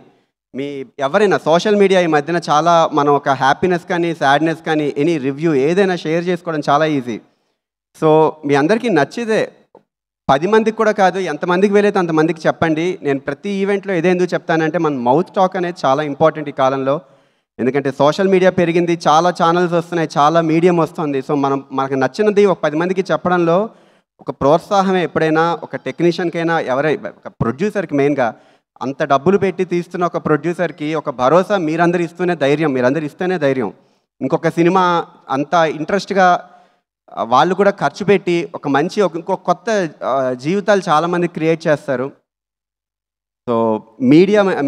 మీ ఎవరైనా సోషల్ మీడియా ఈ మధ్యన చాలా మనం ఒక హ్యాపీనెస్ కానీ సాడ్నెస్ కానీ ఎనీ రివ్యూ ఏదైనా షేర్ చేసుకోవడం చాలా ఈజీ. సో మీ అందరికీ నచ్చితే 10 మందికి కూడా కాదు, ఎంతమందికి వెళ్ళైతే అంతమందికి చెప్పండి. నేను ప్రతి ఈవెంట్లో ఇదేందుకు చెప్తానంటే మన మౌత్ టాక్ అనేది చాలా ఇంపార్టెంట్ ఈ కాలంలో. ఎందుకంటే సోషల్ మీడియా పెరిగింది, చాలా ఛానల్స్ వస్తున్నాయి, చాలా మీడియం వస్తుంది. సో మనకు నచ్చినది ఒక 10 మందికి చెప్పడంలో ఒక ప్రోత్సాహమే ఎప్పుడైనా ఒక టెక్నీషియన్కైనా ఒక ప్రొడ్యూసర్కి మెయిన్గా అంత డబ్బులు పెట్టి తీస్తున్న ఒక ప్రొడ్యూసర్కి ఒక భరోసా మీరందరూ ఇస్తేనే ధైర్యం. ఇంకొక సినిమా అంత ఇంట్రెస్ట్గా వాళ్ళు కూడా ఖర్చు పెట్టి ఒక మంచి ఇంకో కొత్త జీవితాలు చాలామంది క్రియేట్ చేస్తారు. సో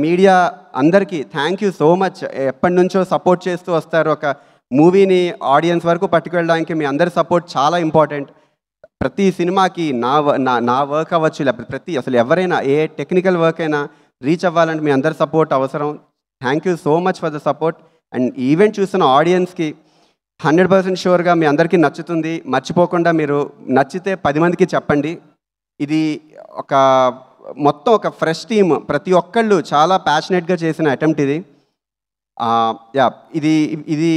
మీడియా అందరికీ థ్యాంక్ యూ సో మచ్. ఎప్పటి నుంచో సపోర్ట్ చేస్తూ వస్తారు. ఒక మూవీని ఆడియన్స్ వరకు పట్టుకెళ్ళడానికి మీ అందరి సపోర్ట్ చాలా ఇంపార్టెంట్. ప్రతి సినిమాకి నా వర్క్ అవ్వచ్చు, లేకపోతే అసలు ఎవరైనా ఏ టెక్నికల్ వర్క్ అయినా రీచ్ అవ్వాలంటే మీ అందరి సపోర్ట్ అవసరం. Thank you so much for the support. And event చూస్తున్న ఆడియన్స్కి 100% షూర్గా మీ అందరికీ నచ్చుతుంది. మర్చిపోకుండా మీరు నచ్చితే 10 మందికి చెప్పండి. ఇది మొత్తం ఒక ఫ్రెష్ టీమ్, ప్రతి ఒక్కళ్ళు చాలా ప్యాషనెట్గా చేసిన అటెంప్ట్ ఇది. యా ఇది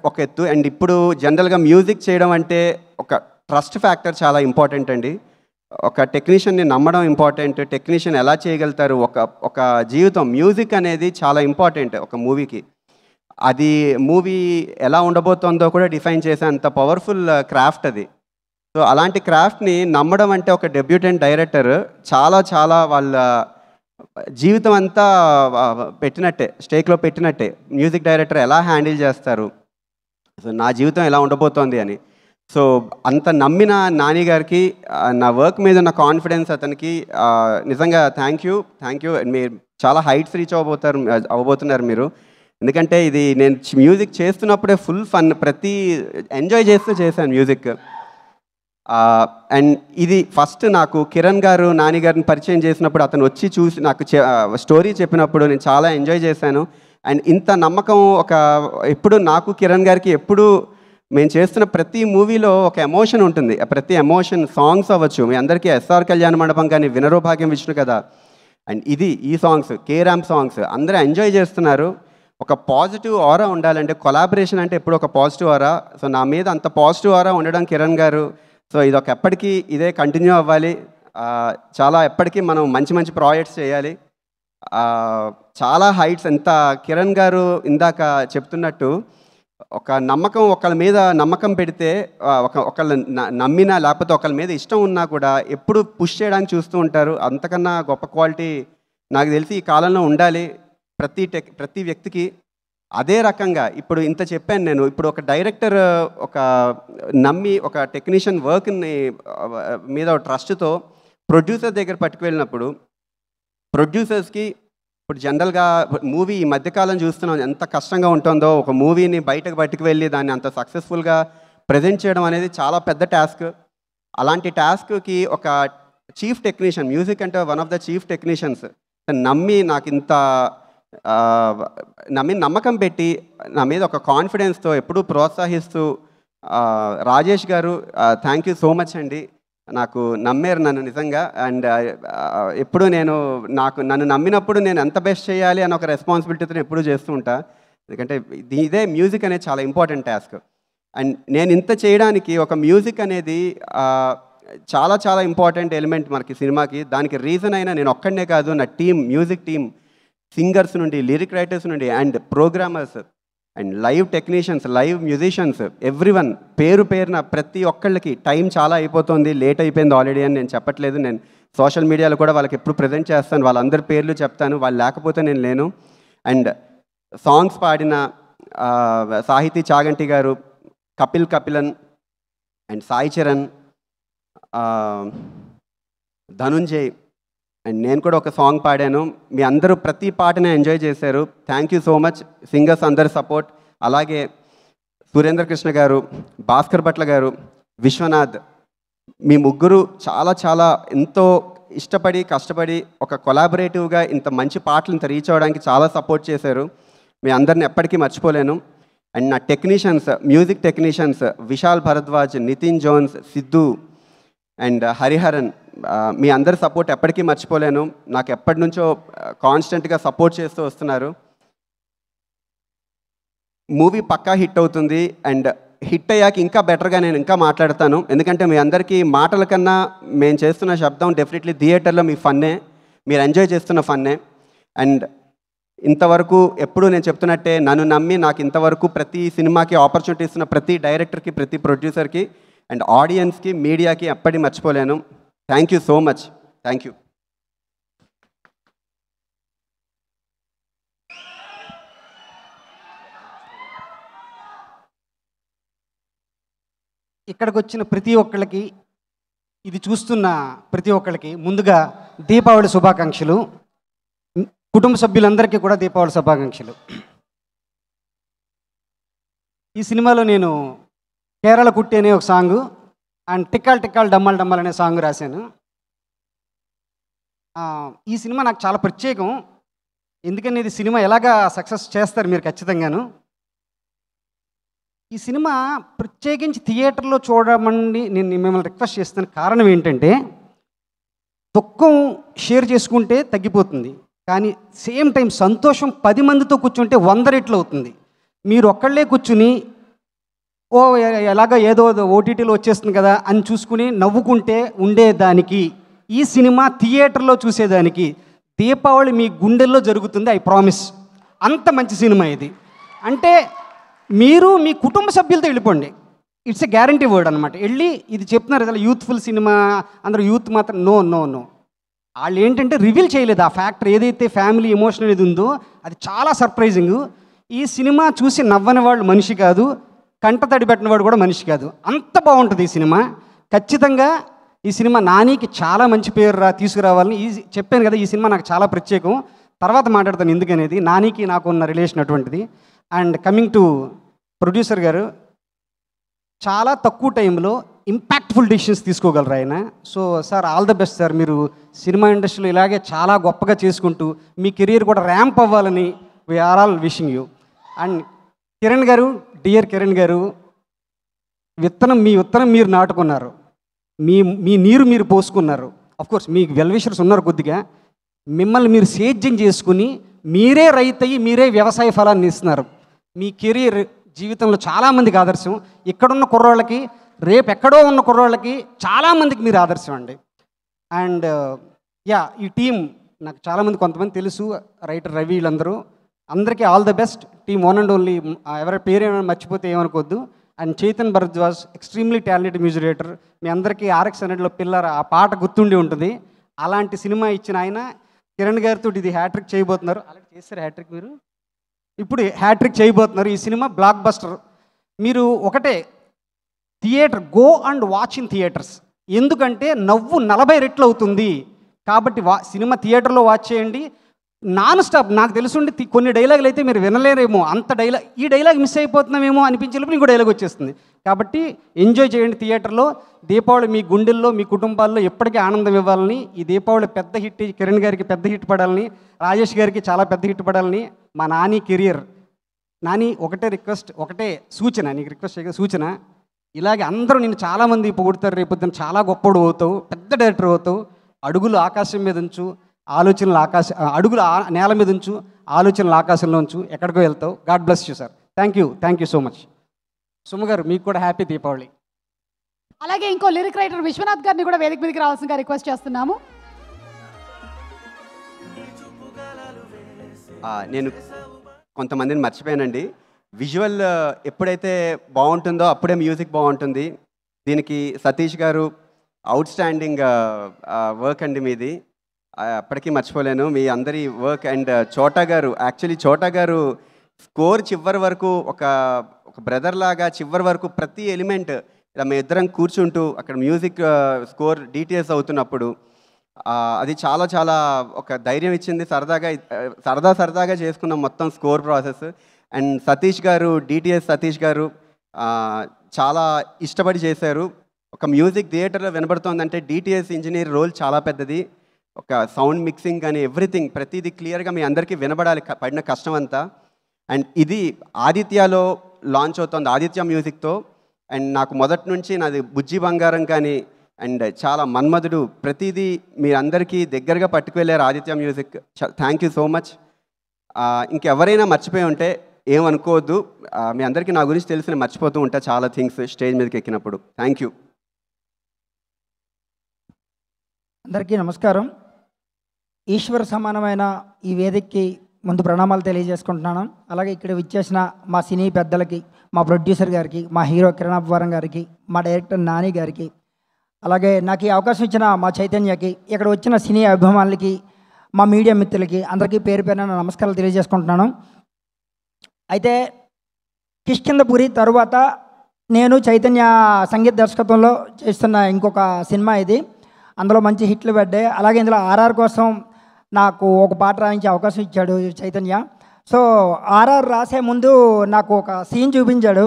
ఒక ఎత్తు. అండ్ ఇప్పుడు జనరల్గా మ్యూజిక్ చేయడం అంటే ఒక ట్రస్ట్ ఫ్యాక్టర్ చాలా ఇంపార్టెంట్ అండి. ఒక టెక్నీషియన్ని నమ్మడం ఇంపార్టెంట్. టెక్నీషియన్ ఎలా చేయగలుగుతారు, ఒక జీవితం మ్యూజిక్ అనేది చాలా ఇంపార్టెంట్ ఒక మూవీకి. అది మూవీ ఎలా ఉండబోతుందో కూడా డిఫైన్ చేసే అంత పవర్ఫుల్ క్రాఫ్ట్ అది. సో అలాంటి క్రాఫ్ట్ని నమ్మడం అంటే ఒక డెబ్యూటెంట్ డైరెక్టర్ చాలా వాళ్ళ జీవితం అంతా పెట్టినట్టే, స్టేక్లో పెట్టినట్టే. మ్యూజిక్ డైరెక్టర్ ఎలా హ్యాండిల్ చేస్తారు, సో నా జీవితం ఎలా ఉండబోతోంది అని. సో అంత నమ్మిన నాని గారికి, నా వర్క్ మీద ఉన్న కాన్ఫిడెన్స్ అతనికి నిజంగా థ్యాంక్ యూ. మీరు చాలా హైట్స్ రీచ్ అవ్వబోతున్నారు మీరు. ఎందుకంటే ఇది నేను మ్యూజిక్ చేస్తున్నప్పుడే ఫుల్ ఫన్, ఎంజాయ్ చేస్తూ చేశాను మ్యూజిక్. అండ్ ఇది ఫస్ట్ నాకు కిరణ్ గారు నాని గారిని పరిచయం చేసినప్పుడు అతను వచ్చి చూసి నాకు స్టోరీ చెప్పినప్పుడు నేను చాలా ఎంజాయ్ చేశాను. అండ్ ఇంత నమ్మకం ఎప్పుడు నాకు కిరణ్ గారికి ఎప్పుడు మేము చేస్తున్న ప్రతి మూవీలో ఒక ఎమోషన్ ఉంటుంది. ప్రతి ఎమోషన్ సాంగ్స్ అవ్వచ్చు, మీ అందరికీ ఎస్ఆర్ కళ్యాణ మండపం కానీ వినరో భాగ్యం విష్ణు కదా, అండ్ ఈ సాంగ్స్ కే ర్యాంప్ సాంగ్స్ అందరూ ఎంజాయ్ చేస్తున్నారు. ఒక పాజిటివ్ ఆరా ఉండాలంటే కొలాబరేషన్ అంటే ఎప్పుడు ఒక పాజిటివ్ ఆరా. సో నా మీద అంత పాజిటివ్ ఆరా ఉండడం కిరణ్ గారు. సో ఇది ఎప్పటికీ ఇదే కంటిన్యూ అవ్వాలి. ఎప్పటికీ మనం మంచి ప్రాజెక్ట్స్ చేయాలి. చాలా హైట్స్. ఎంత కిరణ్ గారు ఇందాక చెప్తున్నట్టు ఒక నమ్మకం, ఒకళ్ళ మీద నమ్మకం పెడితే ఒకళ్ళ నమ్మినా లేకపోతే ఒకళ్ళ మీద ఇష్టం ఉన్నా కూడా ఎప్పుడు పుష్ చేయడానికి చూస్తూ ఉంటారు. అంతకన్నా గొప్ప క్వాలిటీ నాకు తెలిసి ఈ కాలంలో ఉండాలి ప్రతి వ్యక్తికి. అదే రకంగా ఇప్పుడు ఇంత చెప్పాను నేను. ఇప్పుడు ఒక డైరెక్టర్ నమ్మి ఒక టెక్నీషియన్ వర్క్ని మీద ట్రస్ట్తో ప్రొడ్యూసర్ దగ్గర పట్టుకువెళ్ళినప్పుడు ప్రొడ్యూసర్స్కి ఇప్పుడు జనరల్గా మూవీ ఈ మధ్యకాలం చూస్తున్నాం ఎంత కష్టంగా ఉంటుందో. ఒక మూవీని బయటకు పట్టుకువెళ్ళి దాన్ని అంత సక్సెస్ఫుల్గా ప్రజెంట్ చేయడం అనేది చాలా పెద్ద టాస్క్. అలాంటి టాస్క్కి ఒక చీఫ్ టెక్నీషియన్, మ్యూజిక్ అంటే one of the chief technicians నమ్మి నాకు ఇంత నమ్మకం పెట్టి నా మీద ఒక కాన్ఫిడెన్స్తో ఎప్పుడూ ప్రోత్సహిస్తూ రాజేష్ గారు థ్యాంక్ యూ సో మచ్ అండి. నాకు నమ్మారు నన్ను నిజంగా. అండ్ ఎప్పుడు నన్ను నమ్మినప్పుడు నేను ఎంత బెస్ట్ చేయాలి అని ఒక రెస్పాన్సిబిలిటీతో ఎప్పుడూ చేస్తూ ఉంటా. ఎందుకంటే ఇదే మ్యూజిక్ అనేది చాలా ఇంపార్టెంట్ టాస్క్. అండ్ నేను ఇంత చేయడానికి ఒక మ్యూజిక్ అనేది చాలా ఇంపార్టెంట్ ఎలిమెంట్ మనకి సినిమాకి. దానికి రీజన్ అయినా నేను ఒక్కడనే కాదు, నా మ్యూజిక్ టీమ్, సింగర్స్ నుండి, లిరిక్ రైటర్స్ నుండి, and programmers and live technicians, live musicians, everyone పేరున ప్రతి ఒక్కళ్ళకి టైం చాలా అయిపోతుంది, లేట్ అయిపోయింది ఆల్రెడీ అని నేను చెప్పట్లేదు. నేను సోషల్ మీడియాలో కూడా వాళ్ళకి ఎప్పుడు ప్రజెంట్ చేస్తాను, వాళ్ళందరి పేర్లు చెప్తాను, వాళ్ళు లేకపోతే నేను లేను. అండ్ సాంగ్స్ పాడిన సాహితీ చాగంటి గారు, కపిలన్ అండ్ సాయి చరణ్, ధనుంజయ్, అండ్ నేను కూడా ఒక సాంగ్ పాడాను. మీ అందరూ ప్రతి పాటనే ఎంజాయ్ చేశారు. Thank you so much singers అందరి సపోర్ట్. అలాగే సురేంద్ర కృష్ణ గారు, భాస్కర్ భట్ల గారు, విశ్వనాథ్, మీ ముగ్గురు చాలా ఎంతో ఇష్టపడి కష్టపడి ఒక కొలాబరేటివ్గా ఇంత మంచి పాటలు ఇంత రీచ్ అవ్వడానికి చాలా సపోర్ట్ చేశారు. మీ అందరిని ఎప్పటికీ మర్చిపోలేను. అండ్ నా technicians, music technicians Vishal Bhardwaj, Nitin Jones, Siddhu and Hariharan, మీ అందరి సపోర్ట్ ఎప్పటికీ మర్చిపోలేను. నాకు ఎప్పటి నుంచో కాన్స్టెంట్గా సపోర్ట్ చేస్తూ వస్తున్నారు. మూవీ పక్కా హిట్ అవుతుంది. అండ్ హిట్ అయ్యాక ఇంకా బెటర్గా నేను ఇంకా మాట్లాడతాను. ఎందుకంటే మీ అందరికీ మాటల కన్నా మేము చేస్తున్న శబ్దం డెఫినెట్లీ థియేటర్లో మీ ఫన్నే, మీరు ఎంజాయ్ చేస్తున్న ఫన్నే. అండ్ ఇంతవరకు ఎప్పుడు నేను చెప్తున్నట్టే నన్ను నమ్మి నాకు ఇంతవరకు ప్రతి సినిమాకి ఆపర్చునిటీ ఇస్తున్న ప్రతి డైరెక్టర్కి, ప్రతి ప్రొడ్యూసర్కి అండ్ ఆడియన్స్కి, మీడియాకి ఎప్పటికీ మర్చిపోలేను. Thank you so much. Thank you. ఇక్కడికి వచ్చిన ప్రతి ఒక్కళ్ళకి, ఇది చూస్తున్న ప్రతి ఒక్కళ్ళకి ముందుగా దీపావళి శుభాకాంక్షలు. కుటుంబ సభ్యులందరికీ కూడా దీపావళి శుభాకాంక్షలు. ఈ సినిమాలో నేను కేరళ కుట్టి అనే ఒక సాంగు అండ్ టిక్కాల్ టిక్కాల్ డమ్మాల్ డమ్మాల్ అనే సాంగ్ రాశాను. ఈ సినిమా నాకు చాలా ప్రత్యేకం, ఎందుకని ఇది సినిమా ఎలాగా సక్సెస్ చేస్తారు మీరు ఖచ్చితంగాను. ఈ సినిమా ప్రత్యేకించి థియేటర్లో చూడమని నేను మిమ్మల్ని రిక్వెస్ట్ చేస్తున్న కారణం ఏంటంటే, దుఃఖం షేర్ చేసుకుంటే తగ్గిపోతుంది, కానీ సేమ్ టైం సంతోషం 10 మందితో కూర్చుంటే 100 రెట్లు అవుతుంది. మీరు ఒక్కళ్ళే కూర్చుని ఓ ఎలాగ ఏదో ఓటీటీలో వచ్చేస్తుంది కదా అని చూసుకుని నవ్వుకుంటే ఉండేదానికి, ఈ సినిమా థియేటర్లో చూసేదానికి దీపావళి మీ గుండెల్లో జరుగుతుంది, ఐ ప్రామిస్. అంత మంచి సినిమా ఇది. అంటే మీరు మీ కుటుంబ సభ్యులతో వెళ్ళిపోండి, ఇట్స్ ఎ గ్యారంటీ వర్డ్ అనమాట. వెళ్ళి ఇది చెప్తున్నారు కదా యూత్ఫుల్ సినిమా, అందరూ యూత్ మాత్రం నో నో నో. వాళ్ళు ఏంటంటే రివీల్ చేయలేదు ఆ ఫ్యాక్టర్, ఏదైతే ఫ్యామిలీ ఎమోషన్ అనేది ఉందో అది చాలా సర్ప్రైజింగ్. ఈ సినిమా చూసి నవ్వని వాళ్ళు మనిషి కాదు, కంట తడి పెట్టిన వాడు కూడా మనిషి కాదు, అంత బాగుంటుంది ఈ సినిమా. ఖచ్చితంగా ఈ సినిమా నానికి చాలా మంచి పేరు తీసుకురావాలని చెప్పాను కదా. ఈ సినిమా నాకు చాలా ప్రత్యేకం, తర్వాత మాట్లాడతాను ఎందుకనేది. నానికి నాకు ఉన్న రిలేషన్ అటువంటిది. అండ్ కమింగ్ టు ప్రొడ్యూసర్ గారు, చాలా తక్కువ టైంలో ఇంపాక్ట్ఫుల్ డెసిషన్స్ తీసుకోగలరు ఆయన. So sir, all the best sir. మీరు సినిమా ఇండస్ట్రీలో ఇలాగే చాలా గొప్పగా చేసుకుంటూ మీ కెరీర్ కూడా ర్యాంప్ అవ్వాలని we're all wishing you. And Kiran garu, dear Kiran గారు, మీ విత్తనం మీరు నాటుకున్నారు, మీ నీరు మీరు పోసుకున్నారు. అఫ్కోర్స్ మీకు వెల్విషర్స్ ఉన్నారు కొద్దిగా, మిమ్మల్ని మీరు సేద్యం చేసుకుని మీరే రైతయ్యి మీరే వ్యవసాయ ఫలాన్ని ఇస్తున్నారు. మీ కెరీర్ జీవితంలో చాలామందికి ఆదర్శం. ఇక్కడున్న కుర్రోళ్ళకి, రేపు ఎక్కడో ఉన్న కుర్రోళ్ళకి చాలామందికి మీరు ఆదర్శం అండి. అండ్ ఈ టీం నాకు చాలామంది, కొంతమంది తెలుసు, రైటర్ రవి, వీళ్ళందరూ, అందరికీ all the best. Team one and only. ఎవరి పేరు ఏమైనా మర్చిపోతే ఏమనుకోవద్దు. And Chaitan Bhardwaj, extremely talented music director. మీ అందరికీ RX 100లో పిల్లర ఆ పాట గుర్తుండి ఉంటుంది. అలాంటి సినిమా ఇచ్చిన ఆయన కిరణ్ గారితో ఇది హ్యాట్రిక్ చేయబోతున్నారు. అలాంటి చేస్తారు హ్యాట్రిక్, మీరు ఇప్పుడు హ్యాట్రిక్ చేయబోతున్నారు. ఈ సినిమా బ్లాక్ బస్టర్. మీరు ఒకటే, theatre go and watch in theatres. ఎందుకంటే నవ్వు 40 రెట్లు అవుతుంది కాబట్టి సినిమా థియేటర్లో వాచ్ చేయండి. Non stop. నాకు తెలుసుండి కొన్ని డైలాగులు అయితే మీరు వినలేరేమో, అంత ఈ డైలాగ్ మిస్ అయిపోతున్నామేమో అనిపించేలోపు ఇంకో డైలాగ్ వచ్చేస్తుంది. కాబట్టి ఎంజాయ్ చేయండి థియేటర్లో. దీపావళి మీ గుండెల్లో, మీ కుటుంబాల్లో ఎప్పటికీ ఆనందం ఇవ్వాలని, ఈ దీపావళి పెద్ద హిట్, కిరణ్ గారికి పెద్ద హిట్ పడాలని, రాజేష్ గారికి చాలా పెద్ద హిట్ పడాలని, మా నాని కెరియర్. నాని ఒకటే రిక్వెస్ట్, ఒకటే సూచన, నీకు రిక్వెస్ట్ చేయగా సూచన, ఇలాగే అందరూ నేను చాలామంది పొగుడతారు, రేపొద్దున చాలా గొప్పడు అవుతావు, పెద్ద డైరెక్టర్ అవుతావు. అడుగులు ఆకాశం మీద ఉంచు, ఆలోచనలు అడుగులు నేల మీద ఉంచు, ఆలోచనలు ఆకాశంలో ఉంచు, ఎక్కడికో వెళ్తావు. God bless you sir. Thank you so much. Suma గారు, మీకు కూడా హ్యాపీ దీపావళి. అలాగే ఇంకో లిరిక్ రైటర్ విశ్వనాథ్ గారిని కూడా వేదిక మీదకి రావాల్సిందిగా రిక్వెస్ట్ చేస్తున్నాము. నేను కొంతమందిని మర్చిపోయానండి. విజువల్ ఎప్పుడైతే బాగుంటుందో అప్పుడే మ్యూజిక్ బాగుంటుంది. దీనికి సతీష్ గారు అవుట్ స్టాండింగ్ వర్క్ అండి మీది, అప్పటికీ మర్చిపోలేను మీ అందరి వర్క్. అండ్ చోటా గారు, యాక్చువల్లీ చోటా గారు స్కోర్ చివరి వరకు ఒక బ్రదర్ లాగా చివరి వరకు ప్రతి ఎలిమెంట్ ఇలా మేము ఇద్దరం కూర్చుంటూ అక్కడ మ్యూజిక్ స్కోర్ డీటెయిల్స్ అవుతున్నప్పుడు అది చాలా చాలా ఒక ధైర్యం ఇచ్చింది. సరదాగా చేసుకున్నాం మొత్తం స్కోర్ ప్రాసెస్. అండ్ సతీష్ గారు, డిటిఎస్ సతీష్ గారు చాలా ఇష్టపడి చేశారు. ఒక మ్యూజిక్ థియేటర్లో వినబడుతోందంటే డిటిఎస్ ఇంజనీర్ రోల్ చాలా పెద్దది. ఒక సౌండ్ మిక్సింగ్ కానీ ఎవ్రీథింగ్ ప్రతిదీ క్లియర్గా మీ అందరికీ వినబడాలి, పడిన కష్టం అంతా. అండ్ ఇది ఆదిత్యలో లాంచ్ అవుతుంది, ఆదిత్య మ్యూజిక్తో. అండ్ నాకు మొదటి నుంచి నాది బుజ్జి బంగారం కానీ అండ్ చాలా మన్మధుడు ప్రతిదీ మీరందరికీ దగ్గరగా పట్టుకువెళ్ళారు Aditya music. Thank you so much. ఇంకెవరైనా మర్చిపోయి ఉంటే ఏమనుకోవద్దు, మీ అందరికీ నా గురించి తెలిసిన మర్చిపోతూ ఉంటా చాలా థింగ్స్ స్టేజ్ మీదకి ఎక్కినప్పుడు. Thank you. అందరికీ నమస్కారం. ఈశ్వర సమానమైన ఈ వేదికకి ముందు ప్రణామాలు తెలియజేసుకుంటున్నాను. అలాగే ఇక్కడ విచ్చేసిన మా సినీ పెద్దలకి, మా ప్రొడ్యూసర్ గారికి, మా హీరో కిరణ్ అబ్బవరం గారికి, మా డైరెక్టర్ నాని గారికి, అలాగే నాకు ఈ అవకాశం ఇచ్చిన మా చైతన్యకి, ఇక్కడ వచ్చిన సినీ అభిమానులకి, మా మీడియా మిత్రులకి అందరికీ పేరు పేరున నమస్కారాలు తెలియజేసుకుంటున్నాను. అయితే కిష్కింధపురి తరువాత నేను చైతన్య సంగీత దర్శకత్వంలో చేస్తున్న ఇంకొక సినిమా ఇది. అందులో మంచి హిట్లు పడ్డాయి. అలాగే ఇందులో ఆర్ఆర్ కోసం నాకు ఒక పాట రాయించే అవకాశం ఇచ్చాడు చైతన్య. సో ఆర్ఆర్ రాసే ముందు నాకు ఒక సీన్ చూపించాడు.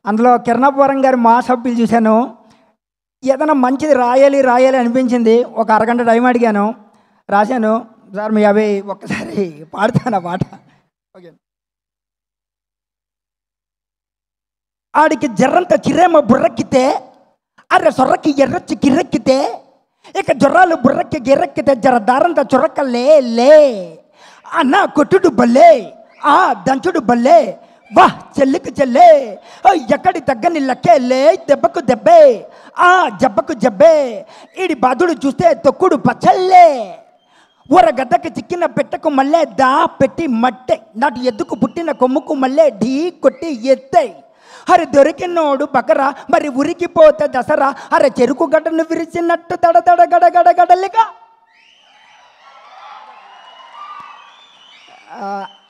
అందులో కిరణాపురం గారి మాస్ అప్పీల్ చూశాను. ఏదైనా మంచిది రాయాలి అనిపించింది. ఒక అరగంట టైం అడిగాను, రాశాను. సార్ మీ అవి ఒక్కసారి పాడుతాను ఆ పాట. ఓకే. ఆడికి జర్రంత చిరేమ బుర్రెక్కితే, అర్రె సొర్రకి ఎర్రచ్చి కిర్రెక్కితే, ఇక జొర్రాలు బుర్రకి గిర్రెక్కితే జర దారంత చొరక్కలే లే అన్న కొట్టుడు బల్లే ఆ దంచుడు బల్లే వా చెల్లికి చెల్లే ఎక్కడి తగ్గని లక్కేలే దెబ్బకు దెబ్బే ఆ జబ్బకు జబ్బే ఈడి బాధుడు చూస్తే తొక్కుడు పచ్చల్లే ఊరగద్దకి చిక్కిన పెట్టకు మళ్ళీ దా పెట్టి మట్టే నాటు ఎద్దుకు పుట్టిన కొమ్ముకు మళ్ళీ ఢీ కొట్టి ఎత్తే అరే దొరికినోడు బకరా మరి ఉరికిపోతే దసరా అరే చెరుకు గడ్డను విరిచినట్టు దడ దడ గడ గడ గడలిగా.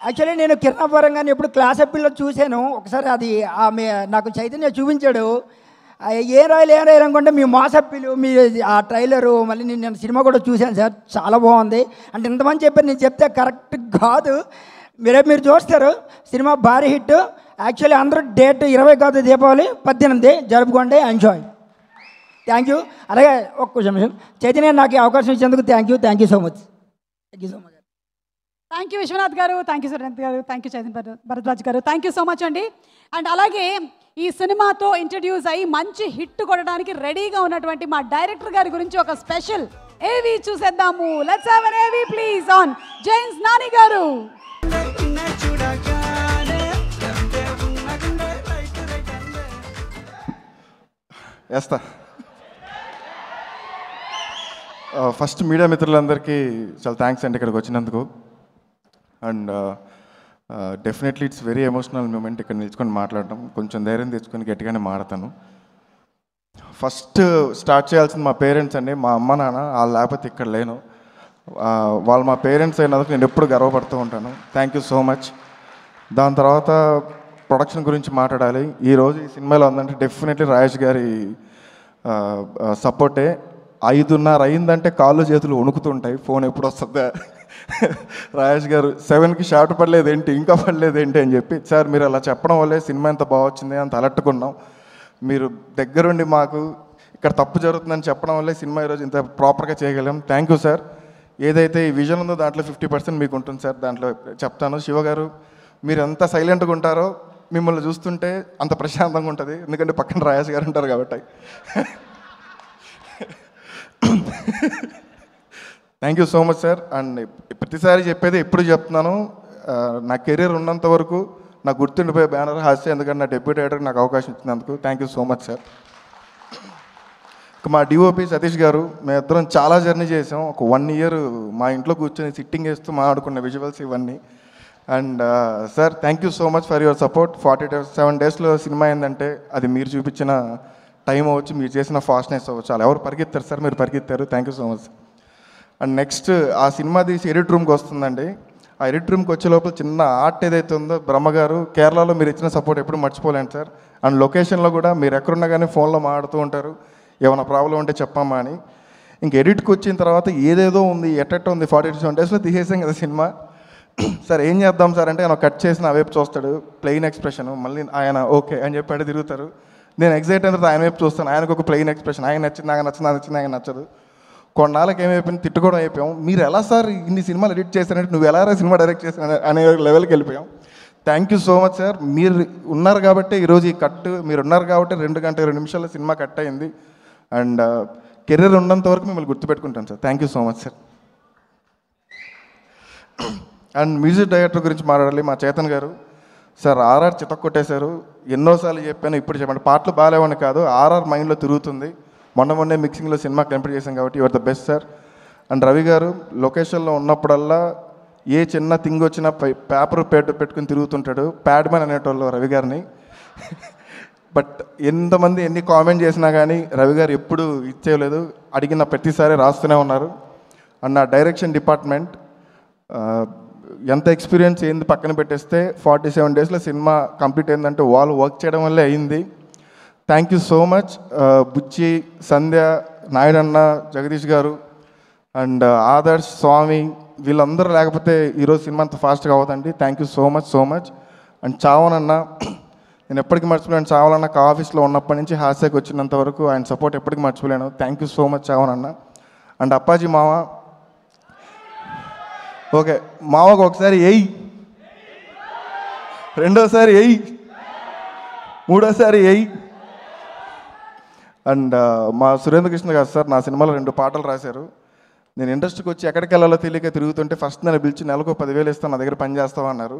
యాక్చువల్లీ నేను కిరణాపురం గారిని ఎప్పుడు క్లాస్ అప్పీల్లో చూశాను. ఒకసారి అది ఆమె నాకు చైతన్య చూపించాడు. ఏం రాయాలి అనుకుంటే మీ మాస్ అప్పీలు, మీ ఆ ట్రైలరు, మళ్ళీ నేను సినిమా కూడా చూశాను సార్, చాలా బాగుంది అంటే ఇంతమంది చెప్పారు. నేను చెప్తే కరెక్ట్ కాదు, మీరు చూస్తారు. సినిమా భారీ హిట్. యాక్చువల్లీ అందరూ డేట్ 20 కాదు, దీపావళి 18 జరుపుకోండి, ఎంజాయ్. Thank you. అలాగే ఒక్క నిమిషం, చైతన్య నాకు ఈ అవకాశం ఇచ్చేందుకు thank you so much. Thank you Vishwanath garu, thank you Surendra గారు, థ్యాంక్ యూ చైతన్య భరద్వాజ్ గారు, థ్యాంక్ యూ సో మచ్ అండి. అండ్ అలాగే ఈ సినిమాతో ఇంట్రడ్యూస్ అయ్యి మంచి హిట్ కొట్టడానికి రెడీగా ఉన్నటువంటి మా డైరెక్టర్ గారి గురించి ఒక స్పెషల్ ఏవి చూసేద్దాము. లెట్స్ హావ్ ఎన్ ఏవి ప్లీజ్ ఆన్ జైన్స్ నాని గారు. వేస్తా. ఫస్ట్ మీడియా మిత్రులందరికీ చాలా థ్యాంక్స్ అండి ఇక్కడికి వచ్చినందుకు. And definitely it's very emotional moment ఇక్కడ నిల్చుకొని మాట్లాడటం. కొంచెం ధైర్యం తెచ్చుకొని గట్టిగానే మాడతాను. ఫస్ట్ స్టార్ట్ చేయాల్సింది మా పేరెంట్స్ అండి, మా అమ్మ నాన్న. వాళ్ళు లేకపోతే ఇక్కడ లేను. వాళ్ళు మా పేరెంట్స్ అయినందుకు నేను ఎప్పుడు గర్వపడుతూ ఉంటాను. Thank you so much. దాని తర్వాత ప్రొడక్షన్ గురించి మాట్లాడాలి. ఈరోజు ఈ సినిమాలో ఉందంటే డెఫినెట్లీ రాజేష్ గారి సపోర్టే. 5:30 అయిందంటే కాళ్ళు చేతులు వణుకుతుంటాయి, ఫోన్ ఎప్పుడు వస్తుందా. రాజేష్ గారు 7కి షార్ట్ పడలేదేంటి, ఇంకా పడలేదేంటి అని చెప్పి, సార్ మీరు అలా చెప్పడం వల్లే సినిమా ఎంత బాగా వచ్చింది అంత అలట్టుకున్నాం. మీరు దగ్గరుండి మాకు ఇక్కడ తప్పు జరుగుతుందని చెప్పడం వల్లే సినిమా ఈరోజు ఇంత ప్రాపర్గా చేయగలం. Thank you sir. ఏదైతే ఈ విజన్ ఉందో దాంట్లో 50% మీకు ఉంటుంది సార్. దాంట్లో చెప్తాను, శివ గారు మీరు ఎంత సైలెంట్గా ఉంటారో మిమ్మల్ని చూస్తుంటే అంత ప్రశాంతంగా ఉంటుంది, ఎందుకంటే పక్కన రాజేష్ గారు ఉంటారు కాబట్టి. Thank you so much sir. And ప్రతిసారి చెప్పేది ఎప్పుడు చెప్తున్నాను, నా కెరీర్ ఉన్నంత వరకు నాకు గుర్తుండిపోయే బ్యానర్ హాస్య, ఎందుకంటే నా డెబ్యూ డైరెక్టర్కి నాకు అవకాశం ఇచ్చినందుకు thank you so much sir. మా డిఓపి సతీష్ గారు, మేమిద్దరం చాలా జర్నీ చేసాం. ఒక 1 year మా ఇంట్లో కూర్చొని సిట్టింగ్ వేస్తూ మాట్లాడుకున్న విజువల్స్ ఇవన్నీ. And sir thank you so much for your support. 47 daysలో సినిమా ఏంటంటే అది మీరు చూపించిన టైం అవ్వచ్చు, మీరు చేసిన ఫాస్ట్నెస్ అవ్వచ్చు. అలా ఎవరు పరిగెత్తారు సార్, మీరు పరిగెత్తారు. Thank you so much. And next ఆ సినిమా తీసి ఎడిట్ రూమ్కి వస్తుందండి. ఆ ఎడిట్ రూమ్కి వచ్చే లోపల చిన్న ఆర్ట్ ఏదైతే ఉందో, బ్రహ్మగారు కేరళలో మీరు ఇచ్చిన సపోర్ట్ ఎప్పుడు మర్చిపోలేండి సార్. అండ్ లొకేషన్లో కూడా మీరు ఎక్కడున్నా కానీ ఫోన్లో మాట్లాడుతూ ఉంటారు, ఏమైనా ప్రాబ్లం ఉంటే చెప్పమ్మా అని. ఇంక ఎడిట్కి వచ్చిన తర్వాత ఏదేదో ఉంది, ఎట్ట ఉంది, 47 daysలో తీసేసాం కదా సినిమా. సార్ ఏం చేద్దాం సార్ అంటే ఆయన కట్ చేసిన వైపు చూస్తాడు, ప్లెయిన్ ఎక్స్ప్రెషన్. మళ్ళీ ఆయన ఓకే అని చెప్పి అడిగి తిరుగుతారు. నేను ఎగ్జైట్ అయిన తర్వాత ఆయన వైపు చూస్తాను, ఆయనకు ఒక ప్లెయిన్ ఎక్స్ప్రెషన్. ఆయన నచ్చింది, నాకు నచ్చింది, నాకు నచ్చింది, ఆయన నచ్చదు. కొన్నాళ్ళకి ఏమైపోయింది, తిట్టుకోవడం అయిపోయాం. మీరు ఎలా సార్ ఇన్ని సినిమాలు ఎడిట్ చేశారంటే, నువ్వు ఎలా సినిమా డైరెక్ట్ చేశాను అనే లెవెల్కి వెళ్ళిపోయాం. Thank you so much sir. మీరు ఉన్నారు కాబట్టి ఈరోజు ఈ కట్, మీరు ఉన్నారు కాబట్టి 2 గంటల 20 నిమిషాల్లో సినిమా కట్ అయింది. అండ్ కెరీర్ ఉన్నంత వరకు మిమ్మల్ని గుర్తుపెట్టుకుంటాను sir. Thank you so much sir. And music director గురించి మాట్లాడాలి, మా చేతన్ గారు. సార్ ఆర్ఆర్ చితక్కొట్టేశారు. ఎన్నోసార్లు చెప్పాను, ఇప్పుడు చెప్పండి. పాటలు బాగాలేవని కాదు, ఆర్ఆర్ మైండ్లో తిరుగుతుంది. మొన్నే మిక్సింగ్లో సినిమా కంప్లీట్ చేశాం కాబట్టి your the best sir. And Ravi గారు లొకేషన్లో ఉన్నప్పుడల్లా ఏ చిన్న థింగ్ వచ్చినా పేపర్ పెట్టుకుని తిరుగుతుంటాడు. ప్యాడ్ మ్యాన్ అనేటోళ్ళు రవి గారిని. బట్ ఎంతమంది ఎన్ని కామెంట్ చేసినా కానీ రవి గారు ఎప్పుడు ఇచ్చేయలేదు, అడిగిన ప్రతిసారి రాస్తూనే ఉన్నారు. అండ్ నా డైరెక్షన్ డిపార్ట్మెంట్ ఎంత ఎక్స్పీరియన్స్ ఏంది పక్కన పెట్టేస్తే 47 daysలో సినిమా కంప్లీట్ అయిందంటే వాళ్ళు వర్క్ చేయడం వల్లే అయింది. Thank you so much. Buchi, Sandhya, నాయుడన్న, జగదీష్ గారు అండ్ ఆదర్శ్, స్వామి వీళ్ళందరూ లేకపోతే ఈరోజు సినిమా అంత ఫాస్ట్గా అవుతుందండి. Thank you so much. And చావనన్న, నేను ఎప్పటికీ మర్చిపోలేను. చావనన్న ఆఫీస్లో ఉన్నప్పటి నుంచి హాస్యాకి వచ్చినంత వరకు ఆయన సపోర్ట్ ఎప్పటికీ మర్చిపోలేను. థ్యాంక్ యూ సో మచ్ చావనన్న. అండ్ అప్పాజీ మావ, ఓకే మావకు ఒకసారి ఎయ్, రెండోసారి ఎయ్, మూడోసారి ఎయ్. అండ్ మా సురేంద్ర కృష్ణ గారు సార్ నా సినిమాలో 2 పాటలు రాశారు. నేను ఇండస్ట్రీకి వచ్చి ఎక్కడికి వెళ్ళాలో తెలియక తిరుగుతుంటే ఫస్ట్ నన్ను పిలిచి నెలకు 10,000 ఇస్తాను, నా దగ్గర పని చేస్తావా అన్నారు.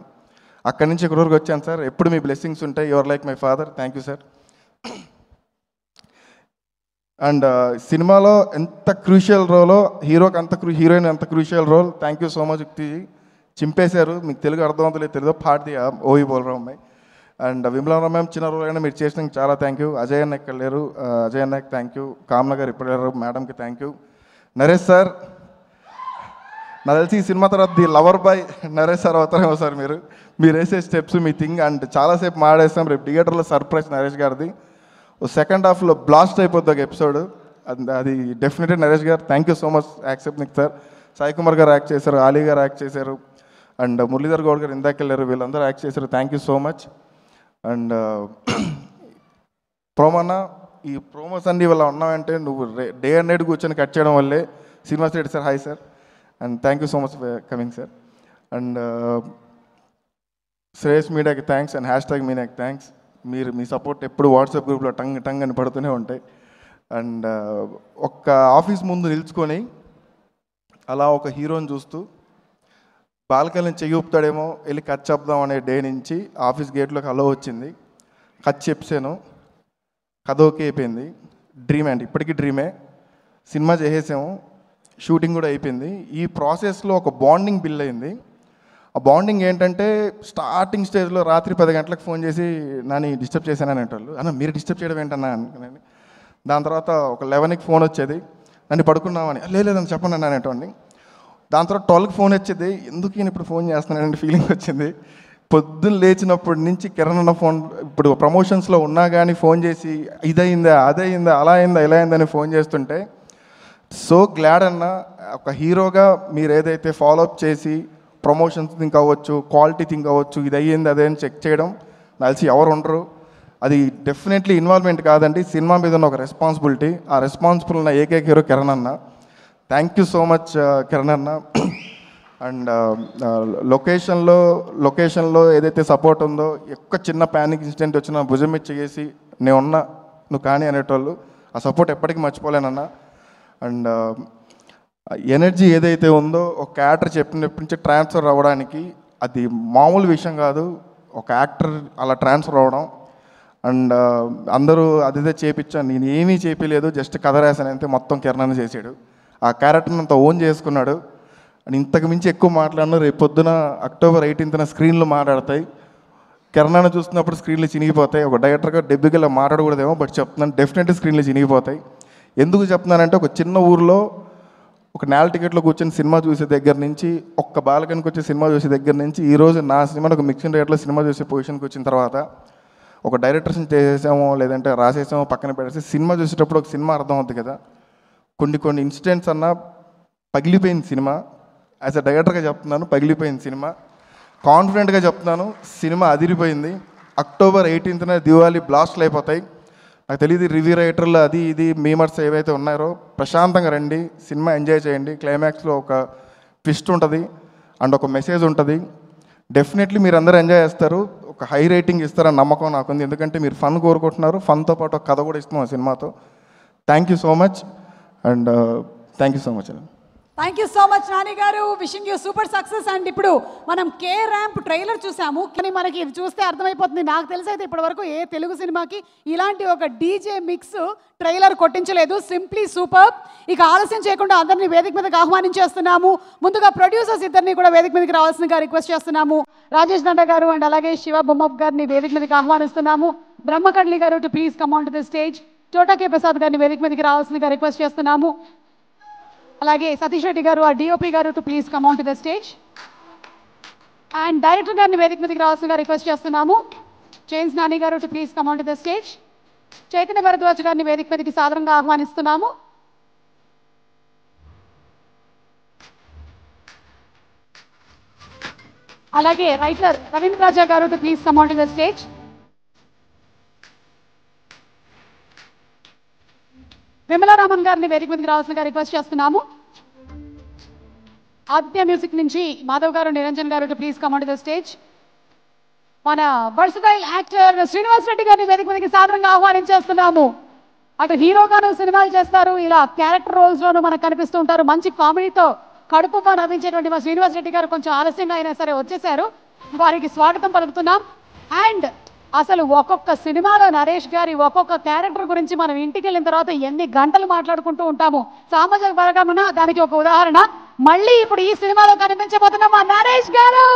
అక్కడి నుంచి ఇక్కడ వరకు వచ్చాను సార్. ఎప్పుడు మీ బ్లెస్సింగ్స్ ఉంటాయి. Your like my father. Thank you sir. And సినిమాలో ఎంత క్రూషియల్ రోలో, హీరోకి అంత హీరోయిన్ ఎంత crucial role. Thank you so much Yuktiji. చింపేశారు. మీకు తెలుగు అర్థమవుతలేదు తెలియదు, పార్టీ ఓయి బోల్రా అమ్మాయి. అండ్ విమలా మ్యామ్ చిన్న రోల్ అయినా మీరు చేసినందుకు చాలా థ్యాంక్ యూ. అజయ్ అన్న ఇక్కడ లేరు, అజయ్ అన్నకి థ్యాంక్ యూ. కామ్న గారు ఇప్పుడు లేరు, మేడంకి థ్యాంక్ యూ. నరేష్ సార్, నాకు తెలిసి ఈ సినిమా తర్వాత the lover boy Naresh sir అవుతారేమో సార్. మీరు వేసే స్టెప్స్ మీ థింగ్. అండ్ చాలాసేపు మాడేస్తాం. రేపు థియేటర్లో సర్ప్రైజ్ నరేష్ గారిది. సెకండ్ హాఫ్లో బ్లాస్ట్ అయిపోద్ది ఒక ఎపిసోడ్. అది డెఫినెట్లీ నరేష్ గారు. Thank you so much accept sir. Sai Kumar గారు యాక్ట్ చేశారు, ఆలీ గారు యాక్ట్ చేశారు, అండ్ మురళీధర్ గౌడ్ గారు ఇందాకెళ్ళారు. వీళ్ళందరూ యాక్ట్ చేశారు. Thank you so much. And ప్రోమోనా, ఈ ప్రోమోస్ అన్ని ఇవాళ ఉన్నావంటే నువ్వు డే అండ్ నైట్ కూర్చొని కట్ చేయడం వల్లే. Srinivas Reddy sir, hi sir. And thank you so much for coming sir. And Shreyas మీడియాకి థ్యాంక్స్ అండ్ #, మీడియాకి థ్యాంక్స్. మీ సపోర్ట్ ఎప్పుడు వాట్సాప్ గ్రూప్లో టంగ్ అని పడుతూనే ఉంటాయి. అండ్ ఒక్క ఆఫీస్ ముందు నిల్చుకొని అలా ఒక హీరోని చూస్తూ బాల్కనీ చెయ్యి ఊపుతాడేమో వెళ్ళి కట్ చెప్దాం అనే డే నుంచి ఆఫీస్ గేట్లోకి అలో వచ్చింది. కట్ చెప్పాను, కథ ఓకే అయిపోయింది. డ్రీమ్ అండి, ఇప్పటికీ డ్రీమే. సినిమా చేసేసాము, షూటింగ్ కూడా అయిపోయింది. ఈ ప్రాసెస్లో ఒక బాండింగ్ బిల్డ్ అయింది. ఆ బాండింగ్ ఏంటంటే స్టార్టింగ్ స్టేజ్లో రాత్రి 10 గంటలకు ఫోన్ చేసి నన్ను డిస్టర్బ్ చేశాను అనేటోళ్ళు. అన్న మీరు డిస్టర్బ్ చేయడం ఏంటన్నా అనుకున్నాను. దాని తర్వాత ఒక 11కి ఫోన్ వచ్చేది, నన్ను పడుకున్నామని. లేదని చెప్పండి అన్న అనేటోడిని. దాని తర్వాత 12కి ఫోన్ వచ్చేది, ఎందుకు నేను ఇప్పుడు ఫోన్ చేస్తున్నానంటే ఫీలింగ్ వచ్చింది. పొద్దున్న లేచినప్పటి నుంచి కిరణ్ అన్న ఫోన్, ఇప్పుడు ప్రమోషన్స్లో ఉన్నా కానీ ఫోన్ చేసి ఇదయిందా, అదయిందా, అలా అయిందా, ఇలా అయిందని ఫోన్ చేస్తుంటే సో గ్లాడ్ అన్న. ఒక హీరోగా మీరు ఏదైతే ఫాలోఅప్ చేసి ప్రమోషన్స్ థింక్ అవ్వచ్చు, క్వాలిటీ థింక్ అవ్వచ్చు, ఇది అయ్యింది అదే అని చెక్ చేయడం కలిసి ఎవరు ఉండరు. అది డెఫినెట్లీ ఇన్వాల్వ్మెంట్ కాదండి, సినిమా మీద ఉన్న ఒక రెస్పాన్సిబిలిటీ. ఆ రెస్పాన్సిబుల్ ఉన్న ఏకైక హీరో కిరణ్ అన్న. Thank you so much Kiran అన్న. అండ్ లొకేషన్లో ఏదైతే సపోర్ట్ ఉందో, ఎక్కువ చిన్న ప్యానిక్ ఇన్సిడెంట్ వచ్చినా భుజం మీద చేసి నేను ఉన్నా నువ్వు కానీ అనేటోళ్ళు, ఆ సపోర్ట్ ఎప్పటికీ మర్చిపోలేనన్నా. అండ్ ఎనర్జీ ఏదైతే ఉందో ఒక యాక్టర్ చెప్పినప్పటి నుంచి ట్రాన్స్ఫర్ అవ్వడానికి అది మామూలు విషయం కాదు. ఒక యాక్టర్ అలా ట్రాన్స్ఫర్ అవ్వడం. అండ్ అందరూ అదిదే చేయించాను, నేను ఏమీ చేపించలేదు, జస్ట్ కథ రాశాను అంతే. మొత్తం కిరణ్ చేశాడు. ఆ క్యారెక్టర్ని అంతా ఓన్ చేసుకున్నాడు. అండ్ ఇంతకు మించి ఎక్కువ మాట్లాడినా రేపు పొద్దున October 18న స్క్రీన్లు మాట్లాడతాయి. కిరణ్ చూస్తున్నప్పుడు స్క్రీన్లు చినిగిపోతాయి. ఒక డైరెక్టర్గా డెబ్యూగా మాట్లాడకూడదేమో, బట్ చెప్తున్నాను డెఫినెట్లీ స్క్రీన్లు చినిగిపోతాయి. ఎందుకు చెప్తున్నానంటే ఒక చిన్న ఊరిలో ఒక నేల టికెట్లో కూర్చొని సినిమా చూసే దగ్గర నుంచి, ఒక్క బాలకనికి వచ్చే సినిమా చూసే దగ్గర నుంచి ఈరోజు నా సినిమాని ఒక మిక్సింగ్ రేట్లో సినిమా చూసే పొజిషన్కి వచ్చిన తర్వాత ఒక డైరెక్టర్స్ని చేసేసామో లేదంటే రాసేసామో పక్కన పెట్టేసి సినిమా చూసేటప్పుడు ఒక సినిమా అర్థం అవుతుంది కదా. కొన్ని ఇన్సిడెంట్స్ అన్నా పగిలిపోయింది సినిమా. యాజ్ అ డైరెక్టర్గా చెప్తున్నాను, పగిలిపోయింది సినిమా. కాన్ఫిడెంట్గా చెప్తున్నాను, సినిమా అదిరిపోయింది. October 18న దివాళీ బ్లాస్ట్లు అయిపోతాయి. నాకు తెలియదు రివ్యూ రైటర్లు అది ఇది మీమర్స్ ఏవైతే ఉన్నారో ప్రశాంతంగా రండి, సినిమా ఎంజాయ్ చేయండి. క్లైమాక్స్లో ఒక ట్విస్ట్ ఉంటుంది అండ్ ఒక మెసేజ్ ఉంటుంది. డెఫినెట్లీ మీరు అందరూ ఎంజాయ్ చేస్తారు. ఒక హై రేటింగ్ ఇస్తారని నమ్మకం నాకుంది. ఎందుకంటే మీరు ఫన్ కోరుకుంటున్నారు, ఫన్తో పాటు ఒక కథ కూడా ఇస్తున్నాం ఆ సినిమాతో. Thank you so much and thank you so much అండి. Thank you so much Nani garu. Wishing you super success. And ఇప్పుడు మనం కే ర్యాంప్ ట్రైలర్ చూసాము, కానీ మనకి ఇది చూస్తే అర్థమైపోతుంది. నాకు తెలిసి అయితే ఇప్పటివరకు ఏ తెలుగు సినిమాకి ఇలాంటి ఒక డీజే మిక్స్ ట్రైలర్ కొట్టించలేదు. Simply super. ఇక ఆలస్యం చేయకుండా అందరినీ వేదిక మీదకి ఆహ్వానించేస్తున్నాము. ముందుగా ప్రొడ్యూసర్స్ ఇద్దరిని కూడా వేదిక మీదకి రావాల్సిందిగా రిక్వెస్ట్ చేస్తున్నాము. రాజేష్ దండ గారు అండ్ అలాగే శివ బొమ్మప్ గారిని వేదిక మీదకి ఆహ్వానిస్తున్నాము. బ్రహ్మకడ్లి గారు to please come on to the stage. చోటా కే ప్రసాద్ గారిని వేదిక మీదకి రావాల్సిందిగా రిక్వెస్ట్ చేస్తున్నాము. అలాగే సతీష్ రెడ్డి గారు ఆ డిఓపి గారు to please come on to the stage. And director గారిని వేదిక మీదకి రావాల్సిందిగా రిక్వెస్ట్ చేస్తున్నాము. జేమ్స్ నాని గారు to please come on to the stage. Chaitanya Bharadwaj గారిని వేదిక మీదకి సాదరంగా ఆహ్వానిస్తున్నాము. అలాగే రైటర్ రవీంద్ర రాజా గారు to please come on to the stage. Vimala Raman గారిని వేదిక మీదకి రావాల్సిందిగా రిక్వెస్ట్ చేస్తున్నాము. ఆదిత్య మ్యూజిక్ నుంచి మాధవ్ గారు, నిరంజన్ గారు to please come on to the stage. మన వర్సటైల్ యాక్టర్ శ్రీనివాస్ రెడ్డి గారిని వేదిక మీదకి సాదరంగా ఆహ్వానించేస్తున్నాము. అటు హీరోగాను సినిమాలు చేస్తారు, ఇలా క్యారెక్టర్ రోల్స్ లోనూ మనకు కనిపిస్తూ ఉంటారు. మంచి కామెడీతో కడుపుగా నవ్వించేటువంటి మా శ్రీనివాస్ రెడ్డి గారు కొంచెం ఆలస్యంగా అయినా సరే వచ్చేసారు. వారికి స్వాగతం పలుకుతున్నాం. అండ్ అసలు ఒక్కొక్క సినిమాలో నరేష్ గారి ఒక్కొక్క క్యారెక్టర్ గురించి మనం ఇంటికి వెళ్ళిన తర్వాత ఎన్ని గంటలు మాట్లాడుకుంటూ ఉంటాము. సామాజిక వర్గమున దానికి ఒక ఉదాహరణ. మళ్ళీ ఇప్పుడు ఈ సినిమాలో కనిపించబోతున్న మా Naresh garu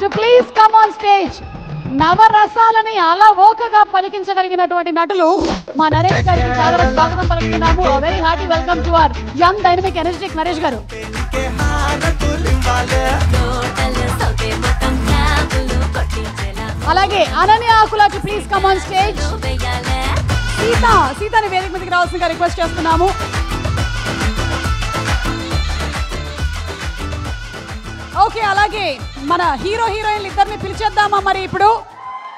to please come on stage. నవరసాలని అలవోకగా పలికించగలిగినటువంటి నటులు మా నరేష్ గారికి చాలా స్వాగతం పలుకుతున్నాము. Very hearty welcome to our young dynamic energetic Naresh garu. అలాగే Ananya Akula to please come on stage. సీతాని వేదిక మీదకి రావాల్సిందిగా రిక్వెస్ట్ చేస్తున్నాము. ఓకే, అలాగే మన హీరో హీరోయిన్లు ఇద్దరిని పిలిచేద్దామా మరి ఇప్పుడు.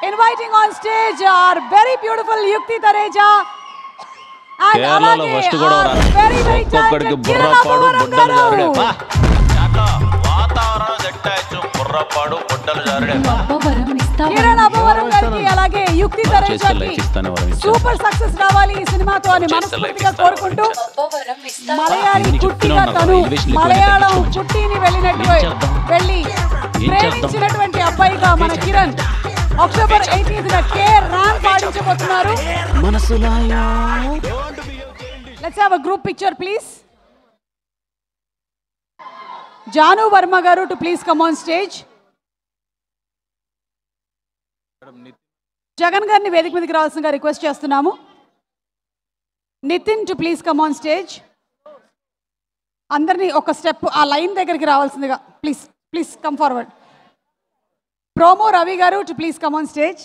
Inviting on stage our very beautiful Yukti Thareja and అలాగే very very talented Kiran Abbavaram garu. Kiran Abbavaram గారికి అలాగే యుక్తి తరేజాకి సూపర్ సక్సెస్ రావాలి ఈ సినిమాతో అని మనస్ఫూర్తిగా కోరుకుంటూ, మలయాళీ కుట్టిగా తను మలయాళం కుట్టిని వెళ్ళి ప్రేమించినటువంటి అబ్బాయిగా మన కిరణ్ అక్టోబర్ 18న కే ర్యాంప్ ఆడించబోతున్నారు. Let's have a group picture please. Janu Varma garu to please come on stage. Jagan గారిని వేదిక మీదకి రావాల్సిందిగా రిక్వెస్ట్ చేస్తున్నాము. Nitin to please come on stage. అందరినీ ఒక స్టెప్ ఆ లైన్ దగ్గరికి రావాల్సిందిగా please please come forward. Promo Ravi garu to please come on stage.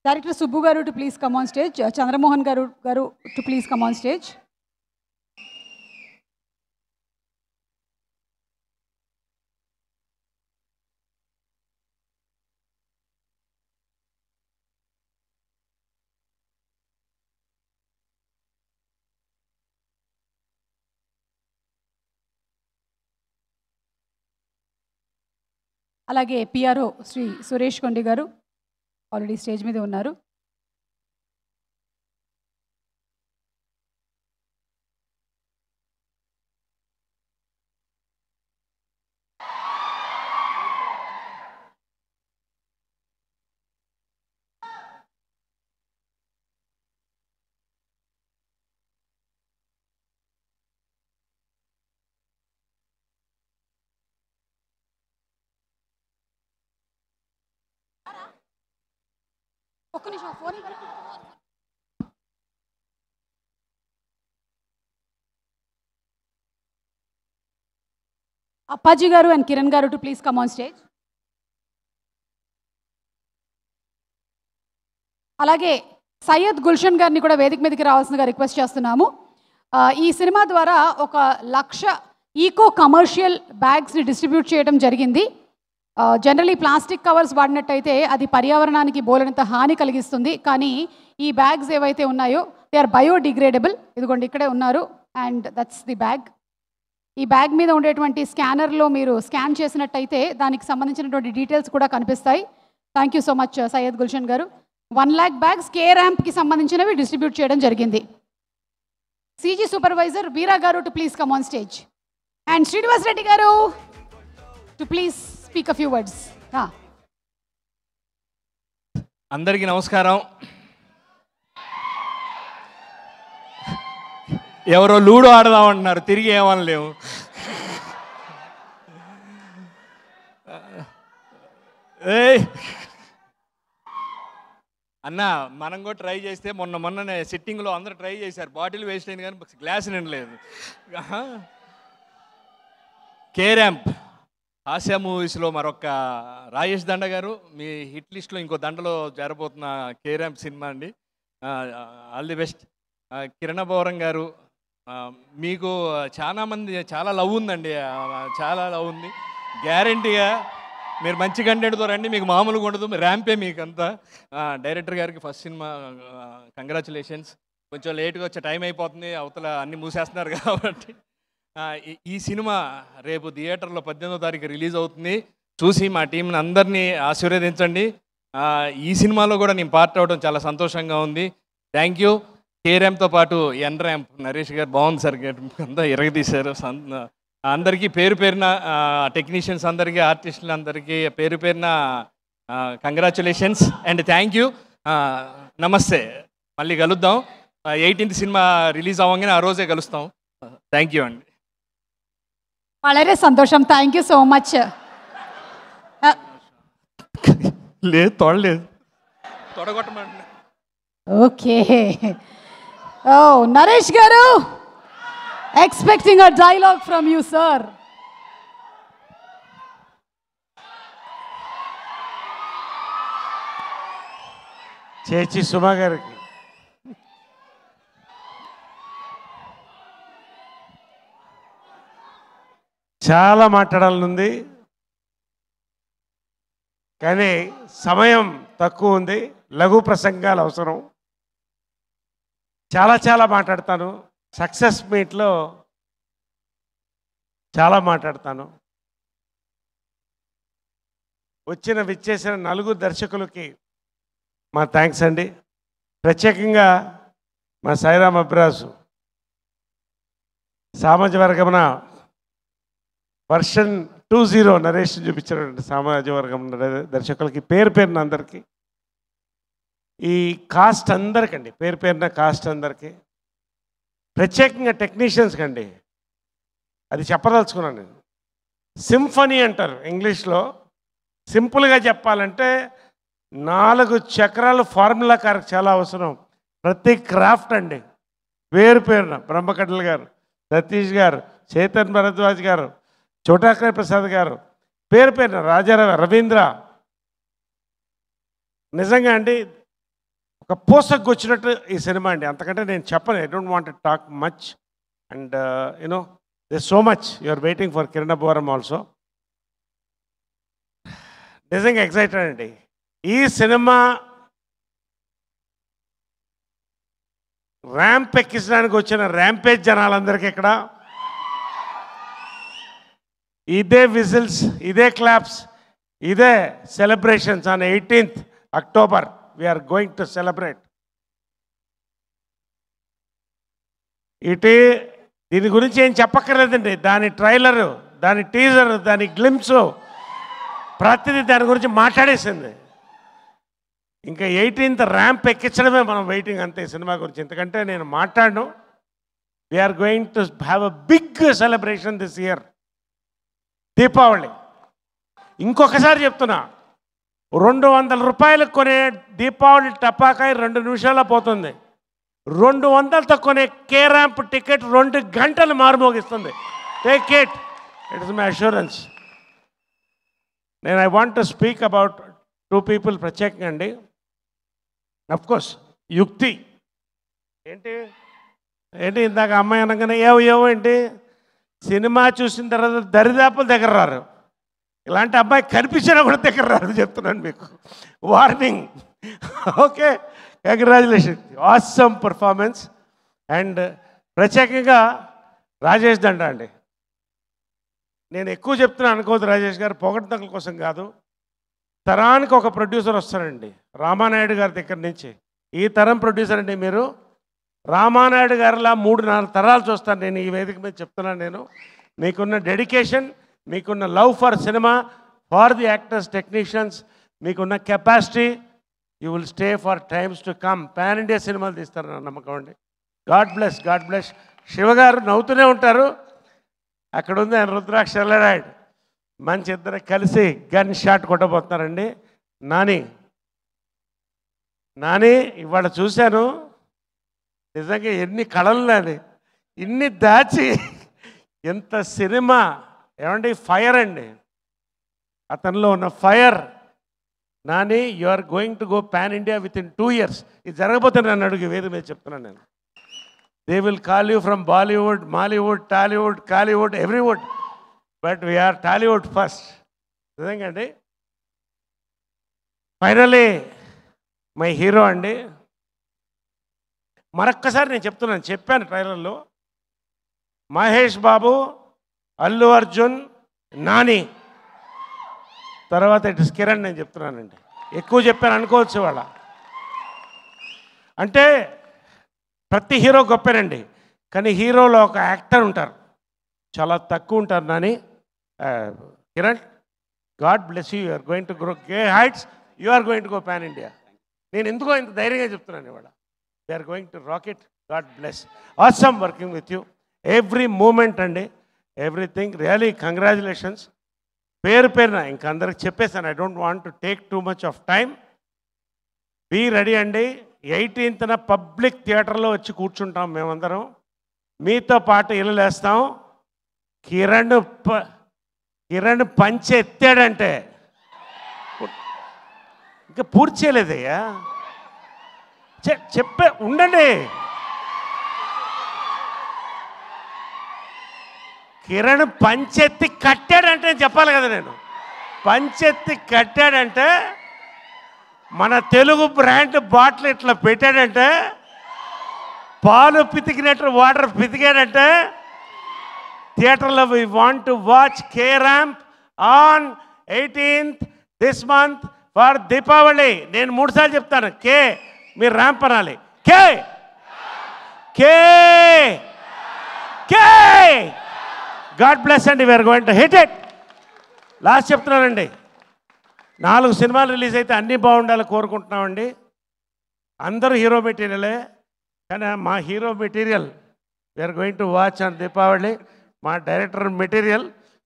Director Subbu garu to please come on stage. Chandramohan garu to please come on stage. అలాగే పిఆర్ఓ శ్రీ సురేష్ కొండి గారు ఆల్రెడీ స్టేజ్ మీద ఉన్నారు. ఒక్క నిమిషం ఫోన్ అప్పాజీ గారు అండ్ కిరణ్ గారు to please come on stage. అలాగే సయ్యద్ గుల్షన్ గారిని కూడా వేదిక మీదకి రావాల్సిందిగా రిక్వెస్ట్ చేస్తున్నాము. ఈ సినిమా ద్వారా 1,00,000 ఈకో కమర్షియల్ బ్యాగ్స్ని డిస్ట్రిబ్యూట్ చేయడం జరిగింది. జనరలీ ప్లాస్టిక్ కవర్స్ వాడినట్టయితే అది పర్యావరణానికి బోలెడంత హాని కలిగిస్తుంది. కానీ ఈ బ్యాగ్స్ ఏవైతే ఉన్నాయో దే ఆర్ బయోడిగ్రేడబుల్. ఇదిగోండి ఇక్కడే ఉన్నారు అండ్ దట్స్ ది బ్యాగ్. ఈ బ్యాగ్ మీద ఉండేటువంటి స్కానర్లో మీరు స్కాన్ చేసినట్టయితే దానికి సంబంధించినటువంటి డీటెయిల్స్ కూడా కనిపిస్తాయి. Thank you so much Syed Gulshan గారు. 1,00,000 బ్యాగ్స్ కే ర్యాంప్కి సంబంధించినవి డిస్ట్రిబ్యూట్ చేయడం జరిగింది. CG supervisor Veera garu to please come on stage. And Srinivas Reddy garu to please speak a few words. అందరికీ నమస్కారం. ఎవరో లూడో ఆడదామంటున్నారు, తిరిగి ఏమనలేము. అన్న మనం కూడా ట్రై చేస్తే మొన్ననే సిట్టింగ్లో అందరూ ట్రై చేశారు, బాటిల్ వేస్ట్ అయింది కానీ గ్లాస్ నిండలేదు. కే ర్యాంప్ హాస్య మూవీస్లో మరొక రాజేష్ దండ గారు మీ హిట్ లిస్ట్లో ఇంకో దండలో చేరబోతున్న కేరాంప్ సినిమా అండి. All the best. Kiran Abbavaram గారు, మీకు చాలా లవ్ ఉందండి, చాలా లవ్ ఉంది. గ్యారంటీగా మీరు మంచి కంటెంట్తో రండి, మీకు మామూలుగా ఉండదు, ర్యాంపే మీకు అంతా. డైరెక్టర్ గారికి ఫస్ట్ సినిమా కంగ్రాచులేషన్స్. కొంచెం లేట్గా వచ్చే టైం అయిపోతుంది, అవతల అన్నీ మూసేస్తున్నారు కాబట్టి. ఈ సినిమా రేపు థియేటర్లో 18వ తారీఖు రిలీజ్ అవుతుంది. చూసి మా టీంని అందరినీ ఆశీర్వదించండి. ఈ సినిమాలో కూడా నేను పార్ట్ అవ్వడం చాలా సంతోషంగా ఉంది. Thank you. కేరాంప్తో పాటు ఎన్ ర్యాంప్ నరేష్ గారు బాగుంది సార్, అంతా ఎరగదీశారు. అందరికీ పేరు పేరున టెక్నీషియన్స్ అందరికీ, ఆర్టిస్టులు అందరికీ పేరు పేరున కంగ్రాచులేషన్స్ అండ్ థ్యాంక్ యూ. నమస్తే. మళ్ళీ కలుద్దాం. 18th సినిమా రిలీజ్ అవ్వగానే ఆ రోజే కలుస్తాం. థ్యాంక్ యూ అండి. വളരെ സന്തോഷം. Thank you so much. లేదు తొడలేదు, తొడగొట్టమంటున్నా. ఓకే. ఓ Naresh garu, expecting a dialogue from you sir. చేచి సుమా గారికి చాలా మాట్లాడాలనుంది, కానీ సమయం తక్కువ ఉంది. లఘు ప్రసంగాలు అవసరం. చాలా మాట్లాడతాను. సక్సెస్ మీట్లో చాలా మాట్లాడతాను. విచ్చేసిన 4 దర్శకులకి మా థ్యాంక్స్ అండి. ప్రత్యేకంగా మా సాయిరామ్ అబ్రాసు సామాజిక వర్గమున వర్షన్ 20 నరేష్ చూపించినటువంటి సామాజిక వర్గం దర్శకులకి పేరు పేరున అందరికీ, ఈ కాస్ట్ అందరికండి, పేరు పేరున కాస్ట్ అందరికీ, ప్రత్యేకంగా టెక్నీషియన్స్కి అండి. అది చెప్పదలుచుకున్నాను నేను. సింఫనీ అంటారు ఇంగ్లీష్లో. సింపుల్గా చెప్పాలంటే 4 చక్రాలు ఫార్ములా కారకు చాలా అవసరం. ప్రతి క్రాఫ్ట్ అండి, పేరు పేరున బ్రహ్మకడ్ల గారు, సతీష్ గారు, చేతన్ భరద్వాజ్ గారు, చోటాకర్ ప్రసాద్ గారు, పేరు పేరున రవీంద్ర. నిజంగా అండి ఒక పోసకు వచ్చినట్టు ఈ సినిమా అండి. అంతకంటే నేను చెప్పను. I don't want to talk much and you know this so much you are waiting for Kiran Abbavaram also. నిజంగా ఎక్సైటెడ్ అండి. ఈ సినిమా ర్యాంప్ ఎక్కించడానికి వచ్చిన ర్యాంపేజ్ జనాలందరికీ ఇక్కడ ఇదే విజిల్స్, ఇదే క్లాప్స్, ఇదే celebrations. On 18th October we are going to celebrate. దీని గురించి ఏం చెప్పక్కర్లేదండి. దాని ట్రైలరు, దాని టీజర్, దాని గ్లింప్స్, ప్రతిదీ దాని గురించి మాట్లాడేసింది. ఇంకా 18th ర్యాంప్ ఎక్కించడమే మనం వెయిటింగ్ అంతే సినిమా గురించి. ఎందుకంటే నేను మాట్లాడను. We are going to have a big celebration this year. Deepavali. ఇంకొకసారి చెప్తున్నా, 200 రూపాయలకు కొనే దీపావళి టపాకాయ 2 నిమిషాల్లో పోతుంది. 200తో కొనే కేరాంప్ టికెట్ 2 గంటలు మారుమోగిస్తుంది. Take it, it is my assurance. I want to speak about 2 people ప్రత్యేకంగా అండి. అఫ్కోర్స్ యుక్తి ఏంటి ఇందాక అమ్మాయి అనగానే ఏవో ఏంటి, సినిమా చూసిన తర్వాత దరిదాపుల దగ్గర రారు. ఇలాంటి అబ్బాయి కనిపించినా కూడా దగ్గర రారు, చెప్తున్నాను మీకు. Warning. Okay, congratulation, awesome performance. And ప్రత్యేకంగా రాజేష్ దండ అండి. నేను ఎక్కువ చెప్తున్నా అనుకోవద్దు రాజేష్ గారు, పొగడ్తల కోసం కాదు. తరానికి ఒక ప్రొడ్యూసర్ వస్తారండి రామానాయుడు గారి దగ్గర నుంచి. ఈ తరం ప్రొడ్యూసర్ అండి మీరు. రామానాయుడు గారిలా 3-4 తరాలు చూస్తాను నేను ఈ వేదిక మీద చెప్తున్నాను. నేను మీకున్న డెడికేషన్, మీకున్న love for cinema, for the actors, technicians, మీకున్న capacity, you will stay for times to come. Pan India సినిమాలు తీస్తారు నా నమ్మకం అండి. God bless, god bless. Sivagaru నవ్వుతూనే ఉంటారు. అక్కడ ఉంది ఆయన రుద్రాక్ష ఎల్లరాయుడు. మంచి ఇద్దరు కలిసి గన్ షాట్ కొట్టబోతున్నారండి. నాని ఇవాళ చూశాను, నిజంగా ఎన్ని కళలు నాని, ఇన్ని దాచి ఎంత సినిమా. ఏమండి ఫైర్ అండి. అతనిలో ఉన్న fire. Nani, you are going to go pan India with in 2 years. ఇది జరగబోతే నన్ను అడుగు, వేది మీద చెప్తున్నాను నేను. They will call you from Bollywood, Mollywood, Tollywood, Kollywood, everywood, but we're Tollywood first. నిజంగా అండి. ఫైనలీ మై హీరో అండి. మరొక్కసారి నేను చెప్తున్నాను, చెప్పాను ట్రైలర్లో, మహేష్ బాబు, అల్లు అర్జున్, నాని, తర్వాత ఇటు కిరణ్. నేను చెప్తున్నానండి, ఎక్కువ చెప్పాను అనుకోవచ్చు వాళ్ళ. అంటే ప్రతి హీరో గొప్పేనండి, కానీ హీరోలో ఒక యాక్టర్ ఉంటారు, చాలా తక్కువ ఉంటారు. Nani, Kiran, god bless you. Are going to grow గే heights, you are going to go pan India. నేను ఎందుకో ఇంత ధైర్యంగా చెప్తున్నాను ఇవాళ. They are going to rocket. God bless. Awesome working with you. Every moment అండి, ఎవ్రీథింగ్. Really congratulations. పేరు పేరున ఇంక అందరికి చెప్పేశాను. I don't want to take too much of time. Be ready అండి. 18th పబ్లిక్ థియేటర్లో వచ్చి కూర్చుంటాం మేమందరం, మీతో పాటు ఇల్లు లేస్తాం. కిరణ్ పంచి ఎత్తాడంటే ఇంకా పూర్తి చేయలేదయ్యా, చెప్పే ఉండండి. కిరణ్ పంచెత్తి కట్టాడంటే చెప్పాలి కదా నేను. పంచెత్తి కట్టాడంటే, మన తెలుగు బ్రాండ్ బాటిల్ ఇట్లా పెట్టాడంటే, పాలు పితికినట్టు వాటర్ పితికాడంటే, థియేటర్లో we want to watch K ramp on 18th this month for Deepavali. నేను 3 సార్లు చెప్తాను కే, మీరు ర్యాంప్ అనాలి. K K K. God bless అండి. We are going to hit it. Last చెప్తున్నానండి, 4 సినిమాలు రిలీజ్ అయితే అన్నీ బాగుండాలి కోరుకుంటున్నామండి. అందరూ హీరో మెటీరియలే, కానీ మా hero material we are going to watch on Deepavali. మా డైరెక్టర్ మెటీరియల్,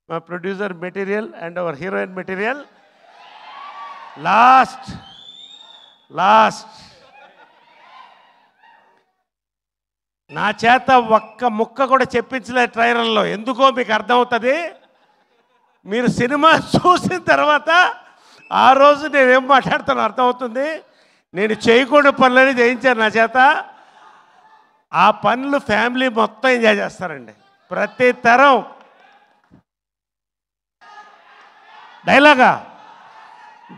మా producer material and our heroine material. Last నా చేత ఒక్క ముక్క కూడా చెప్పించలేదు ట్రైలర్లో. ఎందుకో మీకు అర్థమవుతుంది. మీరు సినిమా చూసిన తర్వాత ఆ రోజు నేనేం మాట్లాడుతానో అర్థమవుతుంది. నేను చేయకూడని పనులని చేయించాను నా చేత. ఆ పనులు ఫ్యామిలీ మొత్తం ఎంజాయ్ చేస్తారండి. ప్రతి తరం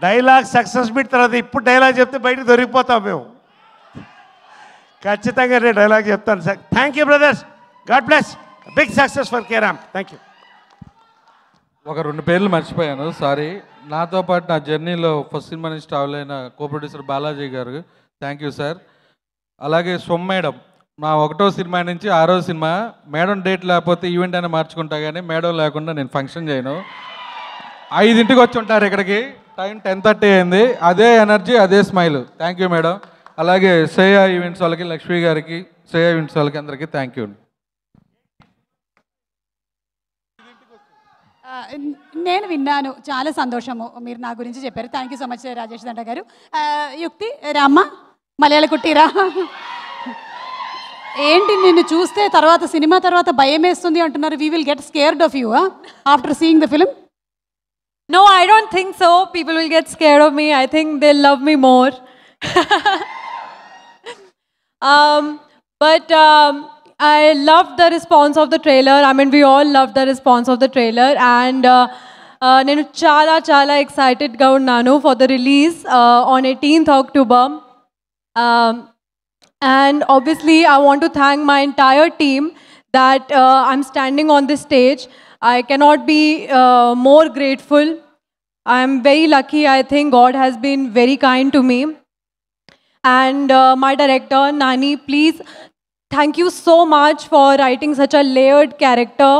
డైలాగ్ సక్సెస్ మీట్ తర్వాత ఇప్పుడు డైలాగ్ చెప్తే బయటకు దొరికిపోతాం మేము. ఖచ్చితంగా నేను డైలాగ్ చెప్తాను sir. Thank you brothers. God bless. Big success for K ramp. Thank you. ఒక 2 పేర్లు మర్చిపోయాను, సారీ. నాతో పాటు నా జర్నీలో ఫస్ట్ సినిమా నుంచి ట్రావెల్ అయిన కో ప్రొడ్యూసర్ బాలాజీ గారు, థ్యాంక్ యూ సార్. అలాగే సొమ్ మేడం, నా 1వ సినిమా నుంచి 6వ సినిమా. మేడం డేట్ లేకపోతే ఈవెంట్ అయినా మార్చుకుంటా, కానీ మేడం లేకుండా నేను ఫంక్షన్ చేయను. 5ంటికి వచ్చి ఉంటారు ఇక్కడికి, టైం 10:30 అయింది. అదే ఎనర్జీ, అదే స్మైల్. Thank you madam. అలాగే శ్రేయ ఈవెంట్స్ వాళ్ళకి, లక్ష్మి గారికి, శ్రేయ ఈవెంట్స్ వాళ్ళకి అందరికీ థ్యాంక్ యూ. నేను విన్నాను, చాలా సంతోషము మీరు నా గురించి చెప్పారు. Thank you so much Rajesh Danda గారు. యుక్తి రామ్మ, మలయాళ కుట్టిరా. ఏంటి నిన్ను చూస్తే తర్వాత సినిమా తర్వాత భయం వేస్తుంది అంటున్నారు. We will get scared of you after seeing the film. No, I don't think so. People will get scared of me. I think they'll love me more. But I loved the response of the trailer. I mean, we all loved the response of the trailer. And nenu chala excited ga unnanu for the release on 18th October. And obviously, I want to thank my entire team that I'm standing on this stage. I cannot be more grateful. I'm very lucky. I think God has been very kind to me. And my director, Nani, please, thank you so much for writing such a layered character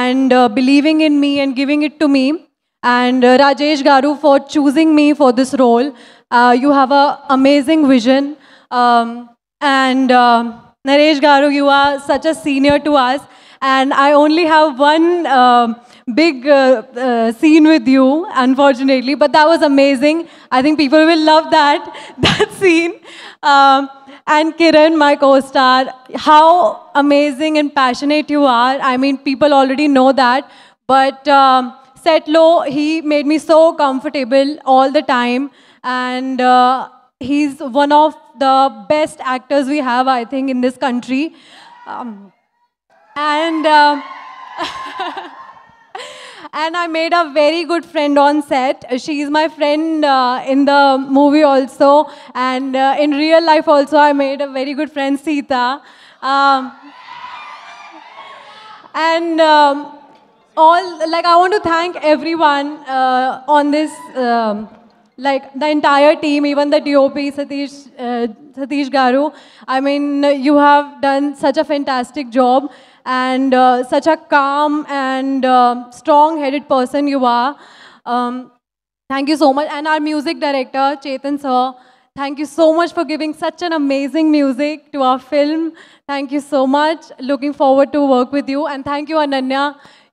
and believing in me and giving it to me. And Rajesh Garu for choosing me for this role. You have an amazing vision. And Naresh Garu, you are such a senior to us. And I only have one big scene with you, unfortunately, but that was amazing. I think people will love that scene. And Kiran, my co-star, how amazing and passionate you are. I mean, people already know that, but set low, he made me so comfortable all the time. And he's one of the best actors we have, I think, in this country. And I made a very good friend on set. She is my friend in the movie also. And in real life also, I made a very good friend, Sita. I want to thank everyone on this, like the entire team, even the DOP, Satish Garu. I mean, you have done such a fantastic job, and such a calm and strong-headed person you are. Thank you so much. And our music director, Chetan sir, thank you so much for giving such an amazing music to our film. Thank you so much. Looking forward to work with you. And thank you, Ananya.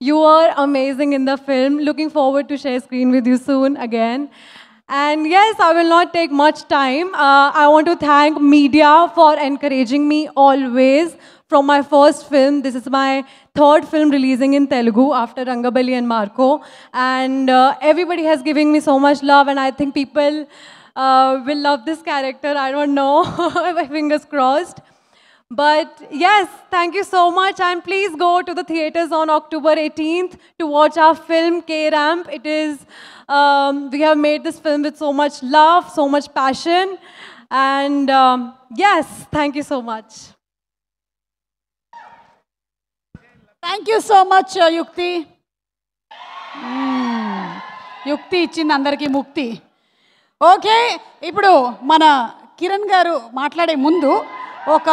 You are amazing in the film. Looking forward to share screen with you soon again. And yes, I will not take much time. I want to thank media for encouraging me always from my first film. This is my third film releasing in Telugu after Rangabali and Marco. And everybody has given me so much love, and I think people will love this character. I don't know. My fingers crossed. But yes, thank you so much, and please go to the theaters on October 18th to watch our film K-Ramp. It is, we have made this film with so much love, so much passion, and yes, thank you so much. Thank you so much యుక్తి. యుక్తి ఇచ్చింది అందరికీ ముక్తి. Okay, ఇప్పుడు మన కిరణ్ గారు మాట్లాడే ముందు ఒక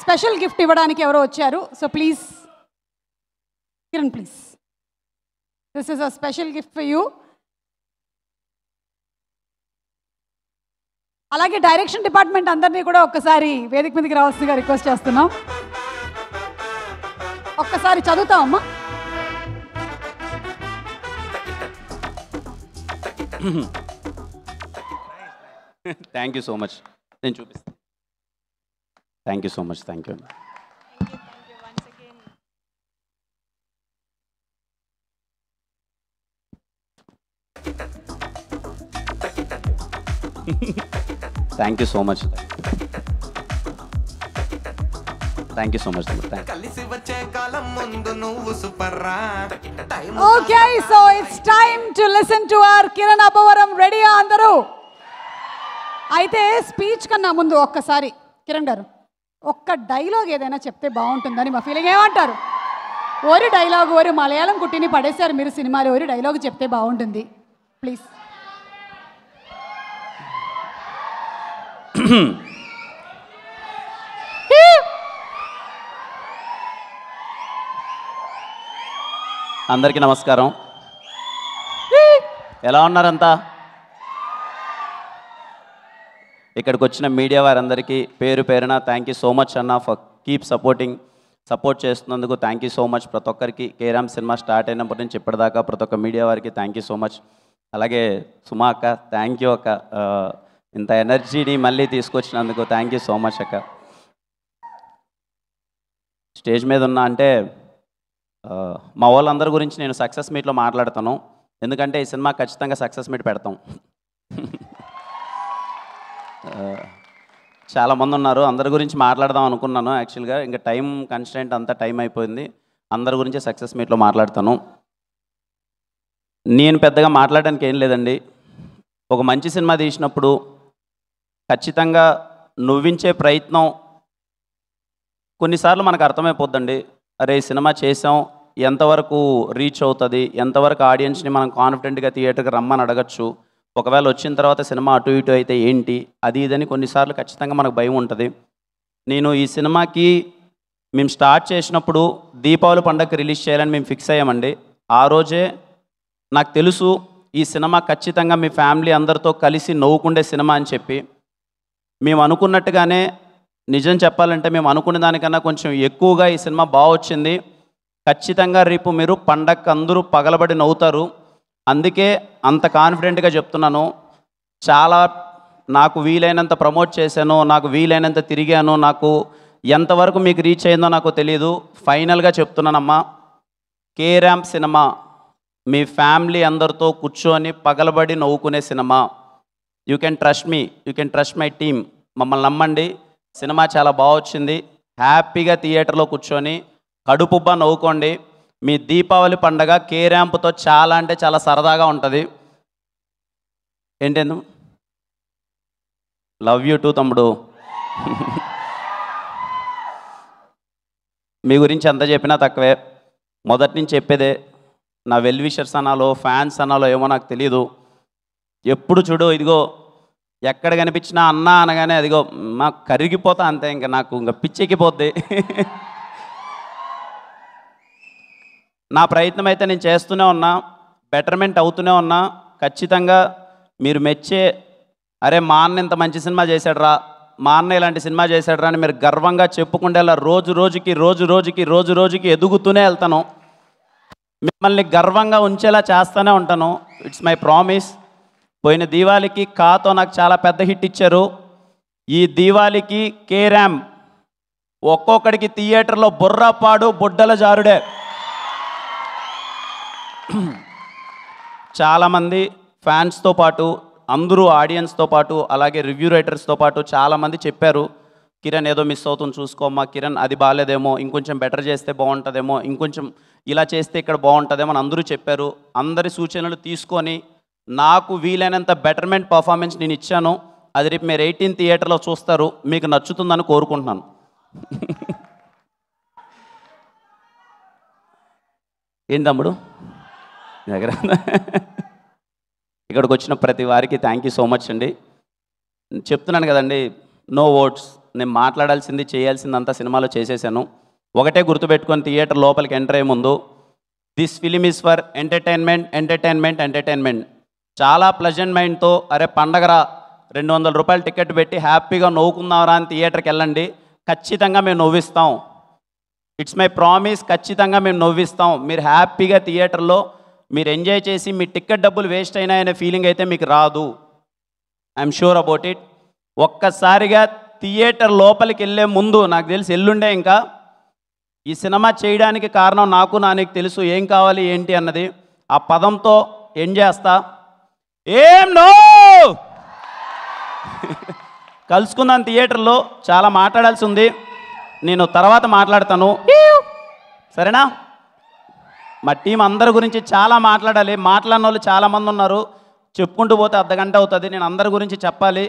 స్పెషల్ గిఫ్ట్ ఇవ్వడానికి ఎవరో వచ్చారు. So please Kiran, please, this is a special gift for you. అలాగే డైరెక్షన్ డిపార్ట్మెంట్ అందరినీ కూడా ఒక్కసారి వేదిక మీదకి రావాల్సిందిగా రిక్వెస్ట్ చేస్తున్నాం. ఒక్కసారి చదువుతామమ్మా. Thank you so much. నేను చూపిస్తాను. Thank you so much. Thank you. Thank you so much. Thank you so much. Okay, so it's time to listen to our Kiran Abbavaram. రెడీయా అందరూ? అయితే స్పీచ్ కన్నా ముందు ఒక్కసారి కిరణ్ గారు ఒక్క డైలాగ్ ఏదైనా చెప్తే బాగుంటుందని మా ఫీలింగ్. ఏమంటారు? ఓరి డైలాగ్, ఓరి మలయాళం కుట్టిని పడేశారు మీరు సినిమాలో, ఓరి డైలాగ్ చెప్తే బాగుంటుంది ప్లీజ్. అందరికీ నమస్కారం. ఎలా ఉన్నారంతా? ఇక్కడికి వచ్చిన మీడియా వారందరికీ పేరు పేరున థ్యాంక్ యూ సో మచ్ అన్న, ఫర్ కీప్ సపోర్ట్ చేస్తున్నందుకు థ్యాంక్ యూ సో మచ్. ప్రతి ఒక్కరికి కేరామ్ సినిమా స్టార్ట్ అయినప్పటి నుంచి ఇప్పటిదాకా ప్రతి ఒక్క మీడియా వారికి థ్యాంక్ యూ సో మచ్. అలాగే సుమా అక్క, థ్యాంక్ యూ అక్క, ఇంత ఎనర్జీని మళ్ళీ తీసుకొచ్చినందుకు థ్యాంక్ యూ సో మచ్ అక్క. స్టేజ్ మీద ఉన్నా అంటే మా వాళ్ళందరి గురించి నేను సక్సెస్ మీట్లో మాట్లాడతాను, ఎందుకంటే ఈ సినిమా ఖచ్చితంగా సక్సెస్ మీట్ పెడతాం. చాలామంది ఉన్నారు, అందరి గురించి మాట్లాడదాం అనుకున్నాను యాక్చువల్గా. ఇంకా టైం కన్స్టెంట్ అంతా టైం అయిపోయింది. అందరి గురించి సక్సెస్ మీట్లో మాట్లాడతాను. నేను పెద్దగా మాట్లాడడానికి ఏం లేదండి. ఒక మంచి సినిమా తీసినప్పుడు ఖచ్చితంగా నవ్వించే ప్రయత్నం కొన్నిసార్లు మనకు అర్థమైపోద్దండి. అరే ఈ సినిమా చేసాం, ఎంతవరకు రీచ్ అవుతుంది, ఎంతవరకు ఆడియన్స్ని మనం కాన్ఫిడెంట్గా థియేటర్కి రమ్మని అడగచ్చు, ఒకవేళ వచ్చిన తర్వాత సినిమా అటు ఇటు అయితే ఏంటి, అది ఇదని కొన్నిసార్లు ఖచ్చితంగా మనకు భయం ఉంటుంది. నేను ఈ సినిమాకి మేము స్టార్ట్ చేసినప్పుడు దీపావళి పండగకి రిలీజ్ చేయాలని మేము ఫిక్స్ అయ్యామండి. ఆ రోజే నాకు తెలుసు ఈ సినిమా ఖచ్చితంగా మీ ఫ్యామిలీ అందరితో కలిసి నవ్వుకుండే సినిమా అని చెప్పి. మేము అనుకున్నట్టుగానే, నిజం చెప్పాలంటే మేము అనుకునే దానికన్నా కొంచెం ఎక్కువగా ఈ సినిమా బాగా వచ్చింది. ఖచ్చితంగా రేపు మీరు పండగకి అందరూ పగలబడి నవ్వుతారు. అందుకే అంత కాన్ఫిడెంట్గా చెప్తున్నాను. చాలా నాకు వీలైనంత ప్రమోట్ చేశాను, నాకు వీలైనంత తిరిగాను, నాకు ఎంతవరకు మీకు రీచ్ అయిందో నాకు తెలియదు. ఫైనల్గా చెప్తున్నానమ్మా, కేరామ్ సినిమా మీ ఫ్యామిలీ అందరితో కూర్చొని పగలబడి నవ్వుకునే సినిమా. You can trust me, you can trust my team. మమ్మల్ని నమ్మండి, సినిమా చాలా బాగా వచ్చింది. హ్యాపీగా థియేటర్లో కూర్చొని కడుపుబ్బా నవ్వుకోండి. మీ దీపావళి పండగ కే ర్యాంప్తో చాలా అంటే చాలా సరదాగా ఉంటుంది. ఏంటేందు లవ్ యూ టూ తమ్ముడు. మీ గురించి ఎంత చెప్పినా తక్కువే. మొదటి నుంచి చెప్పేదే, నా వెల్ విషర్స్ అనాలో ఫ్యాన్స్ అనాలో ఏమో నాకు తెలీదు. ఎప్పుడు చూడు ఇదిగో ఎక్కడ కనిపించినా అన్న అనగానే అదిగో మాకు కరిగిపోతా అంతే, ఇంకా నాకు ఇంకా పిచ్చెక్కిపోద్ది. నా ప్రయత్నం అయితే నేను చేస్తూనే ఉన్నా, బెటర్మెంట్ అవుతూనే ఉన్నా. ఖచ్చితంగా మీరు మెచ్చే, అరే మా అన్న ఇంత మంచి సినిమా చేశాడురా, మా అన్న ఇలాంటి సినిమా చేశాడురా అని మీరు గర్వంగా చెప్పుకుంటేలా రోజు రోజుకి ఎదుగుతూనే వెళ్తాను. మిమ్మల్ని గర్వంగా ఉంచేలా చేస్తూనే ఉంటాను. It's my promise. పోయిన దీవాళికి కాతో నాకు చాలా పెద్ద హిట్ ఇచ్చారు. ఈ దీవాళికి కే ర్యాంప్ ఒక్కొక్కడికి థియేటర్లో బుర్రపాడు బుడ్డల జారుడే. చాలామంది ఫ్యాన్స్తో పాటు, అందరూ ఆడియన్స్తో పాటు, అలాగే రివ్యూ రైటర్స్తో పాటు చాలామంది చెప్పారు, కిరణ్ ఏదో మిస్ అవుతుంది చూసుకోమ్మా, కిరణ్ అది బాగాలేదేమో, ఇంకొంచెం బెటర్ చేస్తే బాగుంటుందేమో, ఇంకొంచెం ఇలా చేస్తే ఇక్కడ బాగుంటుందేమో అని అందరూ చెప్పారు. అందరి సూచనలు తీసుకొని నాకు వీలైనంత బెటర్మెంట్ పర్ఫార్మెన్స్ నేను ఇచ్చాను. అది రేపు మీరు 18 థియేటర్లో చూస్తారు, మీకు నచ్చుతుందని కోరుకుంటున్నాను. ఏం తమ్ముడు దగ్గర ఇక్కడికి వచ్చిన ప్రతి వారికి థ్యాంక్ యూ సో మచ్ అండి. చెప్తున్నాను కదండి, నో వర్డ్స్. నేను మాట్లాడాల్సింది చేయాల్సిందంతా సినిమాలో చేసేసాను. ఒకటే గుర్తుపెట్టుకొని థియేటర్ లోపలికి ఎంటర్ అయ్యే ముందు, this film is for entertainment entertainment entertainment. చాలా ప్లెజెంట్ మైండ్తో అరే పండగరా 200 రూపాయలు టికెట్ పెట్టి హ్యాపీగా నవ్వుకుందాంరా అని థియేటర్కి వెళ్ళండి. ఖచ్చితంగా మేము నవ్విస్తాం. ఇట్స్ మై ప్రామిస్, ఖచ్చితంగా మేము నవ్విస్తాం. మీరు హ్యాపీగా థియేటర్లో మీరు ఎంజాయ్ చేసి మీ టికెట్ డబ్బులు వేస్ట్ అయినాయనే ఫీలింగ్ అయితే మీకు రాదు. I'm sure about it. ఒక్కసారిగా థియేటర్ లోపలికి వెళ్ళే ముందు, నాకు తెలిసి ఎల్లుండే ఇంకా ఈ సినిమా చేయడానికి కారణం నాకు నీకు తెలుసు ఏం కావాలి ఏంటి అన్నది. ఆ పదంతో ఏం చేస్తా, ఏం నో కలుసుకుందాం థియేటర్లో. చాలా మాట్లాడాల్సి ఉంది, నేను తర్వాత మాట్లాడతాను సరేనా. మా టీం అందరి గురించి చాలా మాట్లాడాలి. మాట్లాడిన వాళ్ళు చాలామంది ఉన్నారు, చెప్పుకుంటూ పోతే అర్ధగంట అవుతుంది. నేను అందరి గురించి చెప్పాలి.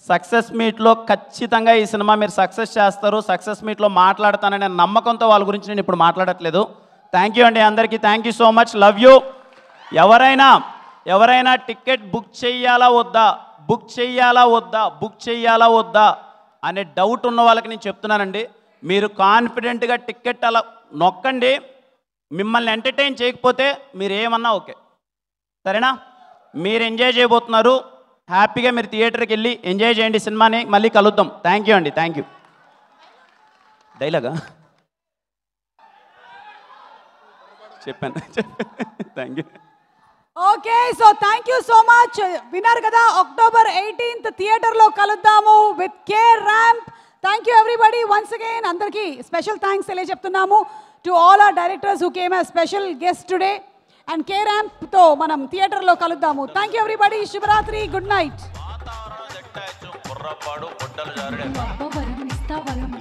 సక్సెస్ మీట్లో ఖచ్చితంగా ఈ సినిమా మీరు సక్సెస్ చేస్తారు. సక్సెస్ మీట్లో మాట్లాడతాననే నమ్మకంతో వాళ్ళ గురించి నేను ఇప్పుడు మాట్లాడట్లేదు. థ్యాంక్ యూ అండి అందరికీ, thank you so much, love you. ఎవరైనా టికెట్ బుక్ చేయాలా వద్దా అనే డౌట్ ఉన్న వాళ్ళకి నేను చెప్తున్నానండి, మీరు కాన్ఫిడెంట్గా టికెట్ అలా నొక్కండి. మిమ్మల్ని ఎంటర్టైన్ చేయకపోతే మీరు ఏమన్నా ఓకే సరేనా. మీరు ఎంజాయ్ చేయబోతున్నారు, హ్యాపీగా మీరు థియేటర్కి వెళ్ళి ఎంజాయ్ చేయండి సినిమాని. మళ్ళీ కలుద్దాం. థ్యాంక్ యూ అండి, థ్యాంక్ యూ. డైలాగా చెప్పాను. Thank you. Okay, so thank you so much. విన్నారు కదా, October 18th థియేటర్లో కలుద్దాము with K ramp. Thank you everybody once again. అందరికీ స్పెషల్ థ్యాంక్స్ తెలియజెప్తున్నాము to all our directors who came as special guest today. And K ర్యాంప్తో మనం థియేటర్లో కలుద్దాము. Thank you everybody. శుభరాత్రి, గుడ్ నైట్.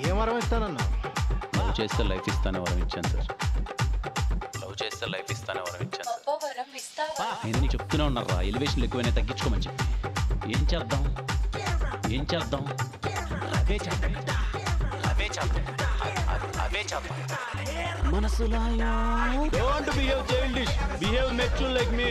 ఏం వరం ఇస్తానన్నా? లవ్ చేస్తే లైఫ్ ఇస్తానే వరం ఇచ్చాను సార్. లవ్ చేస్తే లైఫ్ ఇస్తానే వరం ఇచ్చాను సార్. నేను నీకు చెప్తూనే ఉన్నారా, ఎలివేషన్లు ఎక్కువైనా తగ్గించుకోమని చెప్పి. ఏం చేద్దాం మనసులా. Don't behave childish, behave mature like me.